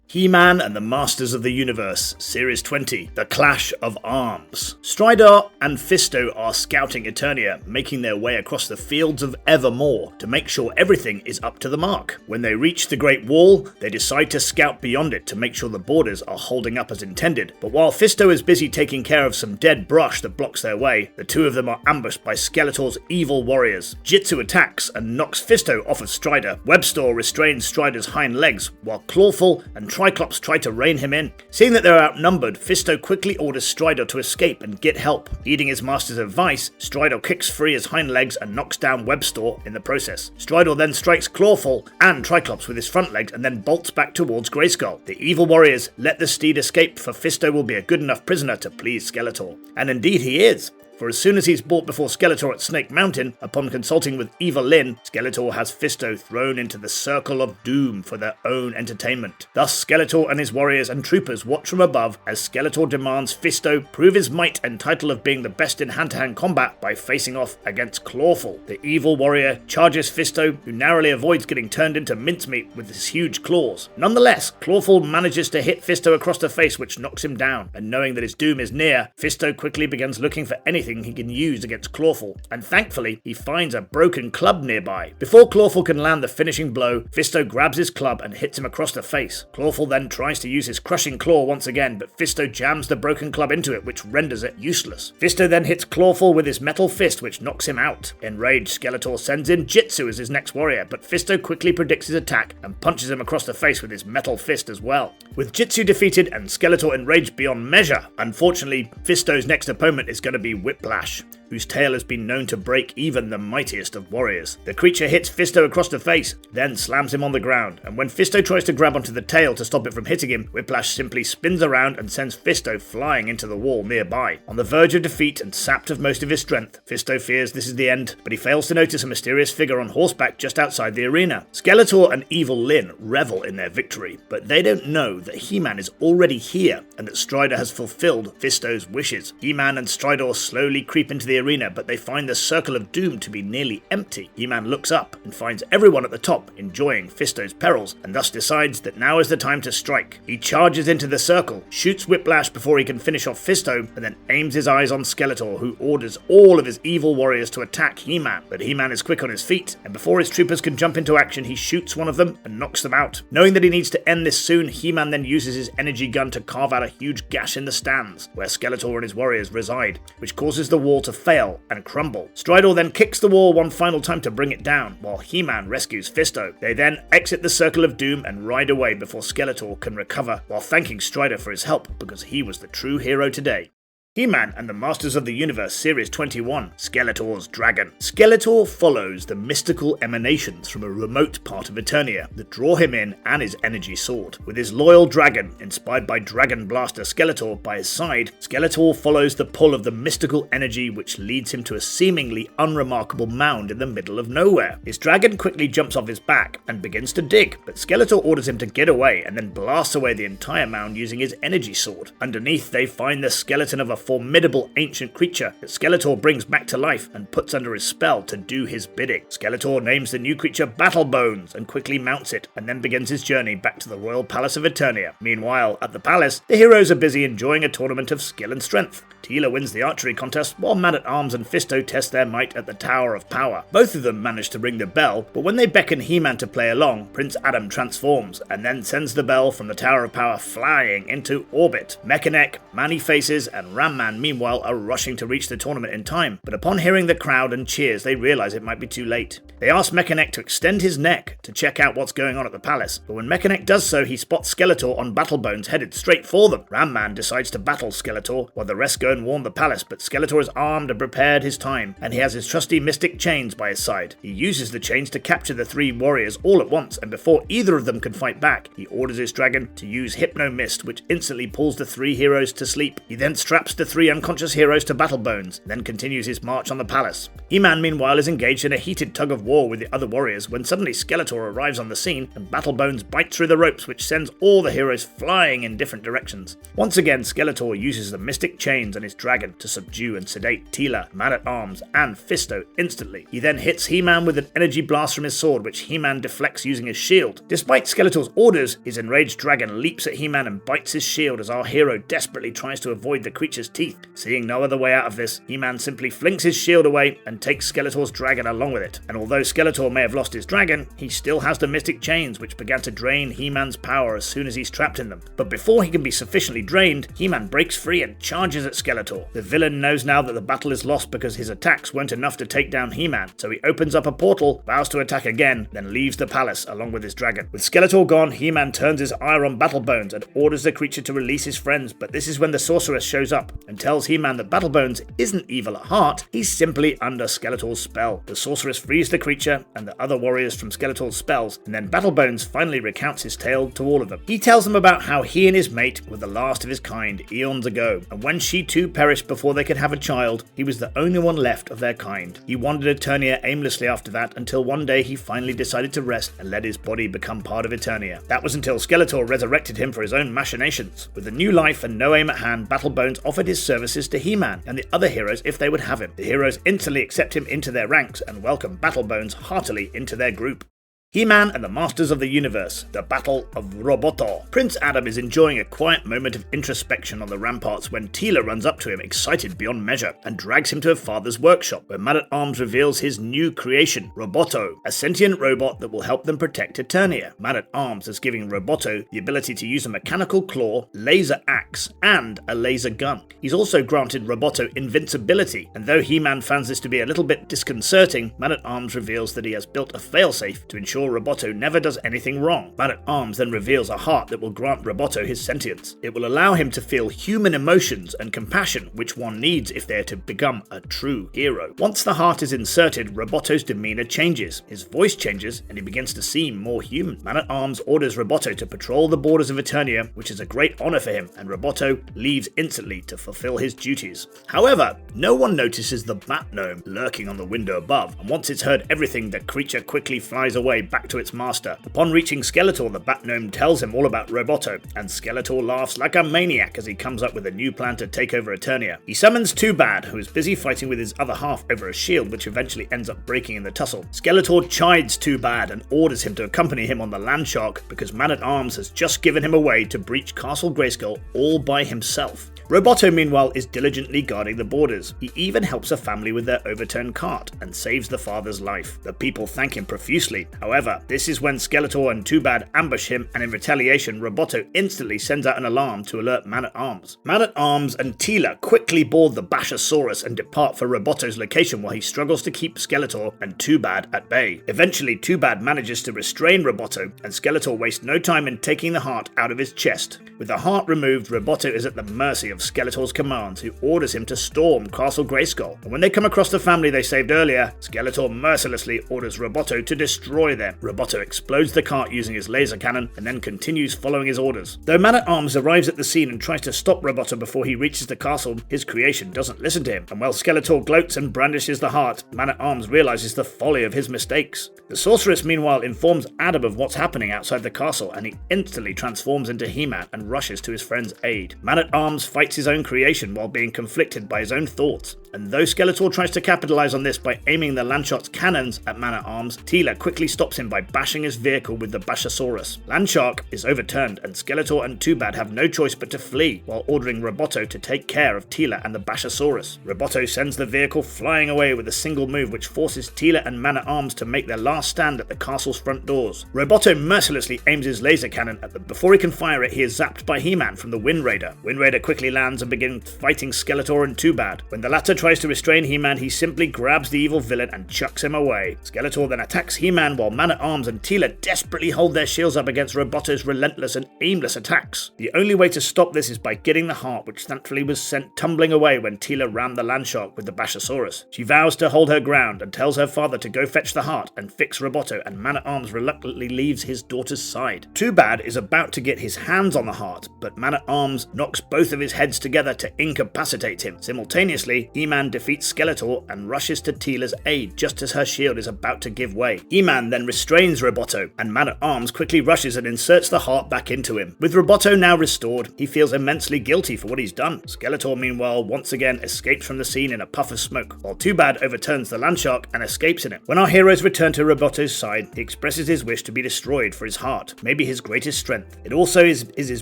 He-Man and the Masters of the Universe, Series 20, The Clash of Arms. Strider and Fisto are scouting Eternia, making their way across the fields of Evermore to make sure everything is up to the mark. When they reach the Great Wall, they decide to scout beyond it to make sure the borders are holding up as intended. But while Fisto is busy taking care of some dead brush that blocks their way, the two of them are ambushed by Skeletor's evil warriors. Jitsu attacks and knocks Fisto off of Strider. Webstore restrains Strider's hind legs, while Clawful and Triclops try to rein him in. Seeing that they're outnumbered, Fisto quickly orders Strider to escape and get help. Heeding his master's advice, Strider kicks free his hind legs and knocks down Webstore in the process. Strider then strikes Clawful and Triclops with his front legs and then bolts back towards Grayskull. The evil warriors let the steed escape, for Fisto will be a good enough prisoner to please Skeletor. And indeed he is. For as soon as he's brought before Skeletor at Snake Mountain, upon consulting with Evil Lyn, Skeletor has Fisto thrown into the Circle of Doom for their own entertainment. Thus Skeletor and his warriors and troopers watch from above as Skeletor demands Fisto prove his might and title of being the best in hand-to-hand combat by facing off against Clawful. The evil warrior charges Fisto, who narrowly avoids getting turned into mincemeat with his huge claws. Nonetheless, Clawful manages to hit Fisto across the face, which knocks him down, and knowing that his doom is near, Fisto quickly begins looking for anything he can use against Clawful, and thankfully he finds a broken club nearby. Before Clawful can land the finishing blow, Fisto grabs his club and hits him across the face. Clawful then tries to use his crushing claw once again, but Fisto jams the broken club into it, which renders it useless. Fisto then hits Clawful with his metal fist, which knocks him out. Enraged, Skeletor sends in Jitsu as his next warrior, but Fisto quickly predicts his attack and punches him across the face with his metal fist as well. With Jitsu defeated and Skeletor enraged beyond measure, unfortunately, Fisto's next opponent is going to be Whiplash, whose tail has been known to break even the mightiest of warriors. The creature hits Fisto across the face, then slams him on the ground, and when Fisto tries to grab onto the tail to stop it from hitting him, Whiplash simply spins around and sends Fisto flying into the wall nearby. On the verge of defeat and sapped of most of his strength, Fisto fears this is the end, but he fails to notice a mysterious figure on horseback just outside the arena. Skeletor and Evil Lyn revel in their victory, but they don't know that He-Man is already here and that Strider has fulfilled Fisto's wishes. He-Man and Strider slowly creep into the arena, but they find the Circle of Doom to be nearly empty. He-Man looks up and finds everyone at the top enjoying Fisto's perils, and thus decides that now is the time to strike. He charges into the circle, shoots Whiplash before he can finish off Fisto, and then aims his eyes on Skeletor, who orders all of his evil warriors to attack He-Man. But He-Man is quick on his feet, and before his troopers can jump into action, he shoots one of them and knocks them out. Knowing that he needs to end this soon, He-Man then uses his energy gun to carve out a huge gash in the stands, where Skeletor and his warriors reside, which causes the wall to fail and crumble. Stridor then kicks the wall one final time to bring it down, while He-Man rescues Fisto. They then exit the Circle of Doom and ride away before Skeletor can recover, while thanking Strider for his help because he was the true hero today. He-Man and the Masters of the Universe Series 21, Skeletor's Dragon. Skeletor follows the mystical emanations from a remote part of Eternia that draw him in and his energy sword. With his loyal dragon, inspired by Dragon Blaster Skeletor, by his side, Skeletor follows the pull of the mystical energy which leads him to a seemingly unremarkable mound in the middle of nowhere. His dragon quickly jumps off his back and begins to dig, but Skeletor orders him to get away and then blasts away the entire mound using his energy sword. Underneath, they find the skeleton of a formidable ancient creature that Skeletor brings back to life and puts under his spell to do his bidding. Skeletor names the new creature Battle Bones and quickly mounts it, and then begins his journey back to the Royal Palace of Eternia. Meanwhile, at the palace, the heroes are busy enjoying a tournament of skill and strength. Teela wins the archery contest, while Man-at-Arms and Fisto test their might at the Tower of Power. Both of them manage to ring the bell, but when they beckon He-Man to play along, Prince Adam transforms, and then sends the bell from the Tower of Power flying into orbit. Mekaneck, Man-E-Faces, and Ram-Man meanwhile are rushing to reach the tournament in time, but upon hearing the crowd and cheers, they realize it might be too late. They ask Mekaneck to extend his neck to check out what's going on at the palace, but when Mekaneck does so, he spots Skeletor on Battle Bones headed straight for them. Ram-Man decides to battle Skeletor, while the rest go and warn the palace, but Skeletor is armed and prepared his time, and he has his trusty mystic chains by his side. He uses the chains to capture the three warriors all at once, and before either of them can fight back, he orders his dragon to use Hypno Mist, which instantly pulls the three heroes to sleep. He then straps the three unconscious heroes to Battle Bones, then continues his march on the palace. He-Man meanwhile is engaged in a heated tug of war with the other warriors when suddenly Skeletor arrives on the scene and Battle Bones bites through the ropes, which sends all the heroes flying in different directions. Once again, Skeletor uses the mystic chains and his dragon to subdue and sedate Teela, Man-at-Arms, and Fisto instantly. He then hits He-Man with an energy blast from his sword, which He-Man deflects using his shield. Despite Skeletor's orders, his enraged dragon leaps at He-Man and bites his shield as our hero desperately tries to avoid the creature's teeth. Seeing no other way out of this, He-Man simply flings his shield away and takes Skeletor's dragon along with it. And although Skeletor may have lost his dragon, he still has the mystic chains which began to drain He-Man's power as soon as he's trapped in them. But before he can be sufficiently drained, He-Man breaks free and charges at Skeletor. The villain knows now that the battle is lost because his attacks weren't enough to take down He-Man, so he opens up a portal, vows to attack again, then leaves the palace along with his dragon. With Skeletor gone, He-Man turns his ire on Battle Bones and orders the creature to release his friends, but this is when the sorceress shows up and tells He-Man that Battle Bones isn't evil at heart, he's simply under Skeletor's spell. The sorceress frees the creature and the other warriors from Skeletor's spells, and then Battle Bones finally recounts his tale to all of them. He tells them about how he and his mate were the last of his kind eons ago, and when she too perished before they could have a child, he was the only one left of their kind. He wandered Eternia aimlessly after that until one day he finally decided to rest and let his body become part of Eternia. That was until Skeletor resurrected him for his own machinations. With a new life and no aim at hand, Battle Bones offered his services to He-Man and the other heroes if they would have him. The heroes instantly accept him into their ranks and welcome Battle Bones heartily into their group. He-Man and the Masters of the Universe, the Battle of Roboto. Prince Adam is enjoying a quiet moment of introspection on the ramparts when Teela runs up to him excited beyond measure and drags him to her father's workshop, where Man-at-Arms reveals his new creation, Roboto, a sentient robot that will help them protect Eternia. Man-at-Arms is giving Roboto the ability to use a mechanical claw, laser axe, and a laser gun. He's also granted Roboto invincibility, and though He-Man finds this to be a little bit disconcerting, Man-at-Arms reveals that he has built a failsafe to ensure Roboto never does anything wrong. Man-at-Arms then reveals a heart that will grant Roboto his sentience. It will allow him to feel human emotions and compassion, which one needs if they are to become a true hero. Once the heart is inserted, Roboto's demeanor changes, his voice changes, and he begins to seem more human. Man-at-Arms orders Roboto to patrol the borders of Eternia, which is a great honor for him, and Roboto leaves instantly to fulfill his duties. However, no one notices the Bat Gnome lurking on the window above, and once it's heard everything, the creature quickly flies away back to its master. Upon reaching Skeletor, the Bat Gnome tells him all about Roboto, and Skeletor laughs like a maniac as he comes up with a new plan to take over Eternia. He summons Too Bad, who is busy fighting with his other half over a shield which eventually ends up breaking in the tussle. Skeletor chides Too Bad and orders him to accompany him on the Landshark because Man-at-Arms has just given him away to breach Castle Grayskull all by himself. Roboto, meanwhile, is diligently guarding the borders. He even helps a family with their overturned cart and saves the father's life. The people thank him profusely. However, this is when Skeletor and Too Bad ambush him, and in retaliation, Roboto instantly sends out an alarm to alert Man-at-Arms. Man-at-Arms and Teela quickly board the Bashasaurus and depart for Roboto's location while he struggles to keep Skeletor and Too Bad at bay. Eventually, Too Bad manages to restrain Roboto, and Skeletor wastes no time in taking the heart out of his chest. With the heart removed, Roboto is at the mercy of Skeletor's commands, who orders him to storm Castle Grayskull. And when they come across the family they saved earlier, Skeletor mercilessly orders Roboto to destroy them. Roboto explodes the cart using his laser cannon and then continues following his orders. Though Man-at-Arms arrives at the scene and tries to stop Roboto before he reaches the castle, his creation doesn't listen to him. And while Skeletor gloats and brandishes the heart, Man-at-Arms realizes the folly of his mistakes. The sorceress meanwhile informs Adam of what's happening outside the castle, and he instantly transforms into He-Man and rushes to his friend's aid. Man-at-Arms fights his own creation while being conflicted by his own thoughts, and though Skeletor tries to capitalize on this by aiming the Landshark's cannons at Man-at-Arms, Teela quickly stops him by bashing his vehicle with the Bashasaurus. Landshark is overturned, and Skeletor and Too Bad have no choice but to flee, while ordering Roboto to take care of Teela and the Bashasaurus. Roboto sends the vehicle flying away with a single move which forces Teela and Man-at-Arms to make their last stand at the castle's front doors. Roboto mercilessly aims his laser cannon at them. Before he can fire it, he is zapped by He-Man from the Wind Raider. Wind Raider quickly lands and begins fighting Skeletor and Too Bad. When the latter tries to restrain He-Man, he simply grabs the evil villain and chucks him away. Skeletor then attacks He-Man while Man-at-Arms and Teela desperately hold their shields up against Roboto's relentless and aimless attacks. The only way to stop this is by getting the heart, which thankfully was sent tumbling away when Teela rammed the Landshark with the Bashasaurus. She vows to hold her ground and tells her father to go fetch the heart and fix Roboto, and Man-at-Arms reluctantly leaves his daughter's side. Too Bad is about to get his hands on the heart, but Man-at-Arms knocks both of his heads together to incapacitate him. Simultaneously, He-Man defeats Skeletor and rushes to Teela's aid just as her shield is about to give way. He-Man then restrains Roboto, and Man-at-Arms quickly rushes and inserts the heart back into him. With Roboto now restored, he feels immensely guilty for what he's done. Skeletor, meanwhile, once again escapes from the scene in a puff of smoke, while Too Bad overturns the Landshark and escapes in it. When our heroes return to Roboto's side, he expresses his wish to be destroyed for his heart, maybe his greatest strength. It also is his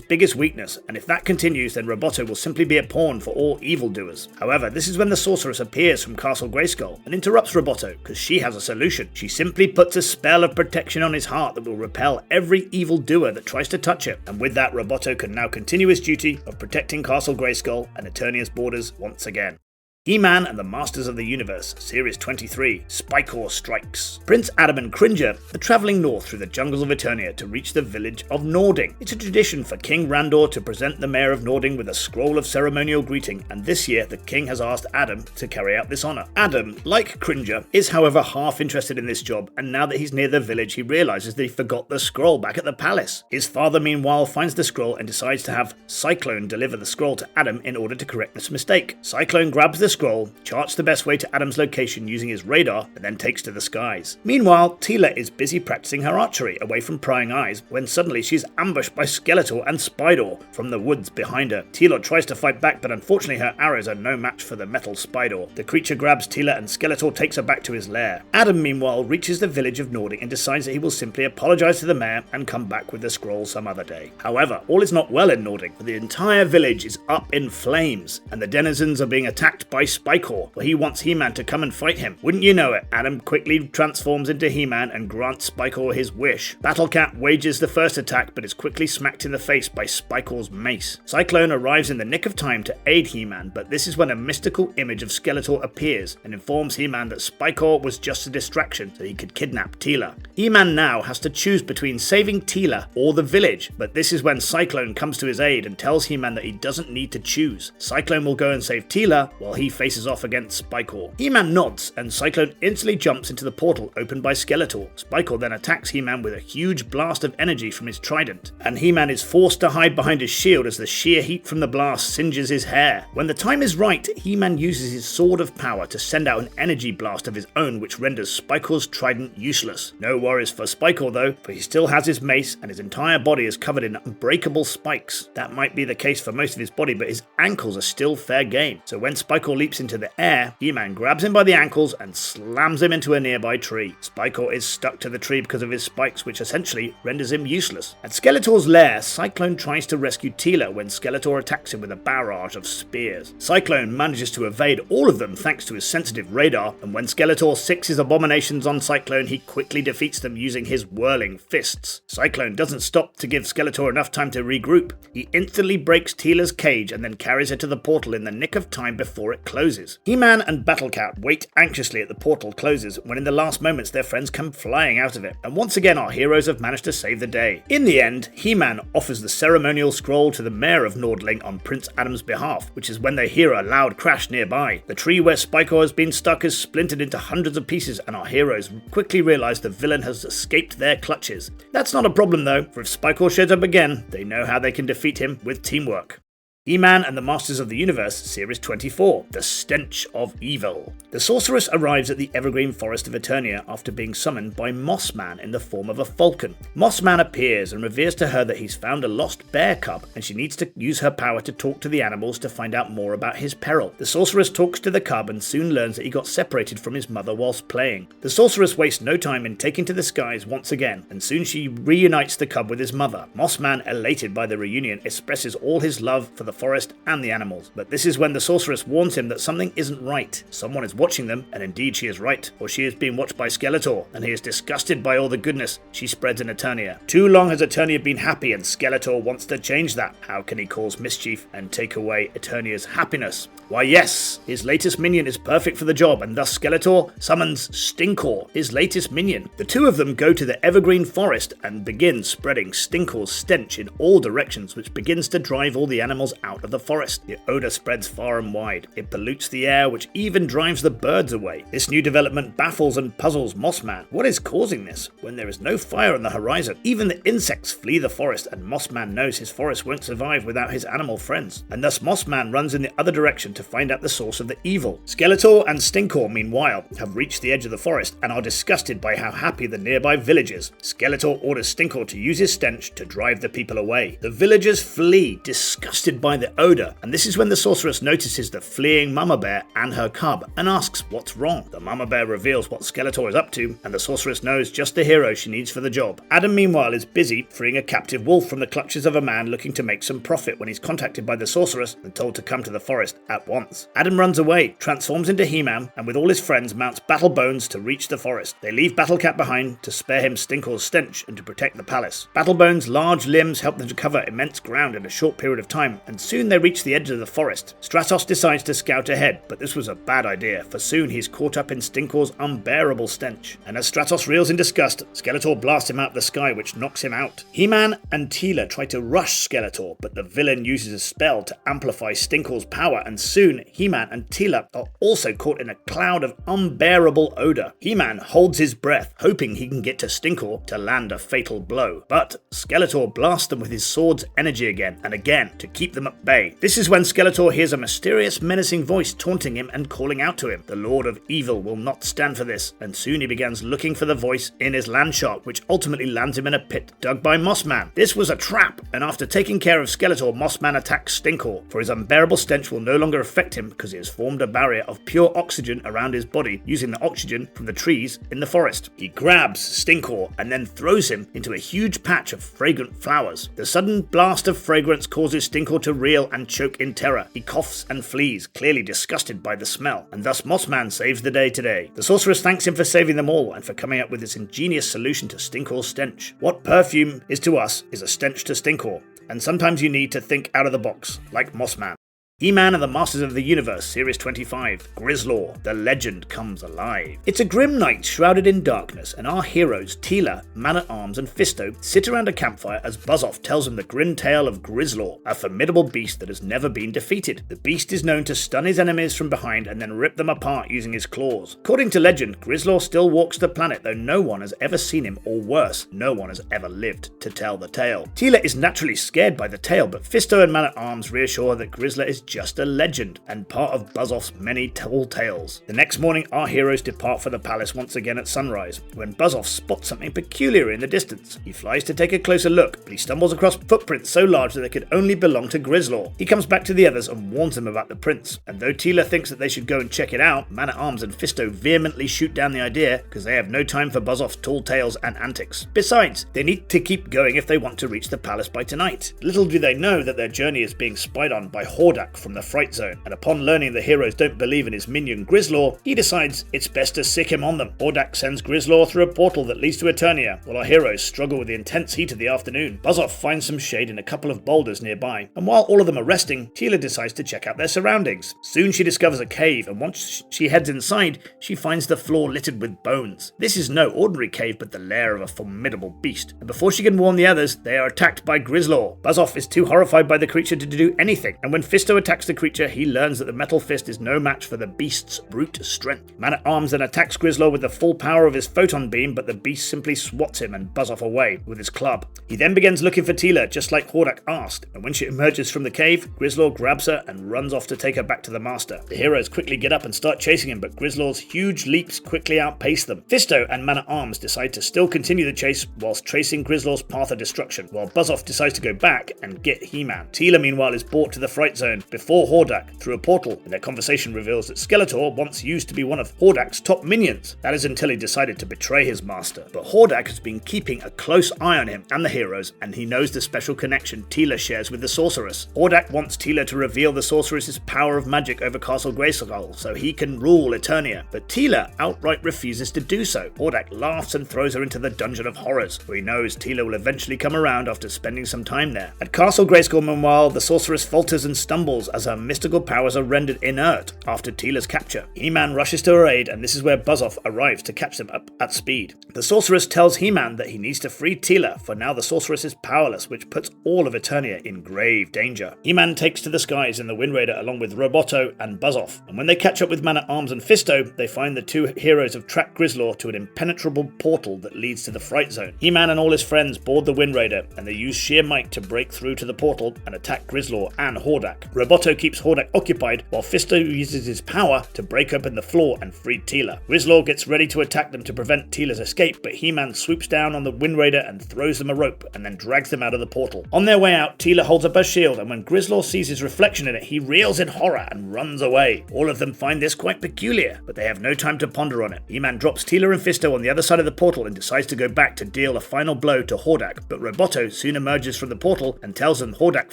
biggest weakness, and if that continues, then Roboto will simply be a pawn for all evildoers. However, this is when the sorceress appears from Castle Grayskull and interrupts Roboto, because she has a solution. She simply puts a spell of protection on his heart that will repel every evildoer that tries to touch it, and with that, Roboto can now continue his duty of protecting Castle Grayskull and Eternia's borders once again. He-Man and the Masters of the Universe, Series 23, Spikor Strikes. Prince Adam and Cringer are travelling north through the jungles of Eternia to reach the village of Nording. It's a tradition for King Randor to present the mayor of Nording with a scroll of ceremonial greeting, and this year the king has asked Adam to carry out this honour. Adam, like Cringer, is however half interested in this job, and now that he's near the village he realises that he forgot the scroll back at the palace. His father meanwhile finds the scroll and decides to have Cyclone deliver the scroll to Adam in order to correct this mistake. Cyclone grabs the scroll, charts the best way to Adam's location using his radar, and then takes to the skies. Meanwhile, Teela is busy practicing her archery away from prying eyes when suddenly she's ambushed by Skeletor and Spydor from the woods behind her. Teela tries to fight back, but unfortunately her arrows are no match for the metal Spydor. The creature grabs Teela and Skeletor takes her back to his lair. Adam meanwhile reaches the village of Nording and decides that he will simply apologise to the mayor and come back with the scroll some other day. However, all is not well in Nording, for the entire village is up in flames, and the denizens are being attacked by Spykor, where he wants He-Man to come and fight him. Wouldn't you know it, Adam quickly transforms into He-Man and grants Spykor his wish. Battlecat wages the first attack, but is quickly smacked in the face by Spykor's mace. Cyclone arrives in the nick of time to aid He-Man, but this is when a mystical image of Skeletor appears and informs He-Man that Spykor was just a distraction so he could kidnap Teela. He-Man now has to choose between saving Teela or the village, but this is when Cyclone comes to his aid and tells He-Man that he doesn't need to choose. Cyclone will go and save Teela, while he faces off against Spikor. He-Man nods, and Cyclone instantly jumps into the portal opened by Skeletor. Spikor then attacks He-Man with a huge blast of energy from his trident, and He-Man is forced to hide behind his shield as the sheer heat from the blast singes his hair. When the time is right, He-Man uses his Sword of Power to send out an energy blast of his own which renders Spikor's trident useless. No worries for Spikor though, for he still has his mace and his entire body is covered in unbreakable spikes. That might be the case for most of his body, but his ankles are still fair game. So when Spikor leaps into the air, He-Man grabs him by the ankles and slams him into a nearby tree. Spikor is stuck to the tree because of his spikes, which essentially renders him useless. At Skeletor's lair, Cyclone tries to rescue Teela when Skeletor attacks him with a barrage of spears. Cyclone manages to evade all of them thanks to his sensitive radar, and when Skeletor sicks his abominations on Cyclone, he quickly defeats them using his whirling fists. Cyclone doesn't stop to give Skeletor enough time to regroup. He instantly breaks Teela's cage and then carries her to the portal in the nick of time before it closes. He-Man and Battlecat wait anxiously at the portal closes when in the last moments their friends come flying out of it, and once again our heroes have managed to save the day. In the end, He-Man offers the ceremonial scroll to the mayor of Nordling on Prince Adam's behalf, which is when they hear a loud crash nearby. The tree where Spikor has been stuck is splintered into hundreds of pieces, and our heroes quickly realise the villain has escaped their clutches. That's not a problem though, for if Spikor shows up again, they know how they can defeat him with teamwork. He-Man and the Masters of the Universe, Series 24, The Stench of Evil. The sorceress arrives at the evergreen forest of Eternia after being summoned by Mossman in the form of a falcon. Mossman appears and reveals to her that he's found a lost bear cub, and she needs to use her power to talk to the animals to find out more about his peril. The sorceress talks to the cub and soon learns that he got separated from his mother whilst playing. The sorceress wastes no time in taking to the skies once again, and soon she reunites the cub with his mother. Mossman, elated by the reunion, expresses all his love for the forest and the animals, but this is when the sorceress warns him that something isn't right. Someone is watching them, and indeed she is right, for she is being watched by Skeletor, and he is disgusted by all the goodness she spreads in Eternia. Too long has Eternia been happy, and Skeletor wants to change that. How can he cause mischief and take away Eternia's happiness? Why yes, his latest minion is perfect for the job, and thus Skeletor summons Stinkor, his latest minion. The two of them go to the evergreen forest and begin spreading Stinkor's stench in all directions, which begins to drive all the animals out of the forest. The odor spreads far and wide. It pollutes the air, which even drives the birds away. This new development baffles and puzzles Mossman. What is causing this? When there is no fire on the horizon, even the insects flee the forest, and Mossman knows his forest won't survive without his animal friends. And thus Mossman runs in the other direction to find out the source of the evil. Skeletor and Stinkor, meanwhile, have reached the edge of the forest and are disgusted by how happy the nearby village is. Skeletor orders Stinkor to use his stench to drive the people away. The villagers flee, disgusted by the odor, and this is when the sorceress notices the fleeing mama bear and her cub and asks what's wrong. The mama bear reveals what Skeletor is up to, and the sorceress knows just the hero she needs for the job. Adam, meanwhile, is busy freeing a captive wolf from the clutches of a man looking to make some profit when he's contacted by the sorceress and told to come to the forest at once. Adam runs away, transforms into He-Man, and with all his friends mounts Battle Bones to reach the forest. They leave Battlecat behind to spare him Stinkor's stench and to protect the palace. Battle Bones' large limbs help them to cover immense ground in a short period of time, and soon they reach the edge of the forest. Stratos decides to scout ahead, but this was a bad idea, for soon he's caught up in Stinkor's unbearable stench. And as Stratos reels in disgust, Skeletor blasts him out of the sky, which knocks him out. He-Man and Teela try to rush Skeletor, but the villain uses a spell to amplify Stinkor's power, and soon He-Man and Teela are also caught in a cloud of unbearable odor. He-Man holds his breath, hoping he can get to Stinkor to land a fatal blow, but Skeletor blasts them with his sword's energy again and again to keep them at bay. This is when Skeletor hears a mysterious, menacing voice taunting him and calling out to him. The Lord of Evil will not stand for this, and soon he begins looking for the voice in his land shark, which ultimately lands him in a pit dug by Mossman. This was a trap, and after taking care of Skeletor, Mossman attacks Stinkor, for his unbearable stench will no longer affect him because he has formed a barrier of pure oxygen around his body using the oxygen from the trees in the forest. He grabs Stinkor and then throws him into a huge patch of fragrant flowers. The sudden blast of fragrance causes Stinkor to reel and choke in terror. He coughs and flees, clearly disgusted by the smell, and thus Mossman saves the day today. The sorceress thanks him for saving them all and for coming up with this ingenious solution to Stinkor's stench. What perfume is to us is a stench to Stinkor, and sometimes you need to think out of the box, like Mossman. He-Man and the Masters of the Universe, Series 25, Grislaw, the legend comes alive. It's a grim night shrouded in darkness, and our heroes, Teela, Man-at-Arms, and Fisto, sit around a campfire as Buzz-Off tells them the grim tale of Grislaw, a formidable beast that has never been defeated. The beast is known to stun his enemies from behind and then rip them apart using his claws. According to legend, Grislaw still walks the planet, though no one has ever seen him, or worse, no one has ever lived to tell the tale. Teela is naturally scared by the tale, but Fisto and Man-at-Arms reassure that Grislaw is just a legend and part of Buzz-Off's many tall tales. The next morning, our heroes depart for the palace once again at sunrise, when Buzz-Off spots something peculiar in the distance. He flies to take a closer look, but he stumbles across footprints so large that they could only belong to Grislaw. He comes back to the others and warns them about the prints, and though Teela thinks that they should go and check it out, Man-at-Arms and Fisto vehemently shoot down the idea because they have no time for Buzz-Off's tall tales and antics. Besides, they need to keep going if they want to reach the palace by tonight. Little do they know that their journey is being spied on by Hordak from the Fright Zone, and upon learning the heroes don't believe in his minion Grislaw, he decides it's best to sick him on them. Hordak sends Grislaw through a portal that leads to Eternia, while our heroes struggle with the intense heat of the afternoon. Buzz-Off finds some shade in a couple of boulders nearby, and while all of them are resting, Teela decides to check out their surroundings. Soon she discovers a cave, and once she heads inside, she finds the floor littered with bones. This is no ordinary cave, but the lair of a formidable beast, and before she can warn the others, they are attacked by Grislaw. Buzz-Off is too horrified by the creature to do anything, and when Fisto attacks the creature, he learns that the metal fist is no match for the beast's brute strength. Man-at-Arms then attacks Grislaw with the full power of his photon beam, but the beast simply swats him and Buzz-Off away with his club. He then begins looking for Teela, just like Hordak asked, and when she emerges from the cave, Grislaw grabs her and runs off to take her back to the Master. The heroes quickly get up and start chasing him, but Grislaw's huge leaps quickly outpace them. Fisto and Man-at-Arms decide to still continue the chase whilst tracing Grislaw's path of destruction, while Buzz-Off decides to go back and get He-Man. Teela, meanwhile, is brought to the Fright Zone before Hordak through a portal, and their conversation reveals that Skeletor once used to be one of Hordak's top minions. That is until he decided to betray his master. But Hordak has been keeping a close eye on him and the heroes, and he knows the special connection Teela shares with the sorceress. Hordak wants Teela to reveal the sorceress's power of magic over Castle Grayskull so he can rule Eternia, but Teela outright refuses to do so. Hordak laughs and throws her into the Dungeon of Horrors, where he knows Teela will eventually come around after spending some time there. At Castle Grayskull, meanwhile, the sorceress falters and stumbles as her mystical powers are rendered inert after Teela's capture. He-Man rushes to her aid, and this is where Buzz-Off arrives to catch them up at speed. The sorceress tells He-Man that he needs to free Teela, for now the sorceress is powerless, which puts all of Eternia in grave danger. He-Man takes to the skies in the Wind Raider along with Roboto and Buzz-Off, and when they catch up with Man-at-Arms and Fisto, they find the two heroes have tracked Grislaw to an impenetrable portal that leads to the Fright Zone. He-Man and all his friends board the Wind Raider, and they use sheer might to break through to the portal and attack Grislaw and Hordak. Roboto keeps Hordak occupied, while Fisto uses his power to break open the floor and free Teela. Grislaw gets ready to attack them to prevent Teela's escape, but He-Man swoops down on the Wind Raider and throws them a rope, and then drags them out of the portal. On their way out, Teela holds up her shield, and when Grislaw sees his reflection in it, he reels in horror and runs away. All of them find this quite peculiar, but they have no time to ponder on it. He-Man drops Teela and Fisto on the other side of the portal and decides to go back to deal a final blow to Hordak, but Roboto soon emerges from the portal and tells them Hordak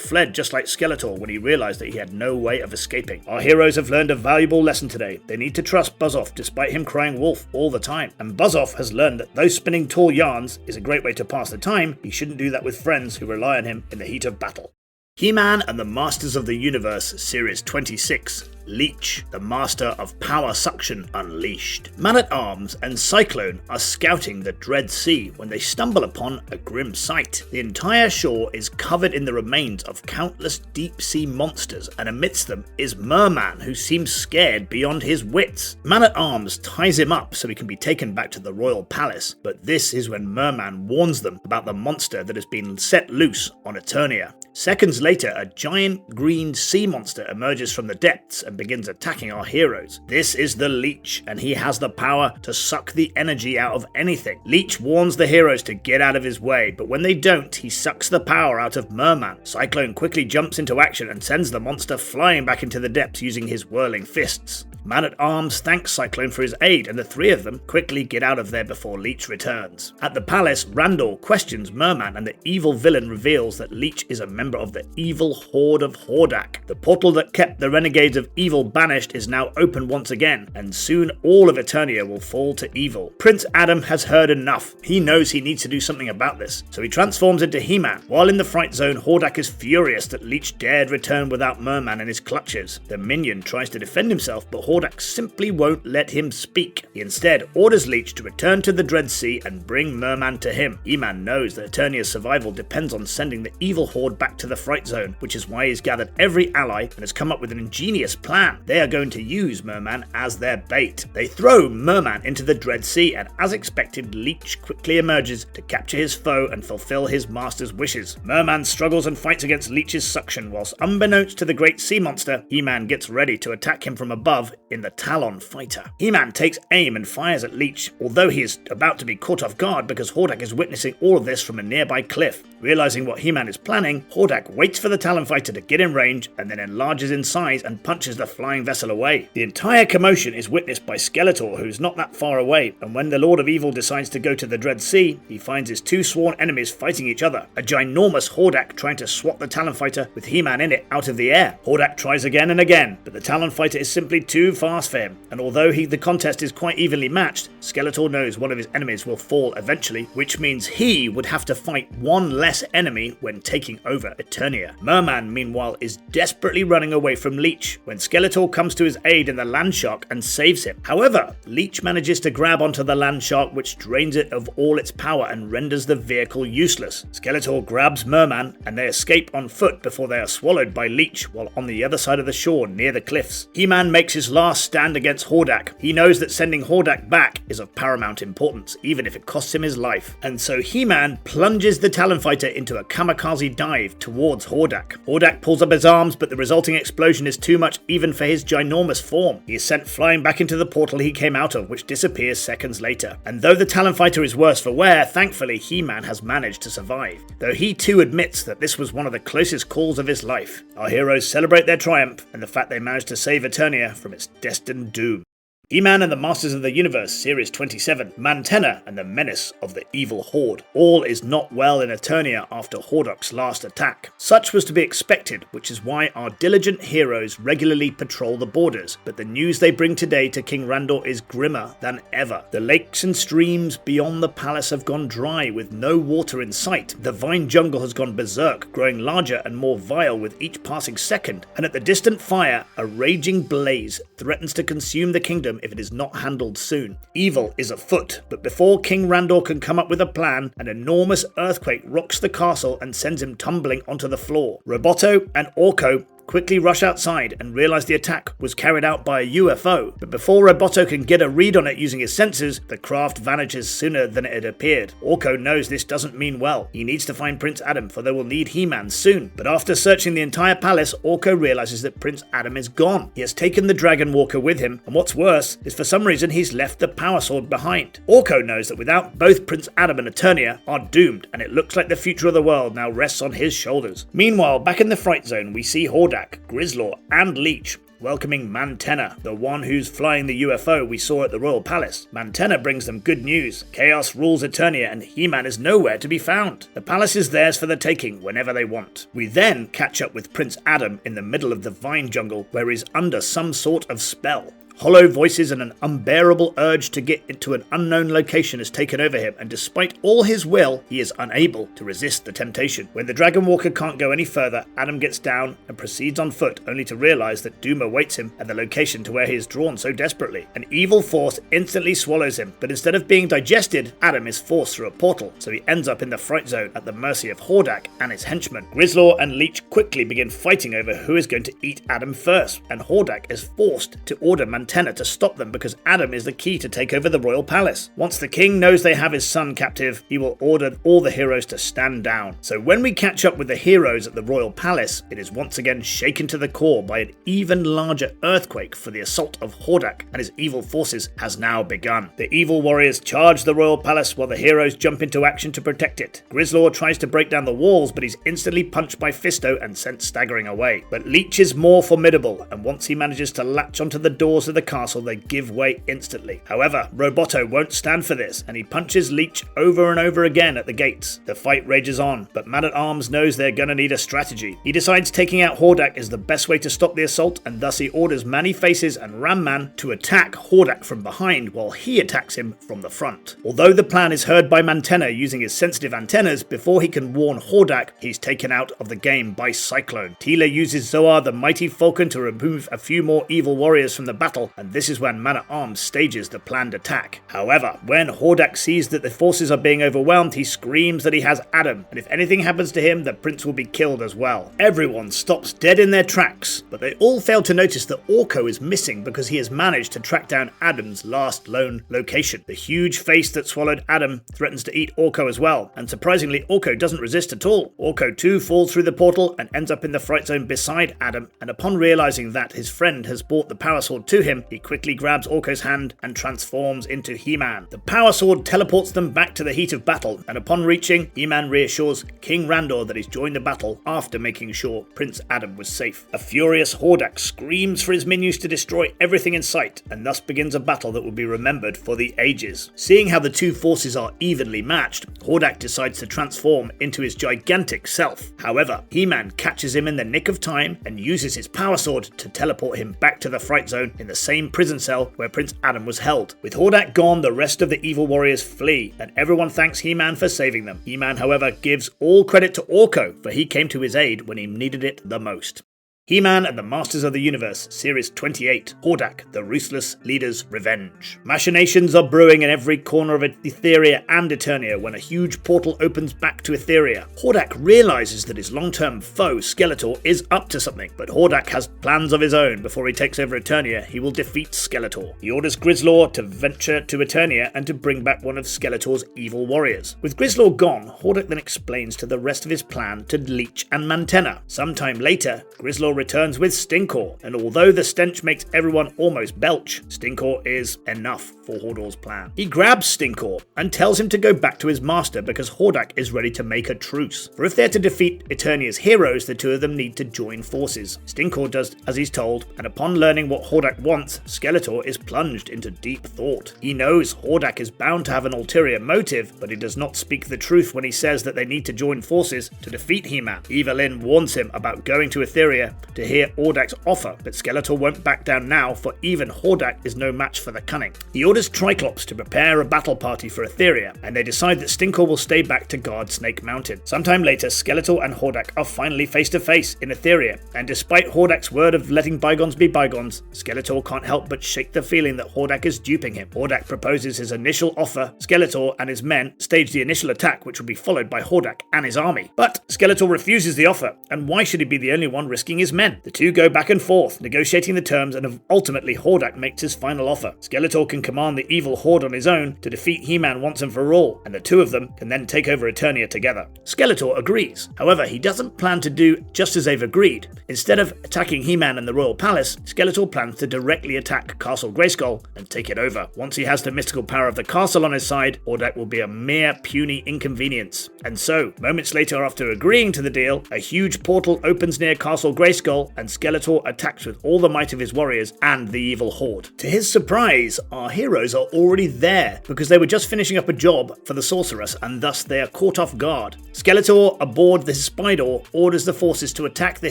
fled just like Skeletor when he realized that he had no way of escaping. Our heroes have learned a valuable lesson today. They need to trust Buzz-Off despite him crying wolf all the time. And Buzz-Off has learned that though spinning tall yarns is a great way to pass the time, he shouldn't do that with friends who rely on him in the heat of battle. He-Man and the Masters of the Universe, Series 26. Leech, the master of power suction unleashed. Man-at-Arms and Cyclone are scouting the Dread Sea when they stumble upon a grim sight. The entire shore is covered in the remains of countless deep-sea monsters, and amidst them is Merman, who seems scared beyond his wits. Man-at-Arms ties him up so he can be taken back to the royal palace, but this is when Merman warns them about the monster that has been set loose on Eternia. Seconds later, a giant green sea monster emerges from the depths and begins attacking our heroes. This is the Leech, and he has the power to suck the energy out of anything. Leech warns the heroes to get out of his way, but when they don't, he sucks the power out of Merman. Cyclone quickly jumps into action and sends the monster flying back into the depths using his whirling fists. Man-at-Arms thanks Cyclone for his aid, and the three of them quickly get out of there before Leech returns. At the palace, Randall questions Merman, and the evil villain reveals that Leech is a member member of the evil horde of Hordak. The portal that kept the renegades of evil banished is now open once again, and soon all of Eternia will fall to evil. Prince Adam has heard enough. He knows he needs to do something about this, so he transforms into He-Man. While in the Fright Zone, Hordak is furious that Leech dared return without Merman in his clutches. The minion tries to defend himself, but Hordak simply won't let him speak. He instead orders Leech to return to the Dread Sea and bring Merman to him. He-Man knows that Eternia's survival depends on sending the evil horde back to the Fright Zone, which is why he's gathered every ally and has come up with an ingenious plan. They are going to use Merman as their bait. They throw Merman into the Dread Sea, and as expected, Leech quickly emerges to capture his foe and fulfill his master's wishes. Merman struggles and fights against Leech's suction, whilst unbeknownst to the great sea monster, He-Man gets ready to attack him from above in the Talon Fighter. He-Man takes aim and fires at Leech, although he is about to be caught off guard because Hordak is witnessing all of this from a nearby cliff. Realizing what He-Man is planning, Hordak waits for the Talon Fighter to get in range and then enlarges in size and punches the flying vessel away. The entire commotion is witnessed by Skeletor, who's not that far away, and when the Lord of Evil decides to go to the Dread Sea, he finds his two sworn enemies fighting each other. A ginormous Hordak trying to swat the Talon Fighter with He-Man in it out of the air. Hordak tries again and again, but the Talon Fighter is simply too fast for him, and although the contest is quite evenly matched, Skeletor knows one of his enemies will fall eventually, which means he would have to fight one less enemy when taking over Eternia. Merman, meanwhile, is desperately running away from Leech when Skeletor comes to his aid in the Land Shark and saves him. However, Leech manages to grab onto the Land Shark, which drains it of all its power and renders the vehicle useless. Skeletor grabs Merman and they escape on foot before they are swallowed by Leech while on the other side of the shore near the cliffs. He-Man makes his last stand against Hordak. He knows that sending Hordak back is of paramount importance, even if it costs him his life. And so He-Man plunges the Talon Fighter into a kamikaze dive towards Hordak. Hordak pulls up his arms, but the resulting explosion is too much even for his ginormous form. He is sent flying back into the portal he came out of, which disappears seconds later. And though the Talon Fighter is worse for wear, thankfully He-Man has managed to survive, though he too admits that this was one of the closest calls of his life. Our heroes celebrate their triumph and the fact they managed to save Eternia from its destined doom. He-Man and the Masters of the Universe, Series 27, Mantenna and the Menace of the Evil Horde. All is not well in Eternia after Hordak's last attack. Such was to be expected, which is why our diligent heroes regularly patrol the borders, but the news they bring today to King Randor is grimmer than ever. The lakes and streams beyond the palace have gone dry with no water in sight. The vine jungle has gone berserk, growing larger and more vile with each passing second, and at the distant fire, a raging blaze threatens to consume the kingdom if it is not handled soon. Evil is afoot, but before King Randor can come up with a plan, an enormous earthquake rocks the castle and sends him tumbling onto the floor. Roboto and Orko quickly rush outside and realize the attack was carried out by a UFO, but before Roboto can get a read on it using his sensors, the craft vanishes sooner than it had appeared. Orko knows this doesn't mean well. He needs to find Prince Adam, for they will need He-Man soon. But after searching the entire palace, Orko realizes that Prince Adam is gone. He has taken the Dragon Walker with him, and what's worse is for some reason he's left the Power Sword behind. Orko knows that without both Prince Adam and Eternia are doomed, and it looks like the future of the world now rests on his shoulders. Meanwhile, back in the Fright Zone, we see Hordak, Grizzlor, and Leech welcoming Mantenna, the one who's flying the UFO we saw at the Royal Palace. Mantenna brings them good news. Chaos rules Eternia and He-Man is nowhere to be found. The palace is theirs for the taking whenever they want. We then catch up with Prince Adam in the middle of the vine jungle where he's under some sort of spell. Hollow voices and an unbearable urge to get into an unknown location has taken over him, and despite all his will, he is unable to resist the temptation. When the Dragon Walker can't go any further, Adam gets down and proceeds on foot, only to realize that doom awaits him at the location to where he is drawn so desperately. An evil force instantly swallows him, but instead of being digested, Adam is forced through a portal, so he ends up in the Fright Zone at the mercy of Hordak and his henchmen. Grizzlor and Leech quickly begin fighting over who is going to eat Adam first, and Hordak is forced to order Mantenna to stop them because Adam is the key to take over the royal palace. Once the king knows they have his son captive, he will order all the heroes to stand down. So when we catch up with the heroes at the royal palace, it is once again shaken to the core by an even larger earthquake, for the assault of Hordak and his evil forces has now begun. The evil warriors charge the royal palace while the heroes jump into action to protect it. Grizzlor tries to break down the walls, but he's instantly punched by Fisto and sent staggering away. But Leech is more formidable, and once he manages to latch onto the doors of the the castle, they give way instantly. However, Roboto won't stand for this, and he punches Leech over and over again at the gates. The fight rages on, but Man-at-Arms knows they're gonna need a strategy. He decides taking out Hordak is the best way to stop the assault, and thus he orders Man-E-Faces and Ram-Man to attack Hordak from behind while he attacks him from the front. Although the plan is heard by Mantenna using his sensitive antennas, before he can warn Hordak, he's taken out of the game by Cyclone. Tila uses Zoar the Mighty Falcon to remove a few more evil warriors from the battle, and this is when Man-at-Arms stages the planned attack. However, when Hordak sees that the forces are being overwhelmed, he screams that he has Adam, and if anything happens to him, the prince will be killed as well. Everyone stops dead in their tracks, but they all fail to notice that Orko is missing because he has managed to track down Adam's last lone location. The huge face that swallowed Adam threatens to eat Orko as well, and surprisingly Orko doesn't resist at all. Orko too falls through the portal and ends up in the fright zone beside Adam, and upon realizing that his friend has brought the power sword to him, he quickly grabs Orko's hand and transforms into He-Man. The power sword teleports them back to the heat of battle, and upon reaching, He-Man reassures King Randor that he's joined the battle after making sure Prince Adam was safe. A furious Hordak screams for his minions to destroy everything in sight, and thus begins a battle that will be remembered for the ages. Seeing how the two forces are evenly matched, Hordak decides to transform into his gigantic self. However, He-Man catches him in the nick of time and uses his power sword to teleport him back to the fright zone in the same prison cell where Prince Adam was held. With Hordak gone, the rest of the evil warriors flee, and everyone thanks He-Man for saving them. He-Man, however, gives all credit to Orko, for he came to his aid when he needed it the most. He-Man and the Masters of the Universe, Series 28, Hordak, the Ruthless Leader's Revenge. Machinations are brewing in every corner of Etheria and Eternia when a huge portal opens back to Etheria. Hordak realizes that his long-term foe, Skeletor, is up to something, but Hordak has plans of his own. Before he takes over Eternia, he will defeat Skeletor. He orders Grislaw to venture to Eternia and to bring back one of Skeletor's evil warriors. With Grislaw gone, Hordak then explains to the rest of his plan to Leech and Mantenna. Sometime later, Grislaw returns with Stinkor, and although the stench makes everyone almost belch, Stinkor is enough for Hordor's plan. He grabs Stinkor and tells him to go back to his master because Hordak is ready to make a truce. For if they're to defeat Eternia's heroes, the two of them need to join forces. Stinkor does as he's told, and upon learning what Hordak wants, Skeletor is plunged into deep thought. He knows Hordak is bound to have an ulterior motive, but he does not speak the truth when he says that they need to join forces to defeat He-Man. Evelyn warns him about going to Etheria to hear Hordak's offer, but Skeletor won't back down now, for even Hordak is no match for the cunning. He orders Triclops to prepare a battle party for Etheria, and they decide that Stinkor will stay back to guard Snake Mountain. Sometime later, Skeletor and Hordak are finally face to face in Etheria, and despite Hordak's word of letting bygones be bygones, Skeletor can't help but shake the feeling that Hordak is duping him. Hordak proposes his initial offer. Skeletor and his men stage the initial attack, which will be followed by Hordak and his army. But Skeletor refuses the offer, and why should he be the only one risking his men? The two go back and forth, negotiating the terms, and ultimately Hordak makes his final offer. Skeletor can command the evil horde on his own to defeat He-Man once and for all, and the two of them can then take over Eternia together. Skeletor agrees. However, he doesn't plan to do just as they've agreed. Instead of attacking He-Man and the Royal Palace, Skeletor plans to directly attack Castle Grayskull and take it over. Once he has the mystical power of the castle on his side, Hordak will be a mere puny inconvenience. And so, moments later after agreeing to the deal, a huge portal opens near Castle Grayskull, and Skeletor attacks with all the might of his warriors and the evil horde. To his surprise, our heroes are already there because they were just finishing up a job for the sorceress, and thus they are caught off guard. Skeletor, aboard the Spydor, orders the forces to attack the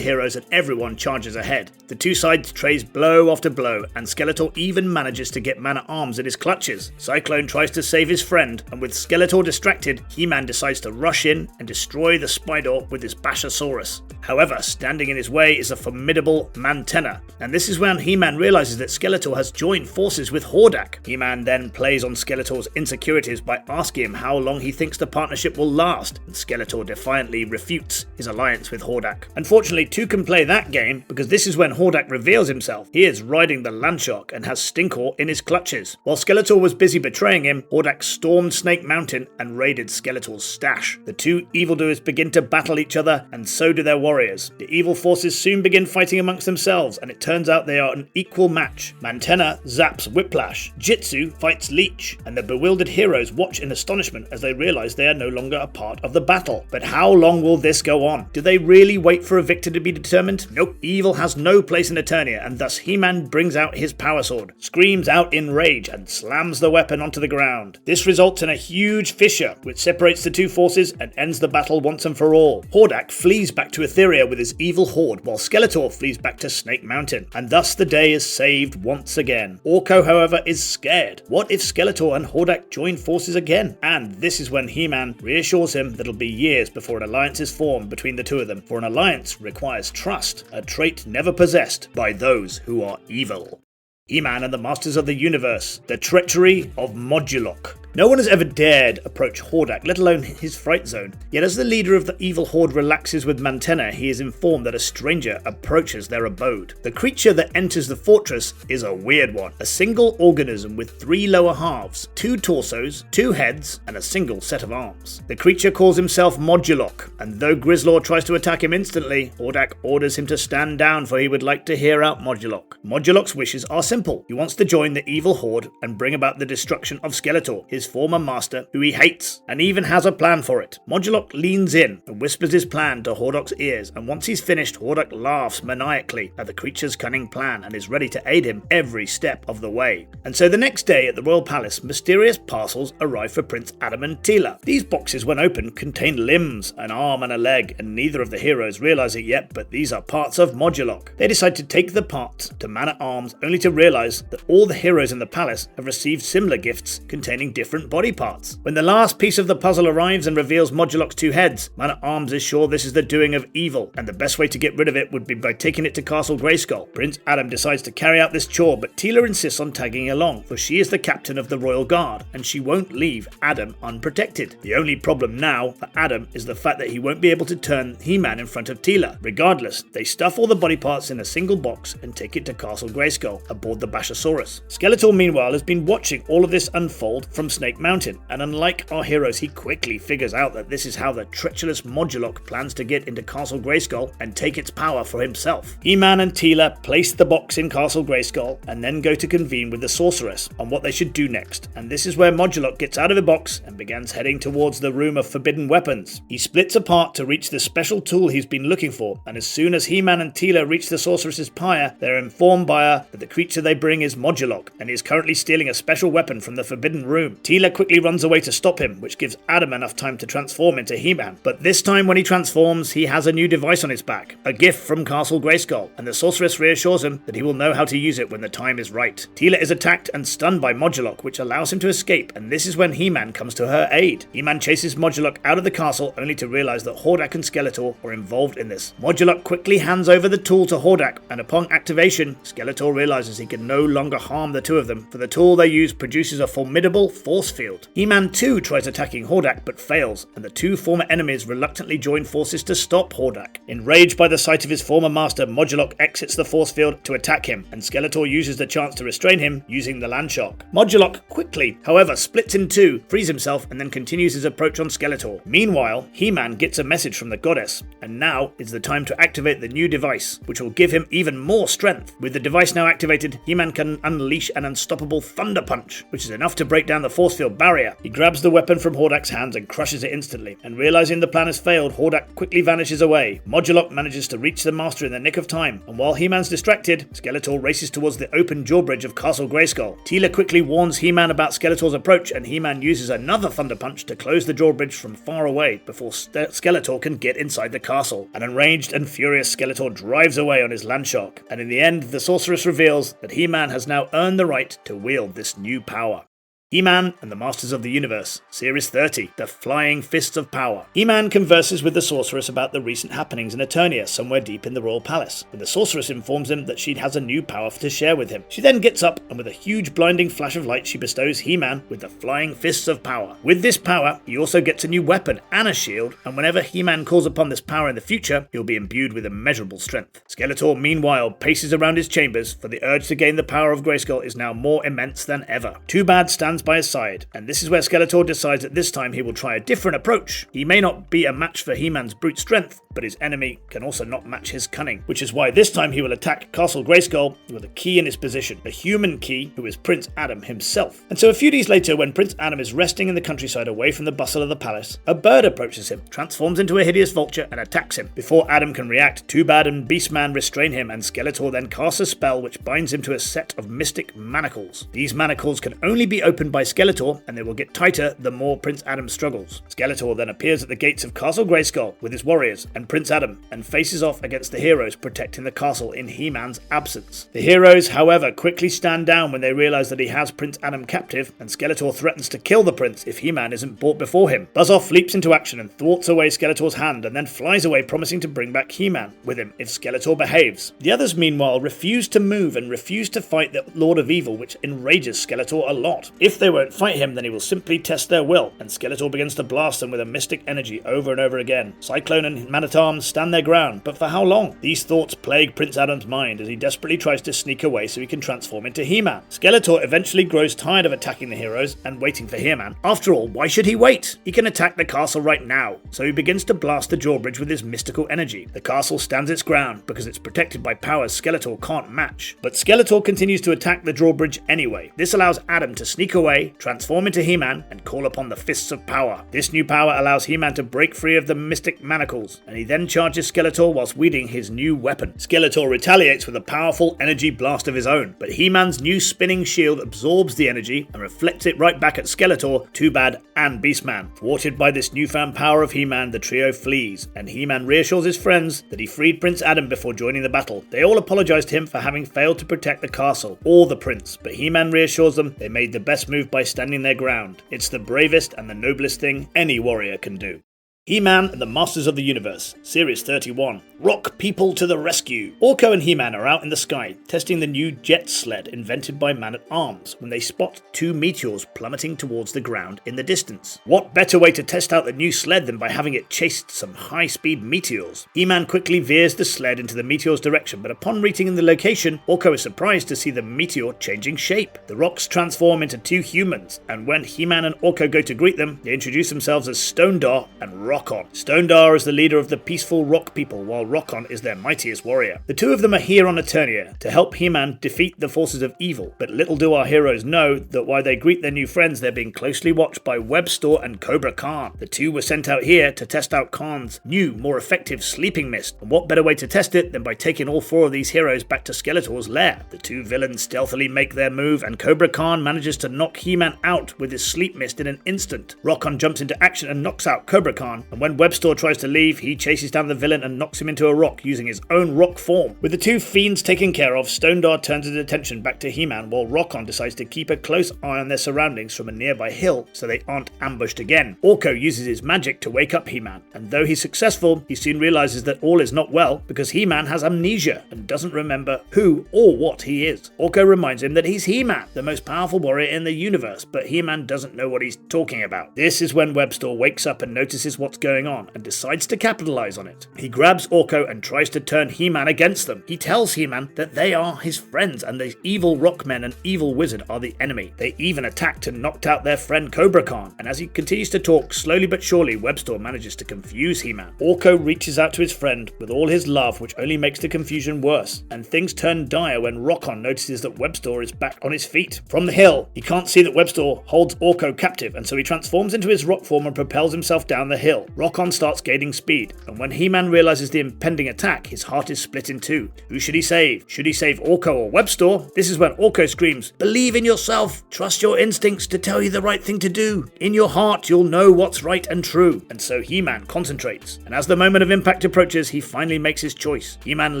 heroes, and everyone charges ahead. The two sides trade blow after blow, and Skeletor even manages to get Man-at-Arms in his clutches. Cyclone tries to save his friend, and with Skeletor distracted, He-Man decides to rush in and destroy the Spydor with his Bashasaurus. However, standing in his way is a formidable Mantenna, and this is when He-Man realizes that Skeletor has joined forces with Hordak. He-Man then plays on Skeletor's insecurities by asking him how long he thinks the partnership will last, and Skeletor defiantly refutes his alliance with Hordak. Unfortunately, two can play that game because this is when Hordak reveals himself. He is riding the Landshark and has Stinkor in his clutches. While Skeletor was busy betraying him, Hordak stormed Snake Mountain and raided Skeletor's stash. The two evildoers begin to battle each other, and so do their warriors. The evil forces soon soon begin fighting amongst themselves, and it turns out they are an equal match. Mantenna zaps Whiplash, Jitsu fights Leech, and the bewildered heroes watch in astonishment as they realize they are no longer a part of the battle. But how long will this go on? Do they really wait for a victor to be determined? Nope. Evil has no place in Eternia, and thus He-Man brings out his power sword, screams out in rage, and slams the weapon onto the ground. This results in a huge fissure, which separates the two forces and ends the battle once and for all. Hordak flees back to Etheria with his evil horde, while Skeletor flees back to Snake Mountain, and thus the day is saved once again. Orko, however, is scared. What if Skeletor and Hordak join forces again? And this is when He-Man reassures him that it'll be years before an alliance is formed between the two of them, for an alliance requires trust, a trait never possessed by those who are evil. He-Man and the Masters of the Universe, the treachery of Modulok. No one has ever dared approach Hordak, let alone his fright zone. Yet as the leader of the evil horde relaxes with Mantenna, he is informed that a stranger approaches their abode. The creature that enters the fortress is a weird one. A single organism with 3 lower halves, 2 torsos, 2 heads, and a single set of arms. The creature calls himself Modulok, and though Grislaw tries to attack him instantly, Hordak orders him to stand down, for he would like to hear out Modulok. Modulok's wishes are simple. He wants to join the evil horde and bring about the destruction of Skeletor, his former master, who he hates, and even has a plan for it. Modulok leans in and whispers his plan to Hordak's ears, and once he's finished, Hordak laughs maniacally at the creature's cunning plan and is ready to aid him every step of the way. And so the next day at the Royal Palace, mysterious parcels arrive for Prince Adam and Teela. These boxes, when opened, contain limbs, an arm and a leg, and neither of the heroes realize it yet, but these are parts of Modulok. They decide to take the parts to Man-at-Arms, only to realize that all the heroes in the palace have received similar gifts containing different body parts. When the last piece of the puzzle arrives and reveals Modulok's 2 heads, Man-at-Arms is sure this is the doing of evil, and the best way to get rid of it would be by taking it to Castle Grayskull. Prince Adam decides to carry out this chore, but Teela insists on tagging along, for she is the captain of the Royal Guard, and she won't leave Adam unprotected. The only problem now for Adam is the fact that he won't be able to turn He-Man in front of Teela. Regardless, they stuff all the body parts in a single box and take it to Castle Grayskull aboard the Bashasaurus. Skeletor, meanwhile, has been watching all of this unfold from Snake Mountain, and unlike our heroes, he quickly figures out that this is how the treacherous Modulok plans to get into Castle Grayskull and take its power for himself. He-Man and Teela place the box in Castle Grayskull and then go to convene with the sorceress on what they should do next, and this is where Modulok gets out of the box and begins heading towards the room of forbidden weapons. He splits apart to reach the special tool he's been looking for, and as soon as He-Man and Teela reach the sorceress's pyre, they're informed by her that the creature they bring is Modulok, and he is currently stealing a special weapon from the forbidden room. Teela quickly runs away to stop him, which gives Adam enough time to transform into He-Man. But this time when he transforms, he has a new device on his back, a gift from Castle Grayskull, and the sorceress reassures him that he will know how to use it when the time is right. Teela is attacked and stunned by Modulok, which allows him to escape, and this is when He-Man comes to her aid. He-Man chases Modulok out of the castle, only to realize that Hordak and Skeletor are involved in this. Modulok quickly hands over the tool to Hordak, and upon activation, Skeletor realizes he can no longer harm the two of them, for the tool they use produces a formidable force field. He-Man too tries attacking Hordak but fails, and the two former enemies reluctantly join forces to stop Hordak. Enraged by the sight of his former master, Modulok exits the force field to attack him, and Skeletor uses the chance to restrain him using the Landshark. Modulok quickly, however, splits in two, frees himself, and then continues his approach on Skeletor. Meanwhile, He-Man gets a message from the goddess, and now is the time to activate the new device, which will give him even more strength. With the device now activated, He-Man can unleash an unstoppable Thunder Punch, which is enough to break down the force field barrier. He grabs the weapon from Hordak's hands and crushes it instantly, and realizing the plan has failed, Hordak quickly vanishes away. Modulok manages to reach the master in the nick of time, and while He-Man's distracted, Skeletor races towards the open drawbridge of Castle Grayskull. Teela quickly warns He-Man about Skeletor's approach, and He-Man uses another Thunder Punch to close the drawbridge from far away before Skeletor can get inside the castle. An enraged and furious Skeletor drives away on his Landshark, and in the end, the sorceress reveals that He-Man has now earned the right to wield this new power. He-Man and the Masters of the Universe, Series 30, The Flying Fists of Power. He-Man converses with the sorceress about the recent happenings in Eternia, somewhere deep in the royal palace, when the sorceress informs him that she has a new power to share with him. She then gets up, and with a huge blinding flash of light, she bestows He-Man with the Flying Fists of Power. With this power, he also gets a new weapon and a shield, and whenever He-Man calls upon this power in the future, he'll be imbued with immeasurable strength. Skeletor, meanwhile, paces around his chambers, for the urge to gain the power of Grayskull is now more immense than ever. Too Bad stands stands by his side, and this is where Skeletor decides that this time he will try a different approach. He may not be a match for He-Man's brute strength, but his enemy can also not match his cunning, which is why this time he will attack Castle Grayskull with a key in his position, a human key who is Prince Adam himself. And so a few days later, when Prince Adam is resting in the countryside away from the bustle of the palace, a bird approaches him, transforms into a hideous vulture, and attacks him. Before Adam can react, Two-Bad and Beastman restrain him, and Skeletor then casts a spell which binds him to a set of mystic manacles. These manacles can only be opened by Skeletor, and they will get tighter the more Prince Adam struggles. Skeletor then appears at the gates of Castle Grayskull with his warriors and Prince Adam, and faces off against the heroes protecting the castle in He-Man's absence. The heroes, however, quickly stand down when they realize that he has Prince Adam captive, and Skeletor threatens to kill the prince if He-Man isn't brought before him. Buzz-Off leaps into action and thwarts away Skeletor's hand, and then flies away promising to bring back He-Man with him if Skeletor behaves. The others, meanwhile, refuse to move and refuse to fight the Lord of Evil, which enrages Skeletor a lot. If they won't fight him, then he will simply test their will, and Skeletor begins to blast them with a mystic energy over and over again. Cyclone and Man-at-Arms stand their ground, but for how long? These thoughts plague Prince Adam's mind as he desperately tries to sneak away so he can transform into He-Man. Skeletor eventually grows tired of attacking the heroes and waiting for He-Man. After all, why should he wait? He can attack the castle right now, so he begins to blast the drawbridge with his mystical energy. The castle stands its ground because it's protected by powers Skeletor can't match. But Skeletor continues to attack the drawbridge anyway. This allows Adam to sneak away, transform into He-Man, and call upon the Fists of Power. This new power allows He-Man to break free of the mystic manacles, and he then charges Skeletor whilst wielding his new weapon. Skeletor retaliates with a powerful energy blast of his own, but He-Man's new spinning shield absorbs the energy and reflects it right back at Skeletor, Two-Bad, and Beastman. Thwarted by this newfound power of He-Man, the trio flees, and He-Man reassures his friends that he freed Prince Adam before joining the battle. They all apologize to him for having failed to protect the castle or the prince, but He-Man reassures them they made the best move by standing their ground. It's the bravest and the noblest thing any warrior can do. He-Man and the Masters of the Universe, Series 31. Rock People to the Rescue! Orko and He-Man are out in the sky, testing the new jet sled invented by Man-at-Arms, when they spot two meteors plummeting towards the ground in the distance. What better way to test out the new sled than by having it chase some high-speed meteors? He-Man quickly veers the sled into the meteor's direction, but upon reaching the location, Orko is surprised to see the meteor changing shape. The rocks transform into two humans, and when He-Man and Orko go to greet them, they introduce themselves as Stone-Dar and Rock-On. Stone-Dar is the leader of the peaceful rock people, while Rock-On is their mightiest warrior. The two of them are here on Eternia to help He-Man defeat the forces of evil, but little do our heroes know that while they greet their new friends, they're being closely watched by Webstor and Cobra Khan. The two were sent out here to test out Khan's new, more effective sleeping mist, and what better way to test it than by taking all four of these heroes back to Skeletor's lair. The two villains stealthily make their move, and Cobra Khan manages to knock He-Man out with his sleep mist in an instant. Rock-On jumps into action and knocks out Cobra Khan, and when Webstor tries to leave, he chases down the villain and knocks him into a rock using his own rock form. With the two fiends taken care of, Stone-Dar turns his attention back to He-Man, while Rock-On decides to keep a close eye on their surroundings from a nearby hill so they aren't ambushed again. Orko uses his magic to wake up He-Man, and though he's successful, he soon realizes that all is not well because He-Man has amnesia and doesn't remember who or what he is. Orko reminds him that he's He-Man, the most powerful warrior in the universe, but He-Man doesn't know what he's talking about. This is when Webstor wakes up and notices what's going on and decides to capitalize on it. He grabs Orko and tries to turn He-Man against them. He tells He-Man that they are his friends and the evil Rockmen and evil Wizard are the enemy. They even attacked and knocked out their friend Cobra Khan, and as he continues to talk, slowly but surely Webstor manages to confuse He-Man. Orko reaches out to his friend with all his love, which only makes the confusion worse, and things turn dire when Rock-On notices that Webstor is back on his feet. From the hill, he can't see that Webstor holds Orko captive, and so he transforms into his rock form and propels himself down the hill. Rock-On starts gaining speed, and when He-Man realizes the impending attack, his heart is split in two. Who should he save? Should he save Orko or Webstor? This is when Orko screams, "Believe in yourself! Trust your instincts to tell you the right thing to do! In your heart, you'll know what's right and true!" And so He-Man concentrates, and as the moment of impact approaches, he finally makes his choice. He-Man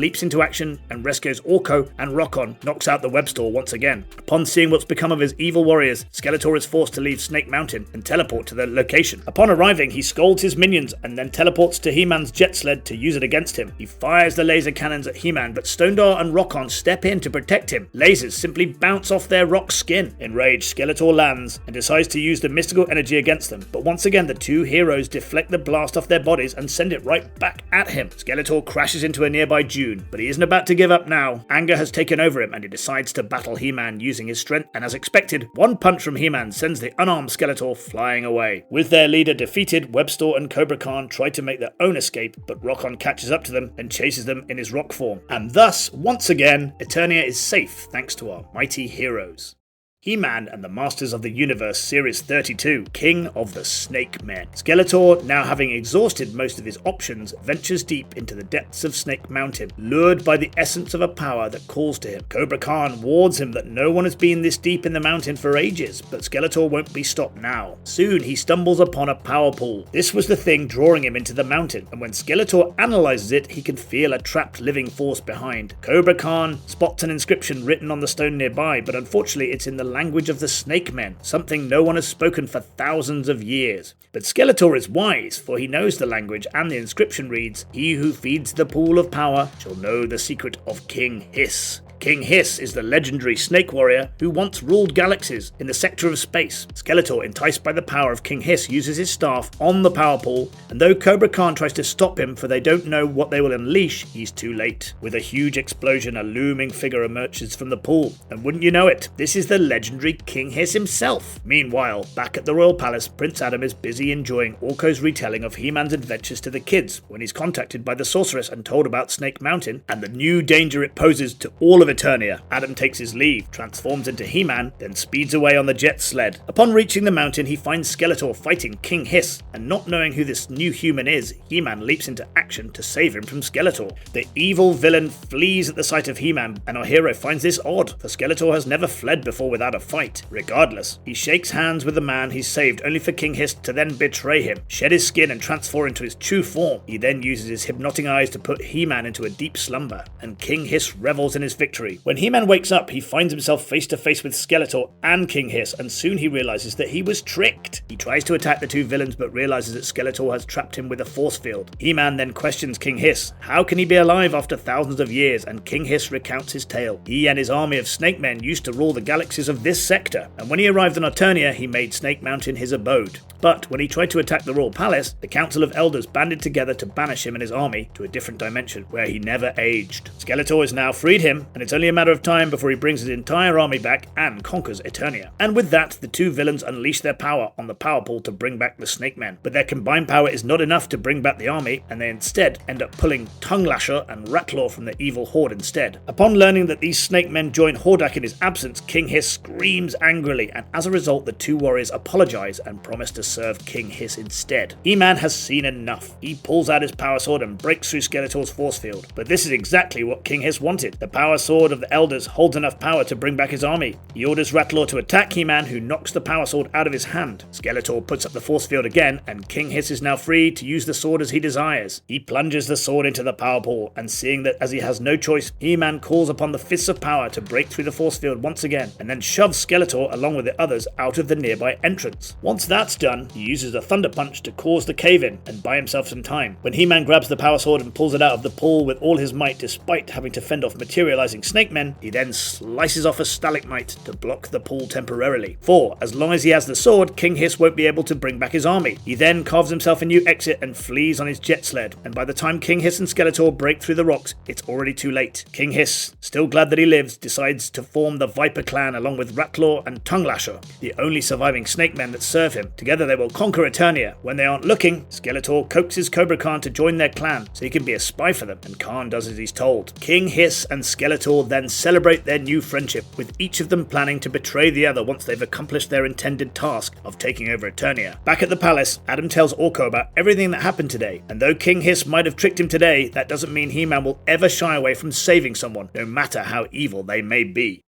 leaps into action and rescues Orko, and Rock-On knocks out the Webstor once again. Upon seeing what's become of his evil warriors, Skeletor is forced to leave Snake Mountain and teleport to their location. Upon arriving, he scolds his his minions and then teleports to He-Man's jet sled to use it against him. He fires the laser cannons at He-Man, but Stondar and Rockon step in to protect him. Lasers simply bounce off their rock skin. Enraged, Skeletor lands and decides to use the mystical energy against them, but once again the two heroes deflect the blast off their bodies and send it right back at him. Skeletor crashes into a nearby dune, but he isn't about to give up now. Anger has taken over him and he decides to battle He-Man using his strength, and as expected, one punch from He-Man sends the unarmed Skeletor flying away. With their leader defeated, Webstor and Cobra Khan try to make their own escape, but Rockon catches up to them and chases them in his rock form. And thus, once again, Eternia is safe thanks to our mighty heroes. He-Man and the Masters of the Universe Series 32, King of the Snake Men. Skeletor, now having exhausted most of his options, ventures deep into the depths of Snake Mountain, lured by the essence of a power that calls to him. Cobra Khan warns him that no one has been this deep in the mountain for ages, but Skeletor won't be stopped now. Soon he stumbles upon a power pool. This was the thing drawing him into the mountain, and when Skeletor analyzes it, he can feel a trapped living force behind. Cobra Khan spots an inscription written on the stone nearby, but unfortunately it's in the language of the Snake Men, something no one has spoken for thousands of years. But Skeletor is wise, for he knows the language, and the inscription reads, "He who feeds the pool of power shall know the secret of King Hiss." King Hiss is the legendary snake warrior who once ruled galaxies in the sector of space. Skeletor, enticed by the power of King Hiss, uses his staff on the power pool, and though Cobra Khan tries to stop him for they don't know what they will unleash, he's too late. With a huge explosion, a looming figure emerges from the pool, and wouldn't you know it, this is the legendary King Hiss himself. Meanwhile, back at the Royal Palace, Prince Adam is busy enjoying Orko's retelling of He-Man's adventures to the kids when he's contacted by the sorceress and told about Snake Mountain and the new danger it poses to all of Eternia. Adam takes his leave, transforms into He-Man, then speeds away on the jet sled. Upon reaching the mountain, he finds Skeletor fighting King Hiss, and not knowing who this new human is, He-Man leaps into action to save him from Skeletor. The evil villain flees at the sight of He-Man, and our hero finds this odd, for Skeletor has never fled before without a fight. Regardless, he shakes hands with the man he's saved, only for King Hiss to then betray him, shed his skin and transform into his true form. He then uses his hypnotic eyes to put He-Man into a deep slumber, and King Hiss revels in his victory. When He-Man wakes up, he finds himself face to face with Skeletor and King Hiss, and soon he realizes that he was tricked. He tries to attack the two villains but realizes that Skeletor has trapped him with a force field. He-Man then questions King Hiss. How can he be alive after thousands of years? And King Hiss recounts his tale. He and his army of snake men used to rule the galaxies of this sector, and when he arrived on Eternia, he made Snake Mountain his abode. But when he tried to attack the Royal Palace, the Council of Elders banded together to banish him and his army to a different dimension, where he never aged. Skeletor has now freed him, and it's only a matter of time before he brings his entire army back and conquers Eternia. And with that, the two villains unleash their power on the power pool to bring back the Snake Men. But their combined power is not enough to bring back the army, and they instead end up pulling Tongue Lasher and Ratlaw from the evil Horde instead. Upon learning that these Snake Men join Hordak in his absence, King Hiss screams angrily, and as a result, the two warriors apologize and promise to serve King Hiss instead. He-Man has seen enough. He pulls out his power sword and breaks through Skeletor's force field. But this is exactly what King Hiss wanted. The power sword of the Elders holds enough power to bring back his army. He orders Ratlaw to attack He-Man, who knocks the power sword out of his hand. Skeletor puts up the force field again, and King Hiss is now free to use the sword as he desires. He plunges the sword into the power pool, and seeing that as he has no choice, He-Man calls upon the fists of power to break through the force field once again, and then shoves Skeletor along with the others out of the nearby entrance. Once that's done, he uses a thunder punch to cause the cave-in and buy himself some time. When He-Man grabs the power sword and pulls it out of the pool with all his might despite having to fend off materializing snake men, he then slices off a stalagmite to block the pool temporarily. For as long as he has the sword, King Hiss won't be able to bring back his army. He then carves himself a new exit and flees on his jet sled, and by the time King Hiss and Skeletor break through the rocks, it's already too late. King Hiss, still glad that he lives, decides to form the Viper clan along with Ratlaw and Tongue Lasher, the only surviving snake men that serve him. Together they will conquer Eternia. When they aren't looking, Skeletor coaxes Cobra Khan to join their clan so he can be a spy for them, and Khan does as he's told. King Hiss and Skeletor then celebrate their new friendship, with each of them planning to betray the other once they've accomplished their intended task of taking over Eternia. Back at the palace, Adam tells Orko about everything that happened today, and though King Hiss might have tricked him today, that doesn't mean He-Man will ever shy away from saving someone, no matter how evil they may be.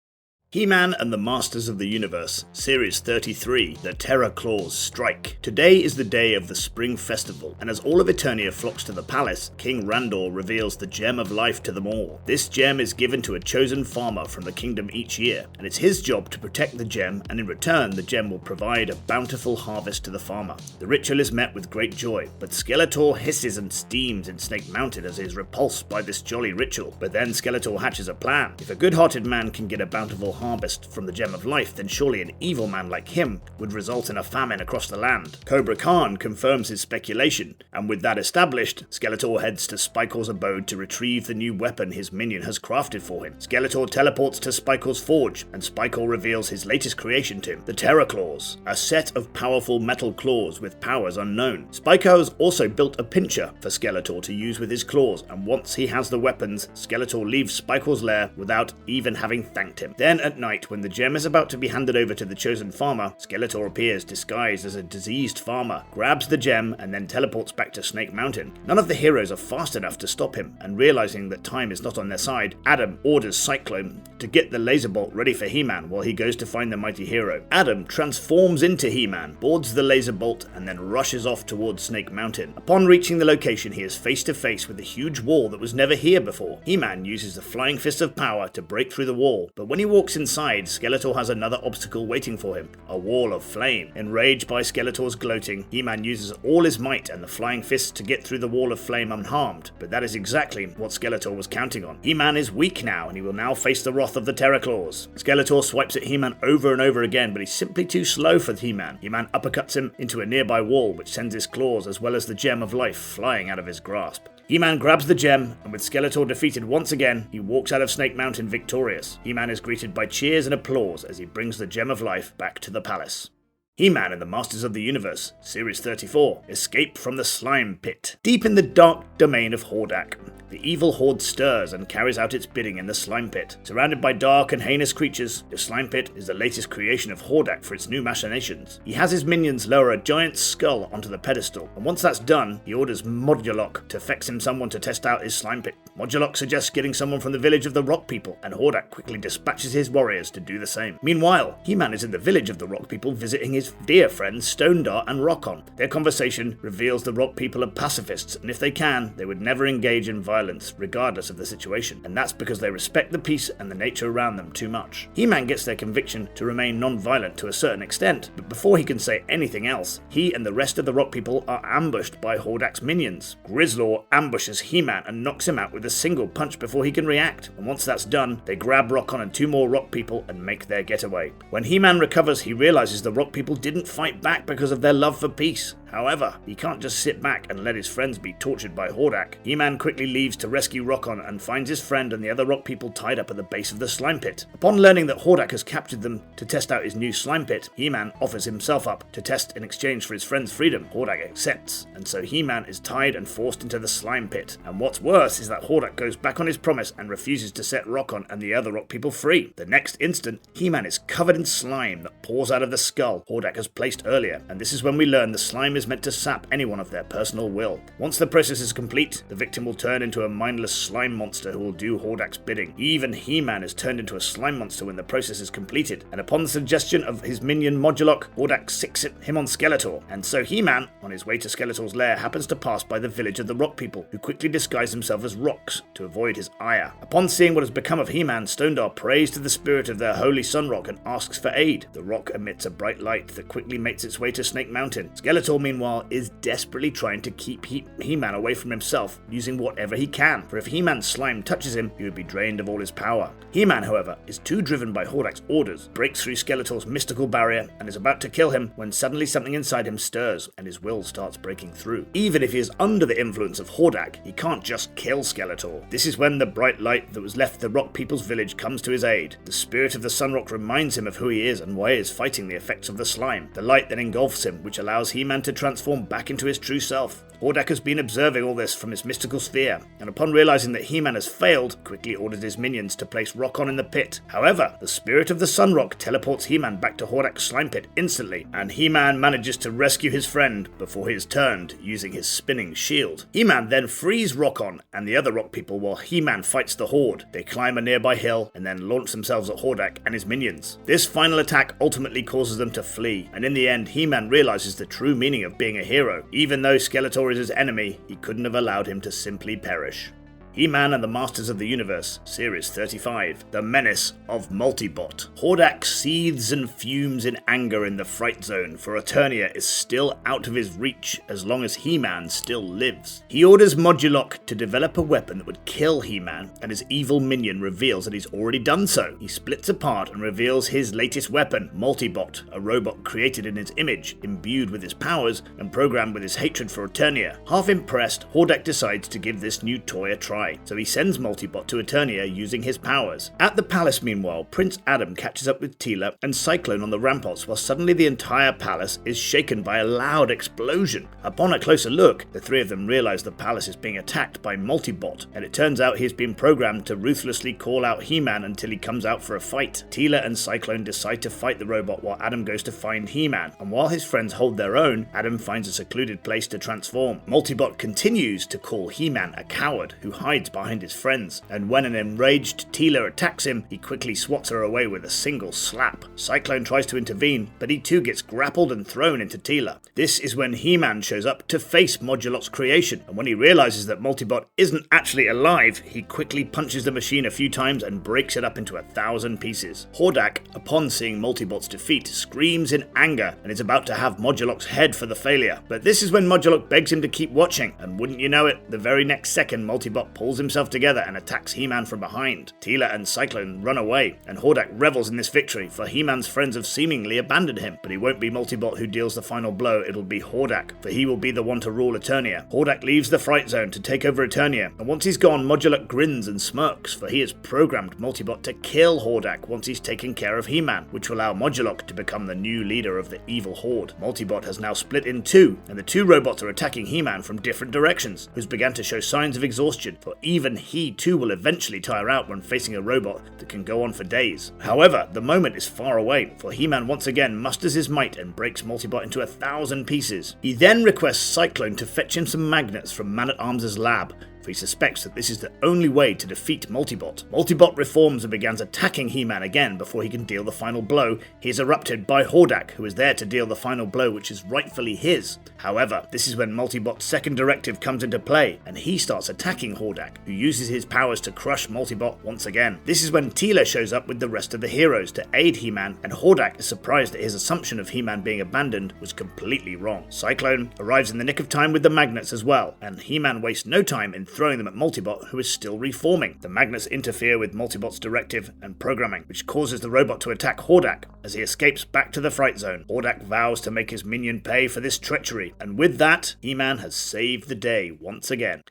He-Man and the Masters of the Universe, Series 33, The Terror Claws Strike. Today is the day of the Spring Festival, and as all of Eternia flocks to the palace, King Randor reveals the Gem of Life to them all. This gem is given to a chosen farmer from the kingdom each year, and it's his job to protect the gem, and in return the gem will provide a bountiful harvest to the farmer. The ritual is met with great joy, but Skeletor hisses and steams in Snake Mountain as he is repulsed by this jolly ritual. But then Skeletor hatches a plan. If a good-hearted man can get a bountiful harvest from the Gem of Life, then surely an evil man like him would result in a famine across the land. Cobra Khan confirms his speculation, and with that established, Skeletor heads to Spycor's abode to retrieve the new weapon his minion has crafted for him. Skeletor teleports to Spycor's forge, and Spycor reveals his latest creation to him, the Terror Claws, a set of powerful metal claws with powers unknown. Spycor has also built a pincher for Skeletor to use with his claws, and once he has the weapons, Skeletor leaves Spycor's lair without even having thanked him. Then at night, when the gem is about to be handed over to the chosen farmer, Skeletor appears disguised as a diseased farmer, grabs the gem, and then teleports back to Snake Mountain. None of the heroes are fast enough to stop him, and realizing that time is not on their side, Adam orders Cyclone to get the laser bolt ready for He-Man while he goes to find the mighty hero. Adam transforms into He-Man, boards the laser bolt, and then rushes off towards Snake Mountain. Upon reaching the location, he is face to face with a huge wall that was never here before. He-Man uses the Flying Fist of Power to break through the wall, but when he walks inside, Skeletor has another obstacle waiting for him, a wall of flame. Enraged by Skeletor's gloating, He-Man uses all his might and the Flying Fist to get through the wall of flame unharmed, but that is exactly what Skeletor was counting on. He-Man is weak now, and he will now face the wrath of the Terror Claws. Skeletor swipes at He-Man over and over again, but he's simply too slow for He-Man. He-Man uppercuts him into a nearby wall, which sends his claws as well as the Gem of Life flying out of his grasp. He-Man grabs the gem, and with Skeletor defeated once again, he walks out of Snake Mountain victorious. He-Man is greeted by cheers and applause as he brings the Gem of Life back to the palace. He-Man and the Masters of the Universe, Series 34, Escape from the Slime Pit. Deep in the dark domain of Hordak, the evil horde stirs and carries out its bidding in the Slime Pit. Surrounded by dark and heinous creatures, the Slime Pit is the latest creation of Hordak for its new machinations. He has his minions lower a giant skull onto the pedestal, and once that's done, he orders Modulok to fetch him someone to test out his Slime Pit. Modulok suggests getting someone from the village of the Rock People, and Hordak quickly dispatches his warriors to do the same. Meanwhile, He-Man is in the village of the Rock People visiting his dear friends Stone Dart and Rockon. Their conversation reveals the Rock People are pacifists, and if they can, they would never engage in violence, regardless of the situation, and that's because they respect the peace and the nature around them too much. He-Man gets their conviction to remain non-violent to a certain extent, but before he can say anything else, he and the rest of the Rock People are ambushed by Hordak's minions. Grizzlor ambushes He-Man and knocks him out with a single punch before he can react, and once that's done, they grab Rockon and two more Rock People and make their getaway. When He-Man recovers, he realizes the Rock People didn't fight back because of their love for peace. However, he can't just sit back and let his friends be tortured by Hordak. He-Man quickly leaves to rescue Rockon and finds his friend and the other Rock People tied up at the base of the Slime Pit. Upon learning that Hordak has captured them to test out his new Slime Pit, He-Man offers himself up to test in exchange for his friend's freedom. Hordak accepts, and so He-Man is tied and forced into the Slime Pit. And what's worse is that Hordak goes back on his promise and refuses to set Rockon and the other Rock People free. The next instant, He-Man is covered in slime that pours out of the skull Hordak has placed earlier, and this is when we learn the slime is meant to sap anyone of their personal will. Once the process is complete, the victim will turn into a mindless slime monster who will do Hordak's bidding. Even He-Man is turned into a slime monster when the process is completed, and upon the suggestion of his minion Modulok, Hordak sicks him on Skeletor, and so He-Man, on his way to Skeletor's lair, happens to pass by the village of the Rock People, who quickly disguise themselves as rocks to avoid his ire. Upon seeing what has become of He-Man, Stondar prays to the spirit of their holy Sun Rock and asks for aid. The rock emits a bright light that quickly makes its way to Snake Mountain. Skeletor, meanwhile, is desperately trying to keep He-Man away from himself, using whatever he can, for if He-Man's slime touches him, he would be drained of all his power. He-Man, however, is too driven by Hordak's orders, breaks through Skeletor's mystical barrier, and is about to kill him when suddenly something inside him stirs, and his will starts breaking through. Even if he is under the influence of Hordak, he can't just kill Skeletor. This is when the bright light that was left the Rock People's village comes to his aid. The spirit of the Sunrock reminds him of who he is and why he is fighting the effects of the slime. The light then engulfs him, which allows He-Man to transform back into his true self. Hordak has been observing all this from his mystical sphere, and upon realizing that He-Man has failed, quickly orders his minions to place Rock-On in the pit. However, the spirit of the Sun Rock teleports He-Man back to Hordak's slime pit instantly, and He-Man manages to rescue his friend before he is turned using his spinning shield. He-Man then frees Rock-On and the other rock people while He-Man fights the Horde. They climb a nearby hill and then launch themselves at Hordak and his minions. This final attack ultimately causes them to flee, and in the end He-Man realizes the true meaning of being a hero. Even though Skeletor is his enemy, he couldn't have allowed him to simply perish. He-Man and the Masters of the Universe, Series 35, The Menace of Multibot. Hordak seethes and fumes in anger in the Fright Zone, for Eternia is still out of his reach as long as He-Man still lives. He orders Modulok to develop a weapon that would kill He-Man, and his evil minion reveals that he's already done so. He splits apart and reveals his latest weapon, Multibot, a robot created in his image, imbued with his powers, and programmed with his hatred for Eternia. Half impressed, Hordak decides to give this new toy a try. So he sends Multibot to Eternia using his powers. At the palace, meanwhile, Prince Adam catches up with Teela and Cyclone on the ramparts while suddenly the entire palace is shaken by a loud explosion. Upon a closer look, the three of them realize the palace is being attacked by Multibot, and it turns out he's been programmed to ruthlessly call out He-Man until he comes out for a fight. Teela and Cyclone decide to fight the robot while Adam goes to find He-Man, and while his friends hold their own, Adam finds a secluded place to transform. Multibot continues to call He-Man a coward who hides behind his friends, and when an enraged Teela attacks him, he quickly swats her away with a single slap. Cyclone tries to intervene, but he too gets grappled and thrown into Teela. This is when He-Man shows up to face Modulok's creation, and when he realizes that Multibot isn't actually alive, he quickly punches the machine a few times and breaks it up into 1,000 pieces. Hordak, upon seeing Multibot's defeat, screams in anger and is about to have Modulok's head for the failure. But this is when Modulok begs him to keep watching, and wouldn't you know it, the very next second Multibot pulls himself together and attacks He-Man from behind. Teela and Cyclone run away, and Hordak revels in this victory, for He-Man's friends have seemingly abandoned him. But it won't be Multibot who deals the final blow, it'll be Hordak, for he will be the one to rule Eternia. Hordak leaves the Fright Zone to take over Eternia, and once he's gone, Modulok grins and smirks, for he has programmed Multibot to kill Hordak once he's taken care of He-Man, which will allow Modulok to become the new leader of the evil Horde. Multibot has now split in two, and the two robots are attacking He-Man from different directions, who's began to show signs of exhaustion, for even he too will eventually tire out when facing a robot that can go on for days. However, the moment is far away, for He-Man once again musters his might and breaks Multibot into 1,000 pieces. He then requests Cyclone to fetch him some magnets from Man-at-Arms' lab, for he suspects that this is the only way to defeat Multibot. Multibot reforms and begins attacking He-Man again before he can deal the final blow. He is erupted by Hordak, who is there to deal the final blow, which is rightfully his. However, this is when Multibot's second directive comes into play, and he starts attacking Hordak, who uses his powers to crush Multibot once again. This is when Teela shows up with the rest of the heroes to aid He-Man, and Hordak is surprised that his assumption of He-Man being abandoned was completely wrong. Cyclone arrives in the nick of time with the magnets as well, and He-Man wastes no time in throwing them at Multibot, who is still reforming. The magnets interfere with Multibot's directive and programming, which causes the robot to attack Hordak. As he escapes back to the Fright Zone, Hordak vows to make his minion pay for this treachery, and with that, He-Man has saved the day once again.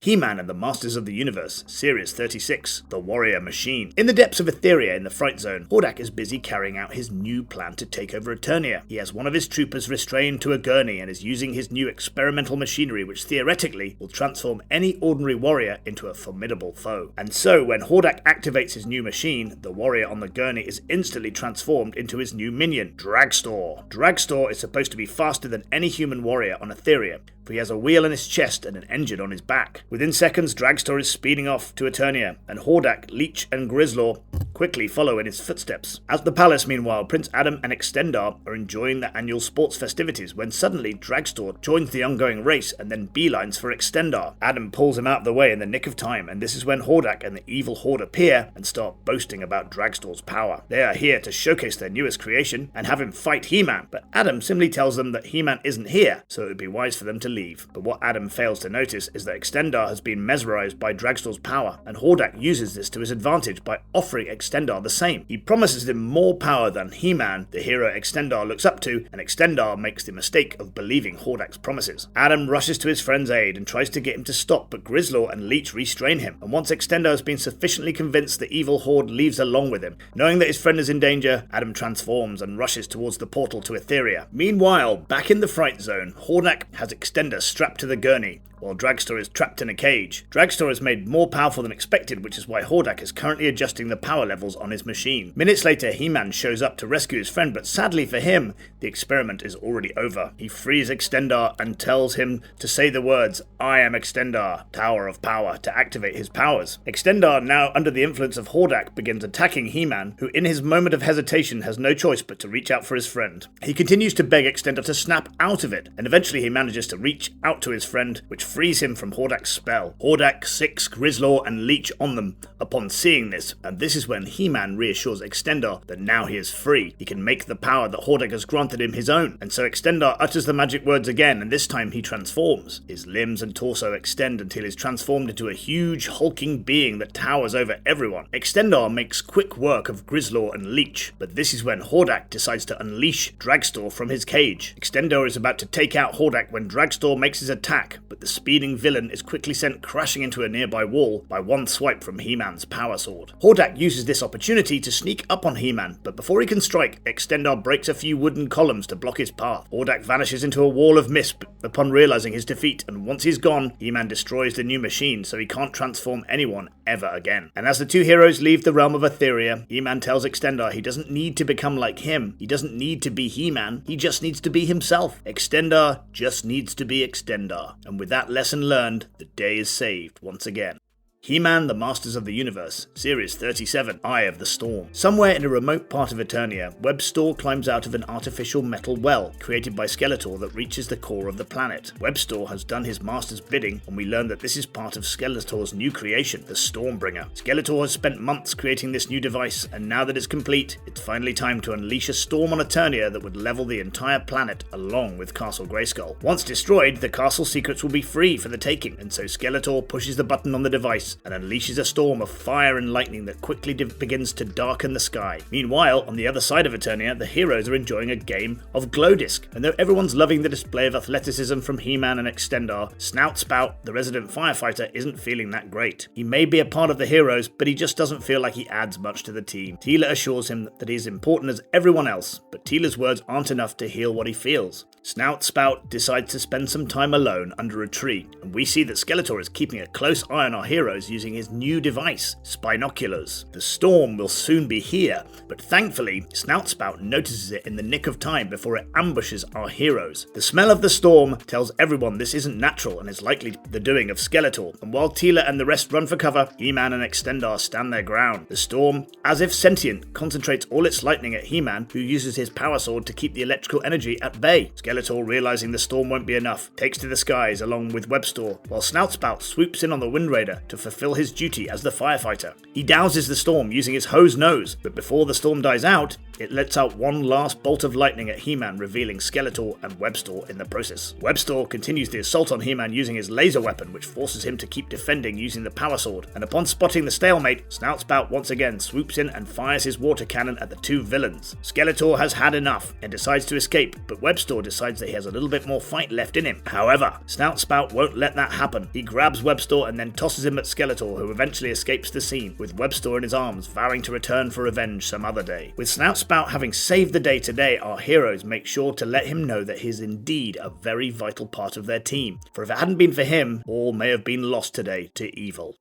He-Man and the Masters of the Universe, Series 36, The Warrior Machine. In the depths of Etheria in the Fright Zone, Hordak is busy carrying out his new plan to take over Eternia. He has one of his troopers restrained to a gurney and is using his new experimental machinery which theoretically will transform any ordinary warrior into a formidable foe. And so, when Hordak activates his new machine, the warrior on the gurney is instantly transformed into his new minion, Dragstore. Dragstore is supposed to be faster than any human warrior on Etheria, for he has a wheel in his chest and an engine on his back. Within seconds, Dragstore is speeding off to Eternia, and Hordak, Leech, and Grislaw quickly follow in his footsteps. At the palace, meanwhile, Prince Adam and Extendar are enjoying the annual sports festivities when suddenly Dragstore joins the ongoing race and then beelines for Extendar. Adam pulls him out of the way in the nick of time, and this is when Hordak and the evil Horde appear and start boasting about Dragstore's power. They are here to showcase their newest creation and have him fight He-Man, but Adam simply tells them that He-Man isn't here, so it would be wise for them to leave. But what Adam fails to notice is that Extendar has been mesmerized by Dragstore's power, and Hordak uses this to his advantage by offering Extendar Extendar the same. He promises him more power than He-Man, the hero Extendar looks up to, and Extendar makes the mistake of believing Hordak's promises. Adam rushes to his friend's aid and tries to get him to stop, but Grislaw and Leech restrain him, and once Extendar has been sufficiently convinced, the evil Horde leaves along with him. Knowing that his friend is in danger, Adam transforms and rushes towards the portal to Etheria. Meanwhile, back in the Fright Zone, Hordak has Extendar strapped to the gurney, while Dragstore is trapped in a cage. Dragstore is made more powerful than expected, which is why Hordak is currently adjusting the power levels on his machine. Minutes later, He-Man shows up to rescue his friend, but sadly for him, the experiment is already over. He frees Extendar and tells him to say the words, "I am Extendar, Tower of Power," to activate his powers. Extendar, now under the influence of Hordak, begins attacking He-Man, who in his moment of hesitation has no choice but to reach out for his friend. He continues to beg Extendar to snap out of it, and eventually he manages to reach out to his friend, which frees him from Hordak's spell. Hordak, Six, Grislaw, and Leech on them upon seeing this, and this is when He-Man reassures Extendar that now he is free. He can make the power that Hordak has granted him his own, and so Extendar utters the magic words again, and this time he transforms. His limbs and torso extend until he's transformed into a huge, hulking being that towers over everyone. Extendar makes quick work of Grislaw and Leech, but this is when Hordak decides to unleash Dragstore from his cage. Extendar is about to take out Hordak when Dragstore makes his attack, but the speeding villain is quickly sent crashing into a nearby wall by one swipe from He-Man's power sword. Hordak uses this opportunity to sneak up on He-Man, but before he can strike, Extendar breaks a few wooden columns to block his path. Hordak vanishes into a wall of mist upon realizing his defeat, and once he's gone, He-Man destroys the new machine so he can't transform anyone ever again. And as the two heroes leave the realm of Etheria, He-Man tells Extendar he doesn't need to become like him. He doesn't need to be He-Man. He just needs to be himself. Extendar just needs to be Extendar. And with that lesson learned, the day is saved once again. He-Man, the Masters of the Universe, Series 37, Eye of the Storm. Somewhere in a remote part of Eternia, Webstore climbs out of an artificial metal well created by Skeletor that reaches the core of the planet. Webstore has done his master's bidding, and we learn that this is part of Skeletor's new creation, the Stormbringer. Skeletor has spent months creating this new device, and now that it's complete, it's finally time to unleash a storm on Eternia that would level the entire planet along with Castle Grayskull. Once destroyed, the castle secrets will be free for the taking, and so Skeletor pushes the button on the device and unleashes a storm of fire and lightning that quickly begins to darken the sky. Meanwhile, on the other side of Eternia, the heroes are enjoying a game of Glow Disc, and though everyone's loving the display of athleticism from He-Man and Extendar, Snout Spout, the resident firefighter, isn't feeling that great. He may be a part of the heroes, but he just doesn't feel like he adds much to the team. Teela assures him that he is important as everyone else, but Teela's words aren't enough to heal what he feels. Snout Spout decides to spend some time alone under a tree, and we see that Skeletor is keeping a close eye on our heroes using his new device, Spinoculars. The storm will soon be here, but thankfully, Snout Spout notices it in the nick of time before it ambushes our heroes. The smell of the storm tells everyone this isn't natural and is likely the doing of Skeletor, and while Teela and the rest run for cover, He-Man and Extendar stand their ground. The storm, as if sentient, concentrates all its lightning at He-Man, who uses his power sword to keep the electrical energy at bay. Skeletor, realizing the storm won't be enough, takes to the skies along with Webstore, while Snoutspout swoops in on the Wind Raider to fulfill his duty as the firefighter. He douses the storm using his hose nose, but before the storm dies out, it lets out one last bolt of lightning at He-Man, revealing Skeletor and Webstore in the process. Webstore continues the assault on He-Man using his laser weapon, which forces him to keep defending using the power sword, and upon spotting the stalemate, Snoutspout once again swoops in and fires his water cannon at the two villains. Skeletor has had enough and decides to escape, but Webstore decides that he has a little bit more fight left in him. However, Snoutspout won't let that happen. He grabs Webstore and then tosses him at Skeletor, who eventually escapes the scene, with Webstore in his arms, vowing to return for revenge some other day. With Snoutspout having saved the day today, our heroes make sure to let him know that he is indeed a very vital part of their team, for if it hadn't been for him, all may have been lost today to evil.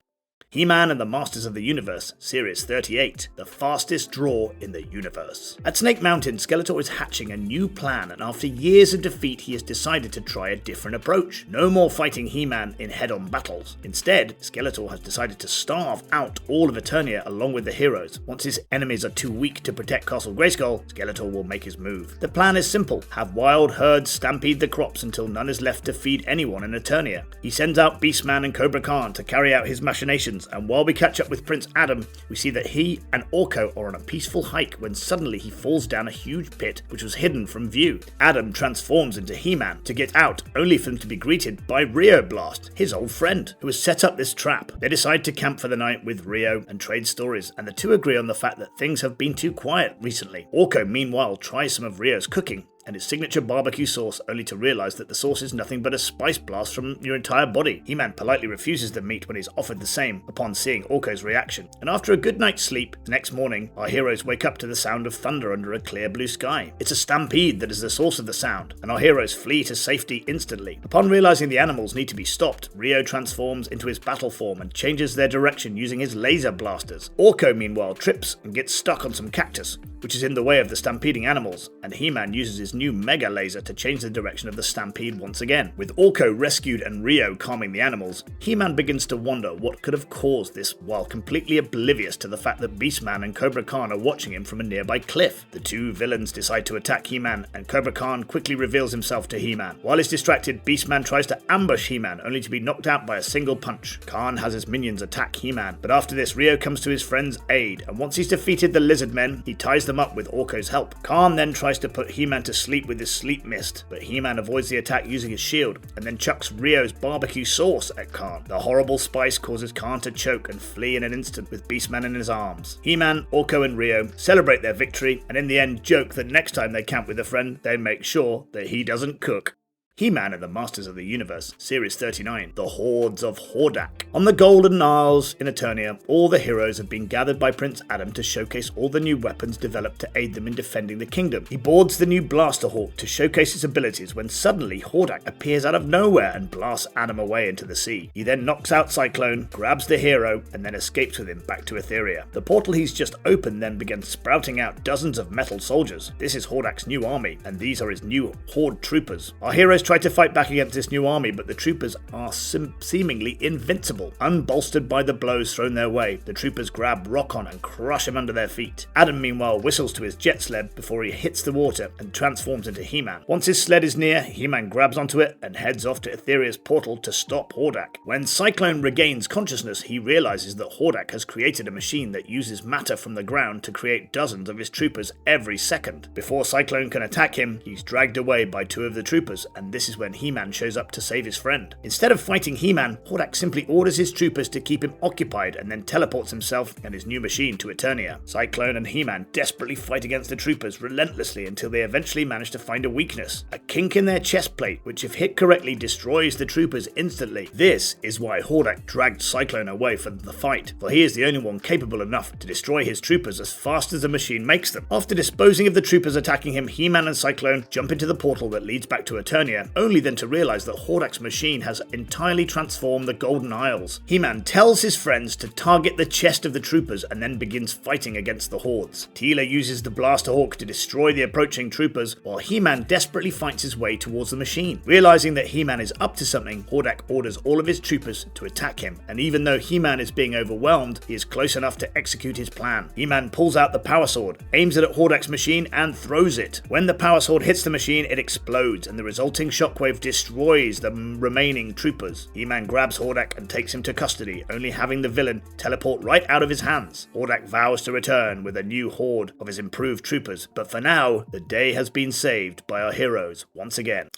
He-Man and the Masters of the Universe, Series 38, the fastest draw in the universe. At Snake Mountain, Skeletor is hatching a new plan, and after years of defeat, he has decided to try a different approach. No more fighting He-Man in head-on battles. Instead, Skeletor has decided to starve out all of Eternia along with the heroes. Once his enemies are too weak to protect Castle Grayskull, Skeletor will make his move. The plan is simple: have wild herds stampede the crops until none is left to feed anyone in Eternia. He sends out Beastman and Cobra Khan to carry out his machinations, missions, and while we catch up with Prince Adam, we see that he and Orko are on a peaceful hike when suddenly he falls down a huge pit which was hidden from view. Adam transforms into He-Man to get out, only for him to be greeted by Rio Blast, his old friend, who has set up this trap. They decide to camp for the night with Rio and trade stories, and the two agree on the fact that things have been too quiet recently. Orko, meanwhile, tries some of Rio's cooking and his signature barbecue sauce, only to realise that the sauce is nothing but a spice blast from your entire body. He-Man politely refuses the meat when he's offered the same upon seeing Orko's reaction. And after a good night's sleep, the next morning, our heroes wake up to the sound of thunder under a clear blue sky. It's a stampede that is the source of the sound, and our heroes flee to safety instantly. Upon realising the animals need to be stopped, Rio transforms into his battle form and changes their direction using his laser blasters. Orko, meanwhile, trips and gets stuck on some cactus, which is in the way of the stampeding animals, and He-Man uses his new mega laser to change the direction of the stampede once again. With Orko rescued and Rio calming the animals, He-Man begins to wonder what could have caused this, while completely oblivious to the fact that Beastman and Cobra Khan are watching him from a nearby cliff. The two villains decide to attack He-Man, and Cobra Khan quickly reveals himself to He-Man. While he's distracted, Beastman tries to ambush He-Man, only to be knocked out by a single punch. Khan has his minions attack He-Man, but after this, Rio comes to his friend's aid, and once he's defeated the lizard men, he ties them up with Orko's help. Khan then tries to put He-Man to sleep with his sleep mist, but He-Man avoids the attack using his shield, and then chucks Rio's barbecue sauce at Khan. The horrible spice causes Khan to choke and flee in an instant with Beastman in his arms. He-Man, Orko and Rio celebrate their victory, and in the end joke that next time they camp with a friend, they make sure that he doesn't cook. He-Man and the Masters of the Universe, Series 39, The Hordes of Hordak. On the Golden Isles in Eternia, all the heroes have been gathered by Prince Adam to showcase all the new weapons developed to aid them in defending the kingdom. He boards the new Blaster Hawk to showcase its abilities when suddenly Hordak appears out of nowhere and blasts Adam away into the sea. He then knocks out Cyclone, grabs the hero, and then escapes with him back to Etheria. The portal he's just opened then begins sprouting out dozens of metal soldiers. This is Hordak's new army, and these are his new Horde troopers. Our heroes try to fight back against this new army, but the troopers are seemingly invincible. Unbolstered by the blows thrown their way, the troopers grab Rockon and crush him under their feet. Adam, meanwhile, whistles to his jet sled before he hits the water and transforms into He-Man. Once his sled is near, He-Man grabs onto it and heads off to Etheria's portal to stop Hordak. When Cyclone regains consciousness, he realizes that Hordak has created a machine that uses matter from the ground to create dozens of his troopers every second. Before Cyclone can attack him, he's dragged away by two of the troopers, and this is when He-Man shows up to save his friend. Instead of fighting He-Man, Hordak simply orders his troopers to keep him occupied and then teleports himself and his new machine to Eternia. Cyclone and He-Man desperately fight against the troopers relentlessly until they eventually manage to find a weakness, a kink in their chest plate, which if hit correctly destroys the troopers instantly. This is why Hordak dragged Cyclone away from the fight, for he is the only one capable enough to destroy his troopers as fast as the machine makes them. After disposing of the troopers attacking him, He-Man and Cyclone jump into the portal that leads back to Eternia, only then to realize that Hordak's machine has entirely transformed the Golden Isles. He-Man tells his friends to target the chest of the troopers and then begins fighting against the hordes. Teela uses the Blaster Hawk to destroy the approaching troopers, while He-Man desperately fights his way towards the machine. Realizing that He-Man is up to something, Hordak orders all of his troopers to attack him, and even though He-Man is being overwhelmed, he is close enough to execute his plan. He-Man pulls out the Power Sword, aims it at Hordak's machine, and throws it. When the Power Sword hits the machine, it explodes, and the resulting shockwave destroys the remaining troopers. He-Man grabs Hordak and takes him to custody, only having the villain teleport right out of his hands. Hordak vows to return with a new horde of his improved troopers, but for now, the day has been saved by our heroes once again.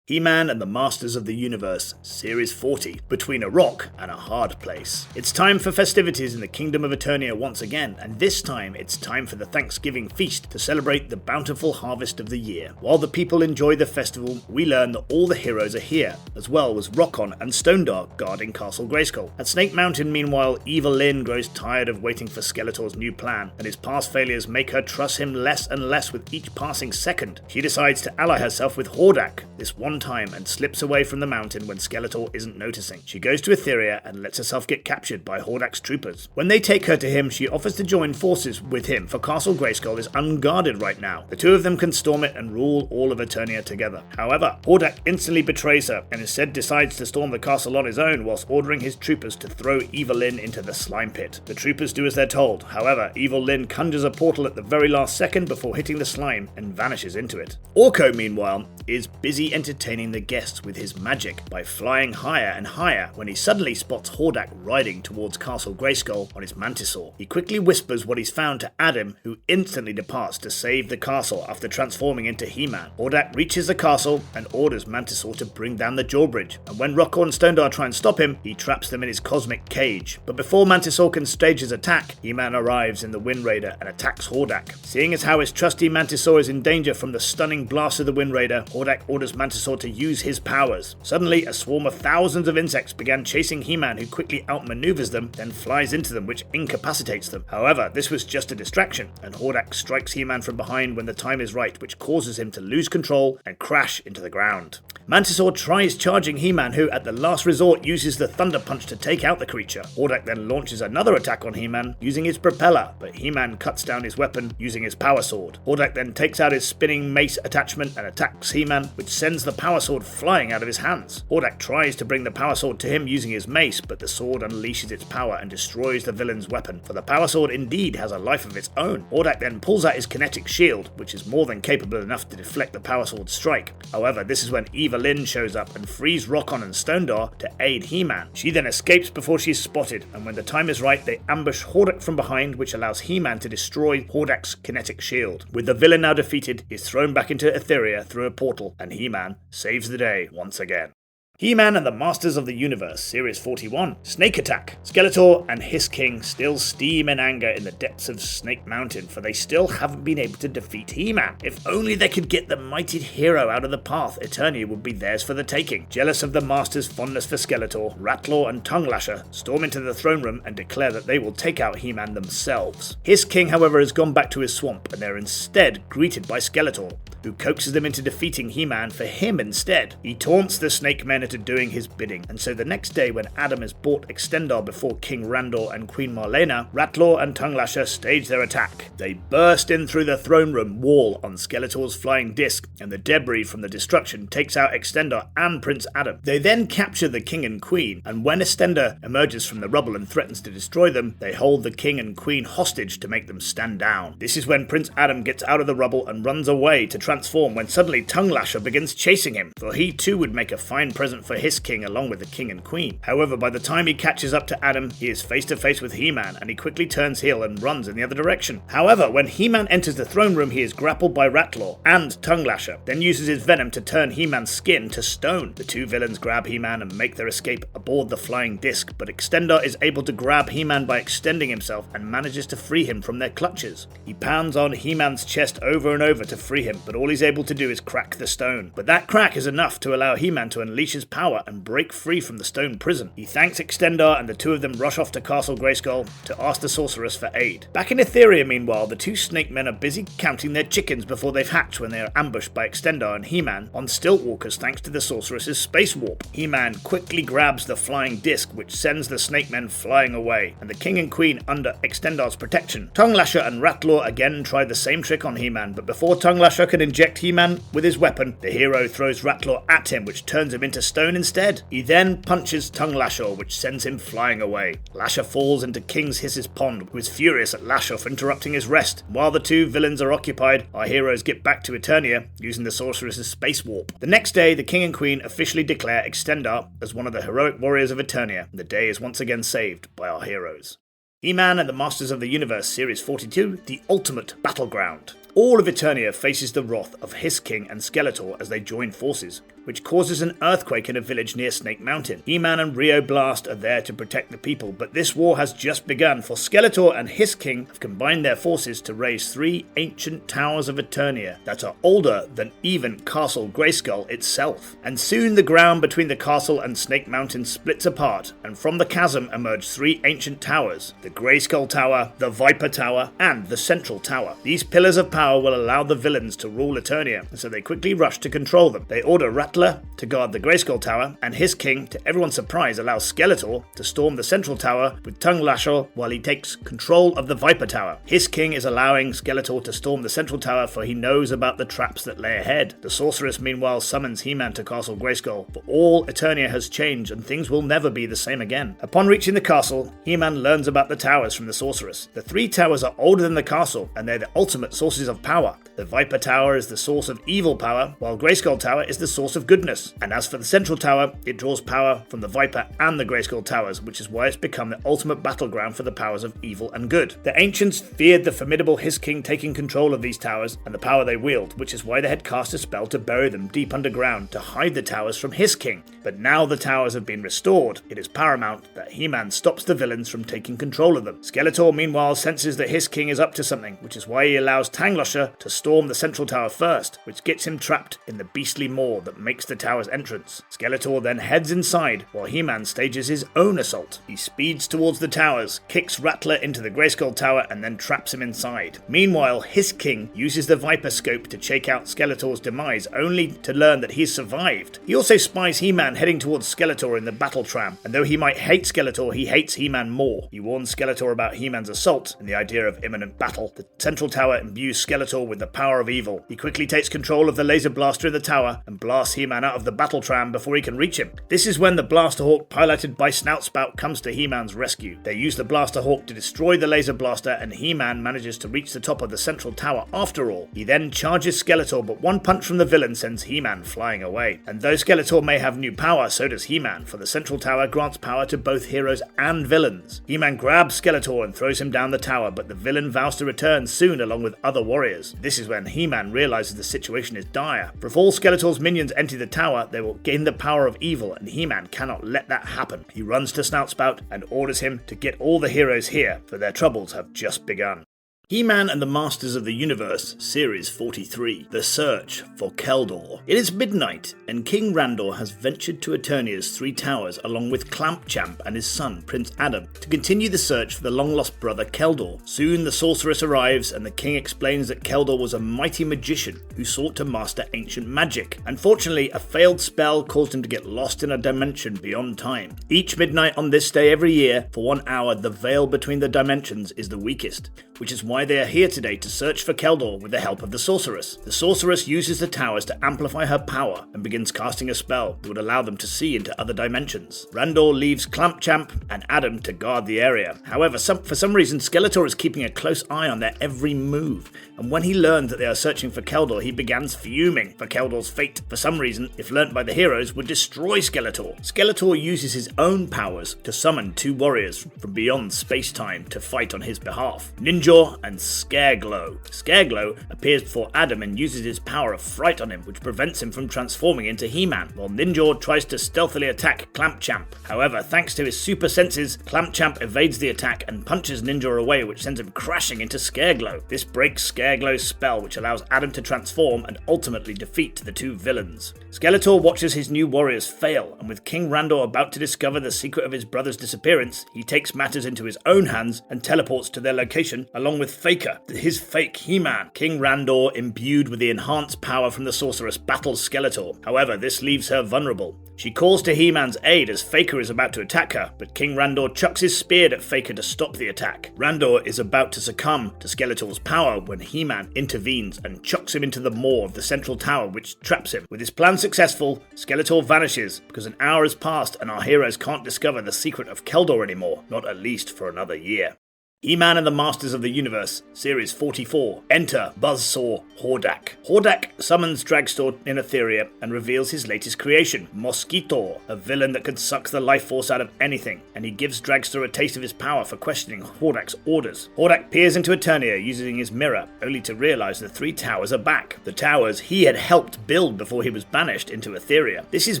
He-Man and the Masters of the Universe, Series 40, Between a Rock and a Hard Place. It's time for festivities in the Kingdom of Eternia once again, and this time it's time for the Thanksgiving feast to celebrate the bountiful harvest of the year. While the people enjoy the festival, we learn that all the heroes are here, as well as Rockon and Stonedark guarding Castle Grayskull. At Snake Mountain, meanwhile, Evil Lyn grows tired of waiting for Skeletor's new plan, and his past failures make her trust him less and less with each passing second. She decides to ally herself with Hordak this one time and slips away from the mountain when Skeletor isn't noticing. She goes to Etheria and lets herself get captured by Hordak's troopers. When they take her to him, she offers to join forces with him, for Castle Grayskull is unguarded right now. The two of them can storm it and rule all of Eternia together. However, Hordak instantly betrays her and instead decides to storm the castle on his own whilst ordering his troopers to throw Evil Lyn into the slime pit. The troopers do as they're told. However, Evil Lyn conjures a portal at the very last second before hitting the slime and vanishes into it. Orko, meanwhile, is busy entertaining the guests with his magic by flying higher and higher when he suddenly spots Hordak riding towards Castle Grayskull on his Mantisaur. He quickly whispers what he's found to Adam, who instantly departs to save the castle after transforming into He-Man. Hordak reaches the castle and orders Mantisaur to bring down the drawbridge, and when Rocko and Stondar try and stop him, he traps them in his cosmic cage. But before Mantisaur can stage his attack, He-Man arrives in the Wind Raider and attacks Hordak. Seeing as how his trusty Mantisaur is in danger from the stunning blast of the Wind Raider, Hordak orders Mantisaur to use his powers. Suddenly, a swarm of thousands of insects began chasing He-Man, who quickly outmaneuvers them, then flies into them, which incapacitates them. However, this was just a distraction, and Hordak strikes He-Man from behind when the time is right, which causes him to lose control and crash into the ground. Mantisaur tries charging He-Man, who at the last resort uses the Thunder Punch to take out the creature. Hordak then launches another attack on He-Man using his propeller, but He-Man cuts down his weapon using his power sword. Hordak then takes out his spinning mace attachment and attacks He-Man, which sends the power sword flying out of his hands. Hordak tries to bring the power sword to him using his mace, but the sword unleashes its power and destroys the villain's weapon, for the power sword indeed has a life of its own. Hordak then pulls out his kinetic shield, which is more than capable enough to deflect the power sword's strike. However, this is when Eva Lynn shows up and frees Rockon and Stondar to aid He-Man. She then escapes before she's spotted, and when the time is right, they ambush Hordak from behind, which allows He-Man to destroy Hordak's kinetic shield. With the villain now defeated, he's thrown back into Etheria through a portal, and He-Man saves the day once again. He-Man and the Masters of the Universe, Series 41. Snake Attack. Skeletor and Hiss King still steam in anger in the depths of Snake Mountain, for they still haven't been able to defeat He-Man. If only they could get the mighty hero out of the path, Eternia would be theirs for the taking. Jealous of the Master's fondness for Skeletor, Rattlor and Tongue Lasher storm into the throne room and declare that they will take out He-Man themselves. Hiss King, however, has gone back to his swamp, and they're instead greeted by Skeletor, who coaxes them into defeating He-Man for him instead. He taunts the Snake Men into doing his bidding, and so the next day when Adam has brought Extendar before King Randor and Queen Marlena, Rattlor and Tongue Lasher stage their attack. They burst in through the throne room wall on Skeletor's flying disc, and the debris from the destruction takes out Extendar and Prince Adam. They then capture the King and Queen, and when Extendar emerges from the rubble and threatens to destroy them, they hold the King and Queen hostage to make them stand down. This is when Prince Adam gets out of the rubble and runs away to transform, when suddenly Tongue Lasher begins chasing him, for he too would make a fine present for Hiss King along with the King and Queen. However, by the time he catches up to Adam, he is face to face with He-Man, and he quickly turns heel and runs in the other direction. However, when He-Man enters the throne room, he is grappled by Rattlor and Tongue Lasher, then uses his venom to turn He-Man's skin to stone. The two villains grab He-Man and make their escape aboard the flying disc, but Extendar is able to grab He-Man by extending himself and manages to free him from their clutches. He pounds on He-Man's chest over and over to free him, but all he's able to do is crack the stone. But that crack is enough to allow He-Man to unleash his power and break free from the stone prison. He thanks Extendar, and the two of them rush off to Castle Grayskull to ask the sorceress for aid. Back in Etheria, meanwhile, the two Snake Men are busy counting their chickens before they've hatched when they are ambushed by Extendar and He-Man on Stiltwalkers thanks to the sorceress's space warp. He-Man quickly grabs the flying disc, which sends the Snake Men flying away, and the King and Queen under Extendar's protection. Tongue Lasher and Rattlor again try the same trick on He-Man, but before Tongue Lasher can inject He-Man with his weapon, the hero throws Rattlor at him, which turns him into stone instead. He then punches Tongue Lasher, which sends him flying away. Lasher falls into King's Hiss's pond, who is furious at Lasher for interrupting his rest. While the two villains are occupied, our heroes get back to Eternia using the sorceress's space warp. The next day, the King and Queen officially declare Extendar as one of the heroic warriors of Eternia, and the day is once again saved by our heroes. He-Man and the Masters of the Universe Series 42, The Ultimate Battleground. All of Eternia faces the wrath of Hiss King and Skeletor as they join forces, which causes an earthquake in a village near Snake Mountain. He-Man and Rio Blast are there to protect the people, but this war has just begun, for Skeletor and Hiss King have combined their forces to raise 3 ancient towers of Eternia that are older than even Castle Grayskull itself. And soon the ground between the castle and Snake Mountain splits apart, and from the chasm emerge 3 ancient towers: the Grayskull Tower, the Viper Tower, and the Central Tower. These pillars of power will allow the villains to rule Eternia, and so they quickly rush to control them. They order Rattler to guard the Grayskull Tower, and Hiss King, to everyone's surprise, allows Skeletor to storm the Central Tower with Tongue Lasher while he takes control of the Viper Tower. Hiss King is allowing Skeletor to storm the Central Tower, for he knows about the traps that lay ahead. The sorceress meanwhile summons He-Man to Castle Grayskull, for all Eternia has changed and things will never be the same again. Upon reaching the castle, He-Man learns about the towers from the sorceress. The 3 towers are older than the castle, and they're the ultimate sources of of power. The Viper Tower is the source of evil power, while Greyskull Tower is the source of goodness. And as for the Central Tower, it draws power from the Viper and the Greyskull Towers, which is why it's become the ultimate battleground for the powers of evil and good. The ancients feared the formidable Hiss King taking control of these towers and the power they wield, which is why they had cast a spell to bury them deep underground to hide the towers from Hiss King. But now the towers have been restored, it is paramount that He-Man stops the villains from taking control of them. Skeletor meanwhile senses that Hiss King is up to something, which is why he allows Tanglosher to storm the Central Tower first, which gets him trapped in the beastly maw that makes the tower's entrance. Skeletor then heads inside, while He-Man stages his own assault. He speeds towards the towers, kicks Rattler into the Greyskull Tower, and then traps him inside. Meanwhile, Hiss King uses the Viper Scope to check out Skeletor's demise, only to learn that he's survived. He also spies He-Man heading towards Skeletor in the battle tram, and though he might hate Skeletor, he hates He-Man more. He warns Skeletor about He-Man's assault and the idea of imminent battle. The Central Tower imbues Skeletor with the power of evil. He quickly takes control of the laser blaster in the tower and blasts He-Man out of the battle tram before he can reach him. This is when the Blaster Hawk piloted by Snoutspout comes to He-Man's rescue. They use the Blaster Hawk to destroy the laser blaster, and He-Man manages to reach the top of the Central Tower after all. He then charges Skeletor, but one punch from the villain sends He-Man flying away. And though Skeletor may have new power, so does He-Man, for the Central Tower grants power to both heroes and villains. He-Man grabs Skeletor and throws him down the tower, but the villain vows to return soon along with other warriors. This is when He-Man realizes the situation is dire. For if all Skeletor's minions enter the tower, they will gain the power of evil, and He-Man cannot let that happen. He runs to Snoutspout and orders him to get all the heroes here, for their troubles have just begun. He-Man and the Masters of the Universe, Series 43, The Search for Keldor. It is midnight, and King Randor has ventured to Eternia's three towers along with Clampchamp and his son, Prince Adam, to continue the search for the long-lost brother Keldor. Soon the sorceress arrives, and the king explains that Keldor was a mighty magician who sought to master ancient magic. Unfortunately, a failed spell caused him to get lost in a dimension beyond time. Each midnight on this day every year, for 1 hour, the veil between the dimensions is the weakest, which is why they are here today to search for Keldor with the help of the sorceress. The sorceress uses the towers to amplify her power and begins casting a spell that would allow them to see into other dimensions. Randor leaves Clampchamp and Adam to guard the area. However, for some reason, Skeletor is keeping a close eye on their every move, and when he learned that they are searching for Keldor, he begins fuming for Keldor's fate. For some reason, if learnt by the heroes, would destroy Skeletor. Skeletor uses his own powers to summon two warriors from beyond space-time to fight on his behalf, Ninjor and Scareglow. Scareglow appears before Adam and uses his power of fright on him, which prevents him from transforming into He-Man, while Ninjor tries to stealthily attack Clampchamp. However, thanks to his super senses, Clampchamp evades the attack and punches Ninjor away, which sends him crashing into Scareglow. This breaks Scareglow's spell, which allows Adam to transform and ultimately defeat the two villains. Skeletor watches his new warriors fail, and with King Randor about to discover the secret of his brother's disappearance, he takes matters into his own hands and teleports to their location along with Faker, his fake He-Man. King Randor, imbued with the enhanced power from the sorceress, battles Skeletor. However, this leaves her vulnerable. She calls to He-Man's aid as Faker is about to attack her, but King Randor chucks his spear at Faker to stop the attack. Randor is about to succumb to Skeletor's power when He-Man intervenes and chucks him into the maw of the Central Tower, which traps him. With his plan successful, Skeletor vanishes because an hour has passed and our heroes can't discover the secret of Keldor anymore, not at least for another year. He-Man and the Masters of the Universe, Series 44. Enter Buzzsaw Hordak. Hordak summons Dragstore in Etheria and reveals his latest creation, Mosquitor, a villain that can suck the life force out of anything, and he gives Dragstore a taste of his power for questioning Hordak's orders. Hordak peers into Eternia using his mirror, only to realize the three towers are back. The towers he had helped build before he was banished into Etheria. This is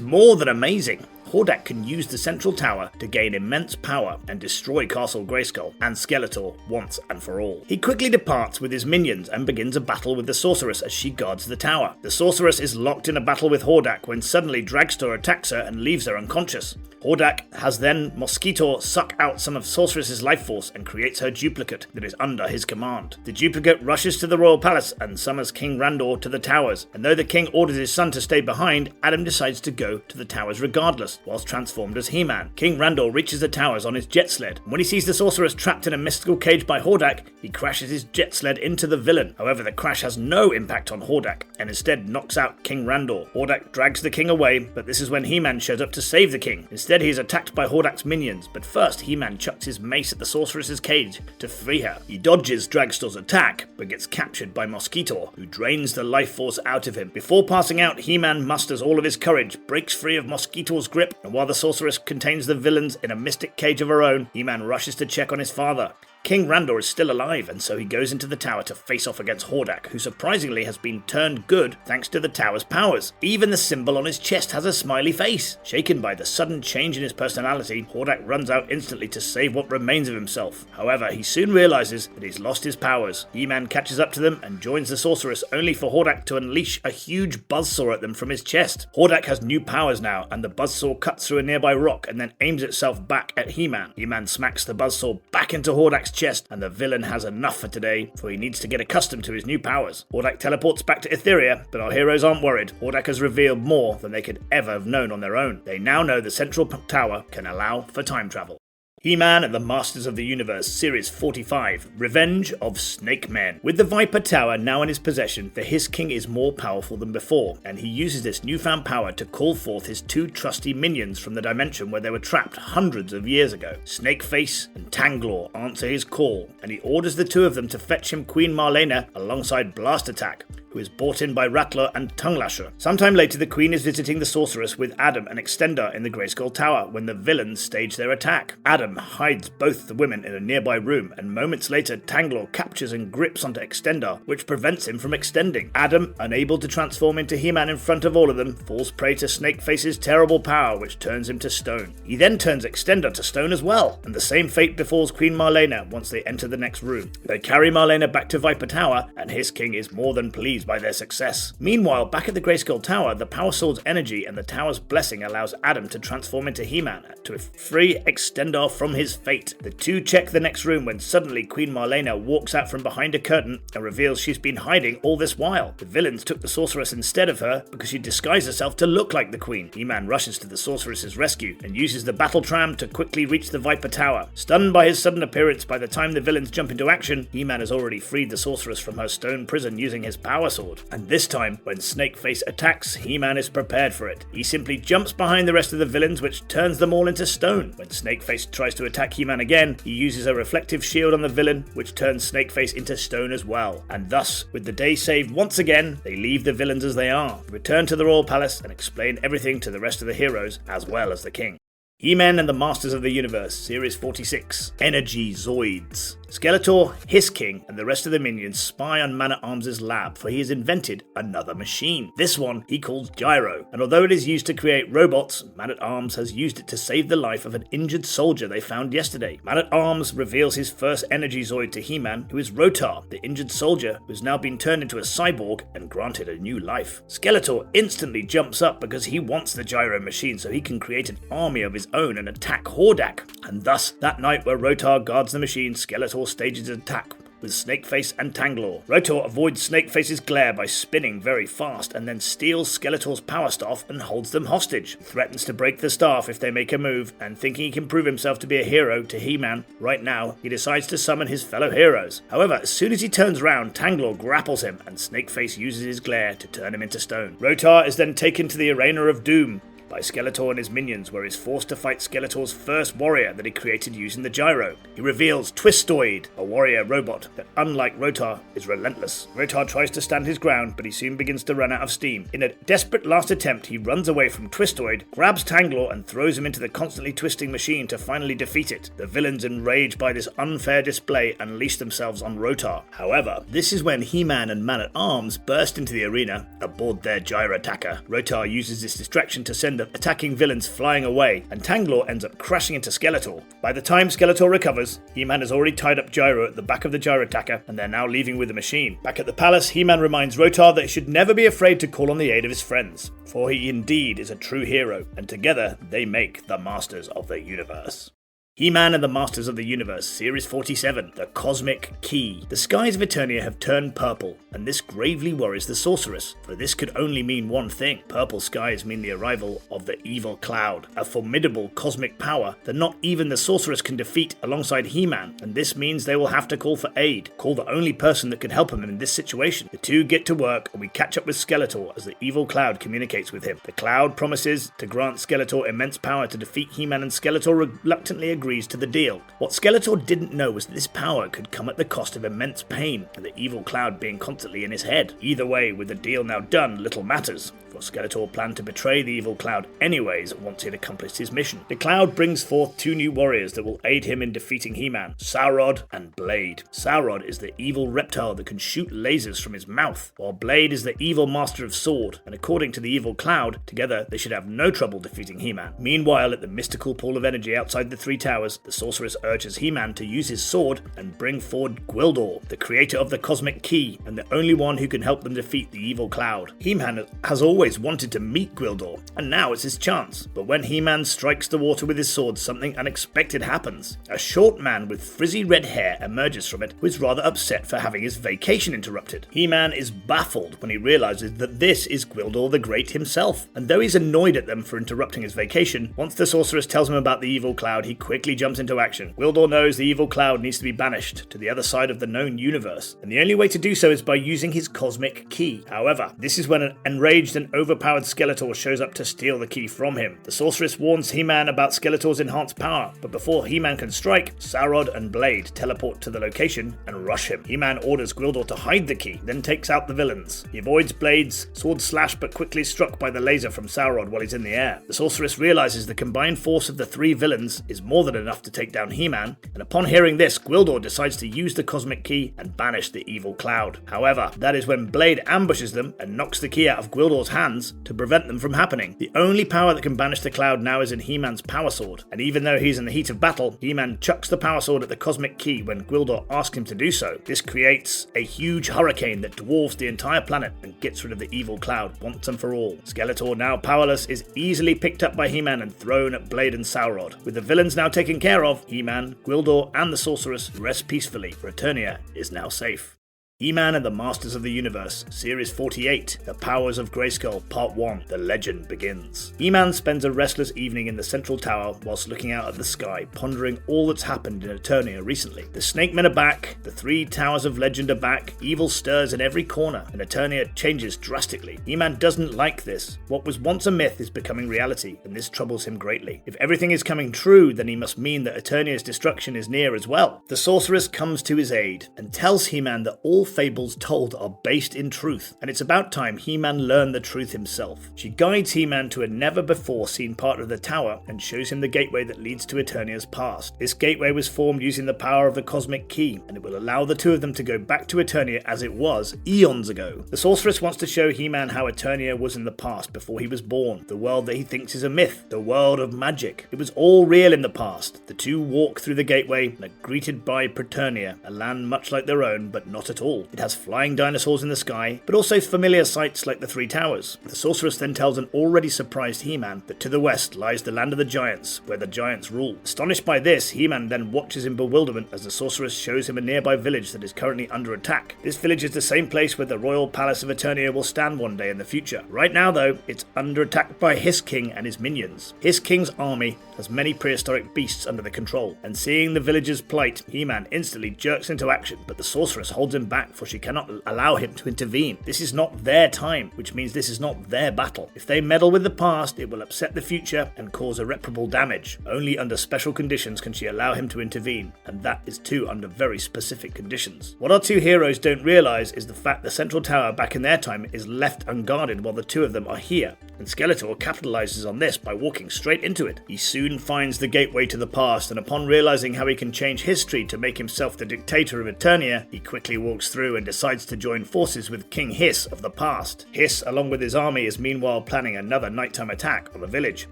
more than amazing. Hordak can use the Central Tower to gain immense power and destroy Castle Grayskull and Skeletor once and for all. He quickly departs with his minions and begins a battle with the sorceress as she guards the tower. The sorceress is locked in a battle with Hordak when suddenly Dragstore attacks her and leaves her unconscious. Hordak has then Mosquito suck out some of Sorceress's life force and creates her duplicate that is under his command. The duplicate rushes to the royal palace and summons King Randor to the towers, and though the king orders his son to stay behind, Adam decides to go to the towers regardless, whilst transformed as He-Man. King Randor reaches the towers on his jet sled, and when he sees the sorceress trapped in a mystical cage by Hordak, he crashes his jet sled into the villain. However, the crash has no impact on Hordak, and instead knocks out King Randor. Hordak drags the king away, but this is when He-Man shows up to save the king. Instead Instead, he is attacked by Hordak's minions, but first He-Man chucks his mace at the sorceress's cage to free her. He dodges Dragstor's attack, but gets captured by Mosquitor, who drains the life force out of him. Before passing out, He-Man musters all of his courage, breaks free of Mosquitor's grip, and while the sorceress contains the villains in a mystic cage of her own, He-Man rushes to check on his father. King Randor is still alive, and so he goes into the tower to face off against Hordak, who surprisingly has been turned good thanks to the tower's powers. Even the symbol on his chest has a smiley face. Shaken by the sudden change in his personality, Hordak runs out instantly to save what remains of himself. However, he soon realizes that he's lost his powers. He-Man catches up to them and joins the sorceress, only for Hordak to unleash a huge buzzsaw at them from his chest. Hordak has new powers now, and the buzzsaw cuts through a nearby rock and then aims itself back at He-Man. He-Man smacks the buzzsaw back into Hordak's chest, and the villain has enough for today, for he needs to get accustomed to his new powers. Hordak teleports back to Eternia, but our heroes aren't worried. Hordak has revealed more than they could ever have known on their own. They now know the central tower can allow for time travel. He-Man and the Masters of the Universe, Series 45, Revenge of Snake Men. With the Viper Tower now in his possession, the Hiss King is more powerful than before, and he uses this newfound power to call forth his two trusty minions from the dimension where they were trapped hundreds of years ago. Snakeface and Tanglor answer his call, and he orders the two of them to fetch him Queen Marlena alongside Blast Attack, who is brought in by Rattler and Tongue Lasher. Sometime later, the Queen is visiting the Sorceress with Adam and Extender in the Grayskull Tower when the villains stage their attack. Adam hides both the women in a nearby room, and moments later, Tanglor captures and grips onto Extender, which prevents him from extending. Adam, unable to transform into He-Man in front of all of them, falls prey to Snakeface's terrible power, which turns him to stone. He then turns Extender to stone as well, and the same fate befalls Queen Marlena once they enter the next room. They carry Marlena back to Viper Tower, and Hiss King is more than pleased by their success. Meanwhile, back at the Grayskull Tower, the Power Sword's energy and the tower's blessing allows Adam to transform into He-Man to free Extender from his fate. The two check the next room when suddenly Queen Marlena walks out from behind a curtain and reveals she's been hiding all this while. The villains took the sorceress instead of her because she disguised herself to look like the Queen. He-Man rushes to the sorceress's rescue and uses the battle tram to quickly reach the Viper Tower. Stunned by his sudden appearance, by the time the villains jump into action, He-Man has already freed the sorceress from her stone prison using his Power Sword. And this time, when Snakeface attacks, He-Man is prepared for it. He simply jumps behind the rest of the villains, which turns them all into stone. When Snakeface tries to attack He-Man again, he uses a reflective shield on the villain, which turns Snakeface into stone as well. And thus, with the day saved once again, they leave the villains as they are, return to the Royal Palace, and explain everything to the rest of the heroes, as well as the King. He-Man and the Masters of the Universe, Series 46, Energy Zoids. Skeletor, Hiss King, and the rest of the minions spy on Man-at-Arms' lab, for he has invented another machine. This one he calls Gyro, and although it is used to create robots, Man-at-Arms has used it to save the life of an injured soldier they found yesterday. Man-at-Arms reveals his first Energy Zoid to He-Man, who is Rotar, the injured soldier who has now been turned into a cyborg and granted a new life. Skeletor instantly jumps up because he wants the Gyro machine so he can create an army of his own and attack Hordak. And thus, that night where Rotar guards the machine, Skeletor stages an attack with Snakeface and Tanglor. Rotor avoids Snakeface's glare by spinning very fast and then steals Skeletor's power staff and holds them hostage. He threatens to break the staff if they make a move, and thinking he can prove himself to be a hero to He-Man right now, he decides to summon his fellow heroes. However, as soon as he turns around, Tanglor grapples him and Snakeface uses his glare to turn him into stone. Rotar is then taken to the Arena of Doom by Skeletor and his minions, where he's forced to fight Skeletor's first warrior that he created using the gyro. He reveals Twistoid, a warrior robot that, unlike Rotar, is relentless. Rotar tries to stand his ground, but he soon begins to run out of steam. In a desperate last attempt, he runs away from Twistoid, grabs Tanglor, and throws him into the constantly twisting machine to finally defeat it. The villains, enraged by this unfair display, unleash themselves on Rotar. However, this is when He-Man and Man-at-Arms burst into the arena aboard their gyro attacker. Rotar uses this distraction to send the attacking villains flying away, and Tanglor ends up crashing into Skeletor. By the time Skeletor recovers, He-Man has already tied up Gyro at the back of the gyro attacker, and they're now leaving with the machine. Back at the palace, He-Man reminds Rotar that he should never be afraid to call on the aid of his friends, for he indeed is a true hero, and together they make the Masters of the Universe. He-Man and the Masters of the Universe, Series 47, The Cosmic Key. The skies of Eternia have turned purple, and this gravely worries the sorceress, for this could only mean one thing. Purple skies mean the arrival of the Evil Cloud, a formidable cosmic power that not even the sorceress can defeat alongside He-Man, and this means they will have to call for aid, call the only person that can help him in this situation. The two get to work, and we catch up with Skeletor as the Evil Cloud communicates with him. The Cloud promises to grant Skeletor immense power to defeat He-Man, and Skeletor reluctantly agrees to the deal. What Skeletor didn't know was that this power could come at the cost of immense pain and the Evil Cloud being constantly in his head. Either way, with the deal now done, little matters, for Skeletor planned to betray the Evil Cloud anyways once he had accomplished his mission. The Cloud brings forth two new warriors that will aid him in defeating He-Man, Saurod and Blade. Saurod is the evil reptile that can shoot lasers from his mouth, while Blade is the evil master of sword, and according to the Evil Cloud, together they should have no trouble defeating He-Man. Meanwhile, at the mystical pool of energy outside the Three Towers, the sorceress urges He-Man to use his sword and bring forward Gwildor, the creator of the Cosmic Key, and the only one who can help them defeat the Evil Cloud. He-Man has always wanted to meet Gwildor, and now it's his chance. But when He-Man strikes the water with his sword, something unexpected happens. A short man with frizzy red hair emerges from it, who is rather upset for having his vacation interrupted. He-Man is baffled when he realizes that this is Gwildor the Great himself, and though he's annoyed at them for interrupting his vacation, once the sorceress tells him about the Evil Cloud, he quickly jumps into action. Gwildor knows the Evil Cloud needs to be banished to the other side of the known universe, and the only way to do so is by using his Cosmic Key. However, this is when an enraged and overpowered Skeletor shows up to steal the key from him. The sorceress warns He-Man about Skeletor's enhanced power, but before He-Man can strike, Saurod and Blade teleport to the location and rush him. He-Man orders Gwildor to hide the key, then takes out the villains. He avoids Blade's sword slash but quickly struck by the laser from Saurod while he's in the air. The sorceress realizes the combined force of the three villains is more than enough to take down He-Man, and upon hearing this, Gwildor decides to use the Cosmic Key and banish the Evil Cloud. However, that is when Blade ambushes them and knocks the key out of Gwildor's hands to prevent them from happening. The only power that can banish the Cloud now is in He-Man's Power Sword, and even though he's in the heat of battle, He-Man chucks the Power Sword at the Cosmic Key when Gwildor asks him to do so. This creates a huge hurricane that dwarfs the entire planet and gets rid of the Evil Cloud once and for all. Skeletor, now powerless, is easily picked up by He-Man and thrown at Blade and Saurod. With the villains now taken care of, He-Man, Gwildor, and the sorceress rest peacefully, for Eternia is now safe. He-Man and the Masters of the Universe, Series 48, The Powers of Grayskull, Part 1, The Legend Begins. He-Man spends a restless evening in the central tower whilst looking out at the sky, pondering all that's happened in Eternia recently. The Snake Men are back, the Three Towers of Legend are back, evil stirs in every corner, and Eternia changes drastically. He-Man doesn't like this. What was once a myth is becoming reality, and this troubles him greatly. If everything is coming true, then he must mean that Eternia's destruction is near as well. The sorceress comes to his aid, and tells He-Man that all fables told are based in truth, and it's about time He-Man learned the truth himself. She guides He-Man to a never-before-seen part of the tower and shows him the gateway that leads to Eternia's past. This gateway was formed using the power of the Cosmic Key, and it will allow the two of them to go back to Eternia as it was eons ago. The sorceress wants to show He-Man how Eternia was in the past before he was born, the world that he thinks is a myth, the world of magic. It was all real in the past. The two walk through the gateway and are greeted by Eternia, a land much like their own, but not at all. It has flying dinosaurs in the sky, but also familiar sights like the Three Towers. The sorceress then tells an already surprised He-Man that to the west lies the land of the giants, where the giants rule. Astonished by this, He-Man then watches in bewilderment as the sorceress shows him a nearby village that is currently under attack. This village is the same place where the royal palace of Eternia will stand one day in the future. Right now though, it's under attack by Hiss King and his minions. Hiss King's army has many prehistoric beasts under their control, and seeing the village's plight, He-Man instantly jerks into action, but the sorceress holds him back for she cannot allow him to intervene. This is not their time, which means this is not their battle. If they meddle with the past, it will upset the future and cause irreparable damage. Only under special conditions can she allow him to intervene, and that is too under very specific conditions. What our two heroes don't realise is the fact the central tower back in their time is left unguarded while the two of them are here, and Skeletor capitalises on this by walking straight into it. He soon finds the gateway to the past, and upon realising how he can change history to make himself the dictator of Eternia, he quickly walks through and decides to join forces with King Hiss of the past. Hiss, along with his army, is meanwhile planning another nighttime attack on the village,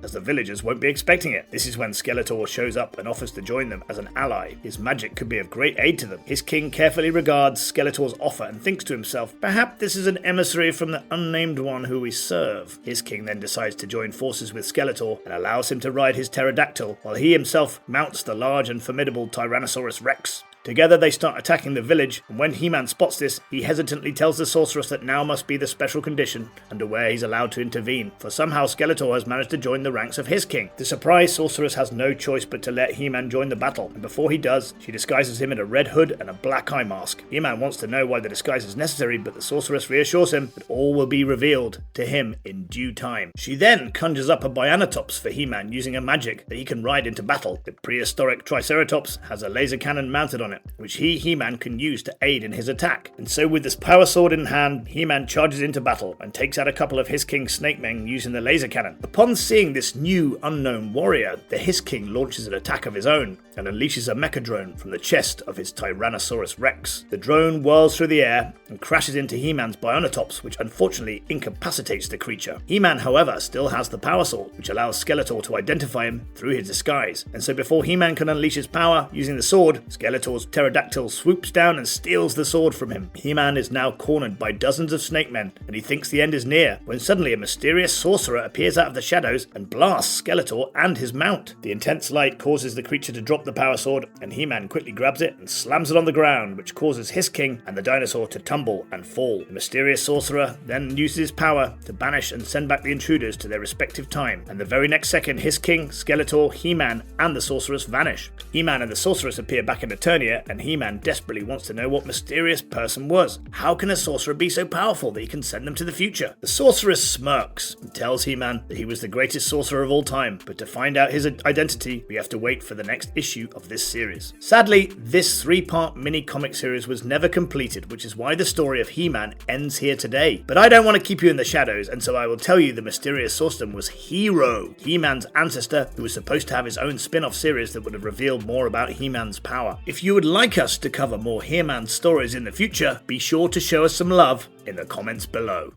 as the villagers won't be expecting it. This is when Skeletor shows up and offers to join them as an ally. His magic could be of great aid to them. His king carefully regards Skeletor's offer and thinks to himself, perhaps this is an emissary from the unnamed one who we serve. His king then decides to join forces with Skeletor and allows him to ride his pterodactyl, while he himself mounts the large and formidable Tyrannosaurus Rex. Together they start attacking the village, and when He-Man spots this, he hesitantly tells the sorceress that now must be the special condition under where he's allowed to intervene, for somehow Skeletor has managed to join the ranks of his king. The surprised sorceress has no choice but to let He-Man join the battle, and before he does, she disguises him in a red hood and a black eye mask. He-Man wants to know why the disguise is necessary, but the sorceress reassures him that all will be revealed to him in due time. She then conjures up a Bionatops for He-Man using a magic that he can ride into battle. The prehistoric Triceratops has a laser cannon mounted on it, which He-Man can use to aid in his attack. And so with this power sword in hand, He-Man charges into battle and takes out a couple of His King Snake Men using the laser cannon. Upon seeing this new unknown warrior, the His King launches an attack of his own and unleashes a mecha drone from the chest of his Tyrannosaurus Rex. The drone whirls through the air and crashes into He-Man's Bionatops, which unfortunately incapacitates the creature. He-Man, however, still has the power sword, which allows Skeletor to identify him through his disguise. And so before He-Man can unleash his power using the sword, Skeletor's pterodactyl swoops down and steals the sword from him. He-Man is now cornered by dozens of snake men, and he thinks the end is near, when suddenly a mysterious sorcerer appears out of the shadows and blasts Skeletor and his mount. The intense light causes the creature to drop the power sword, and He-Man quickly grabs it and slams it on the ground, which causes His King and the dinosaur to tumble and fall. The mysterious sorcerer then uses his power to banish and send back the intruders to their respective time, and the very next second His King, Skeletor, He-Man and the sorceress vanish. He-Man and the sorceress appear back in Eternia, and He-Man desperately wants to know what mysterious person was. How can a sorcerer be so powerful that he can send them to the future? The sorceress smirks and tells He-Man that he was the greatest sorcerer of all time, but to find out his identity, we have to wait for the next issue of this series. Sadly, this 3-part mini-comic series was never completed, which is why the story of He-Man ends here today. But I don't want to keep you in the shadows, and so I will tell you the mysterious sorcerer was Hero, He-Man's ancestor, who was supposed to have his own spin-off series that would have revealed more about He-Man's power. If you would like us to cover more He-Man stories in the future, be sure to show us some love in the comments below.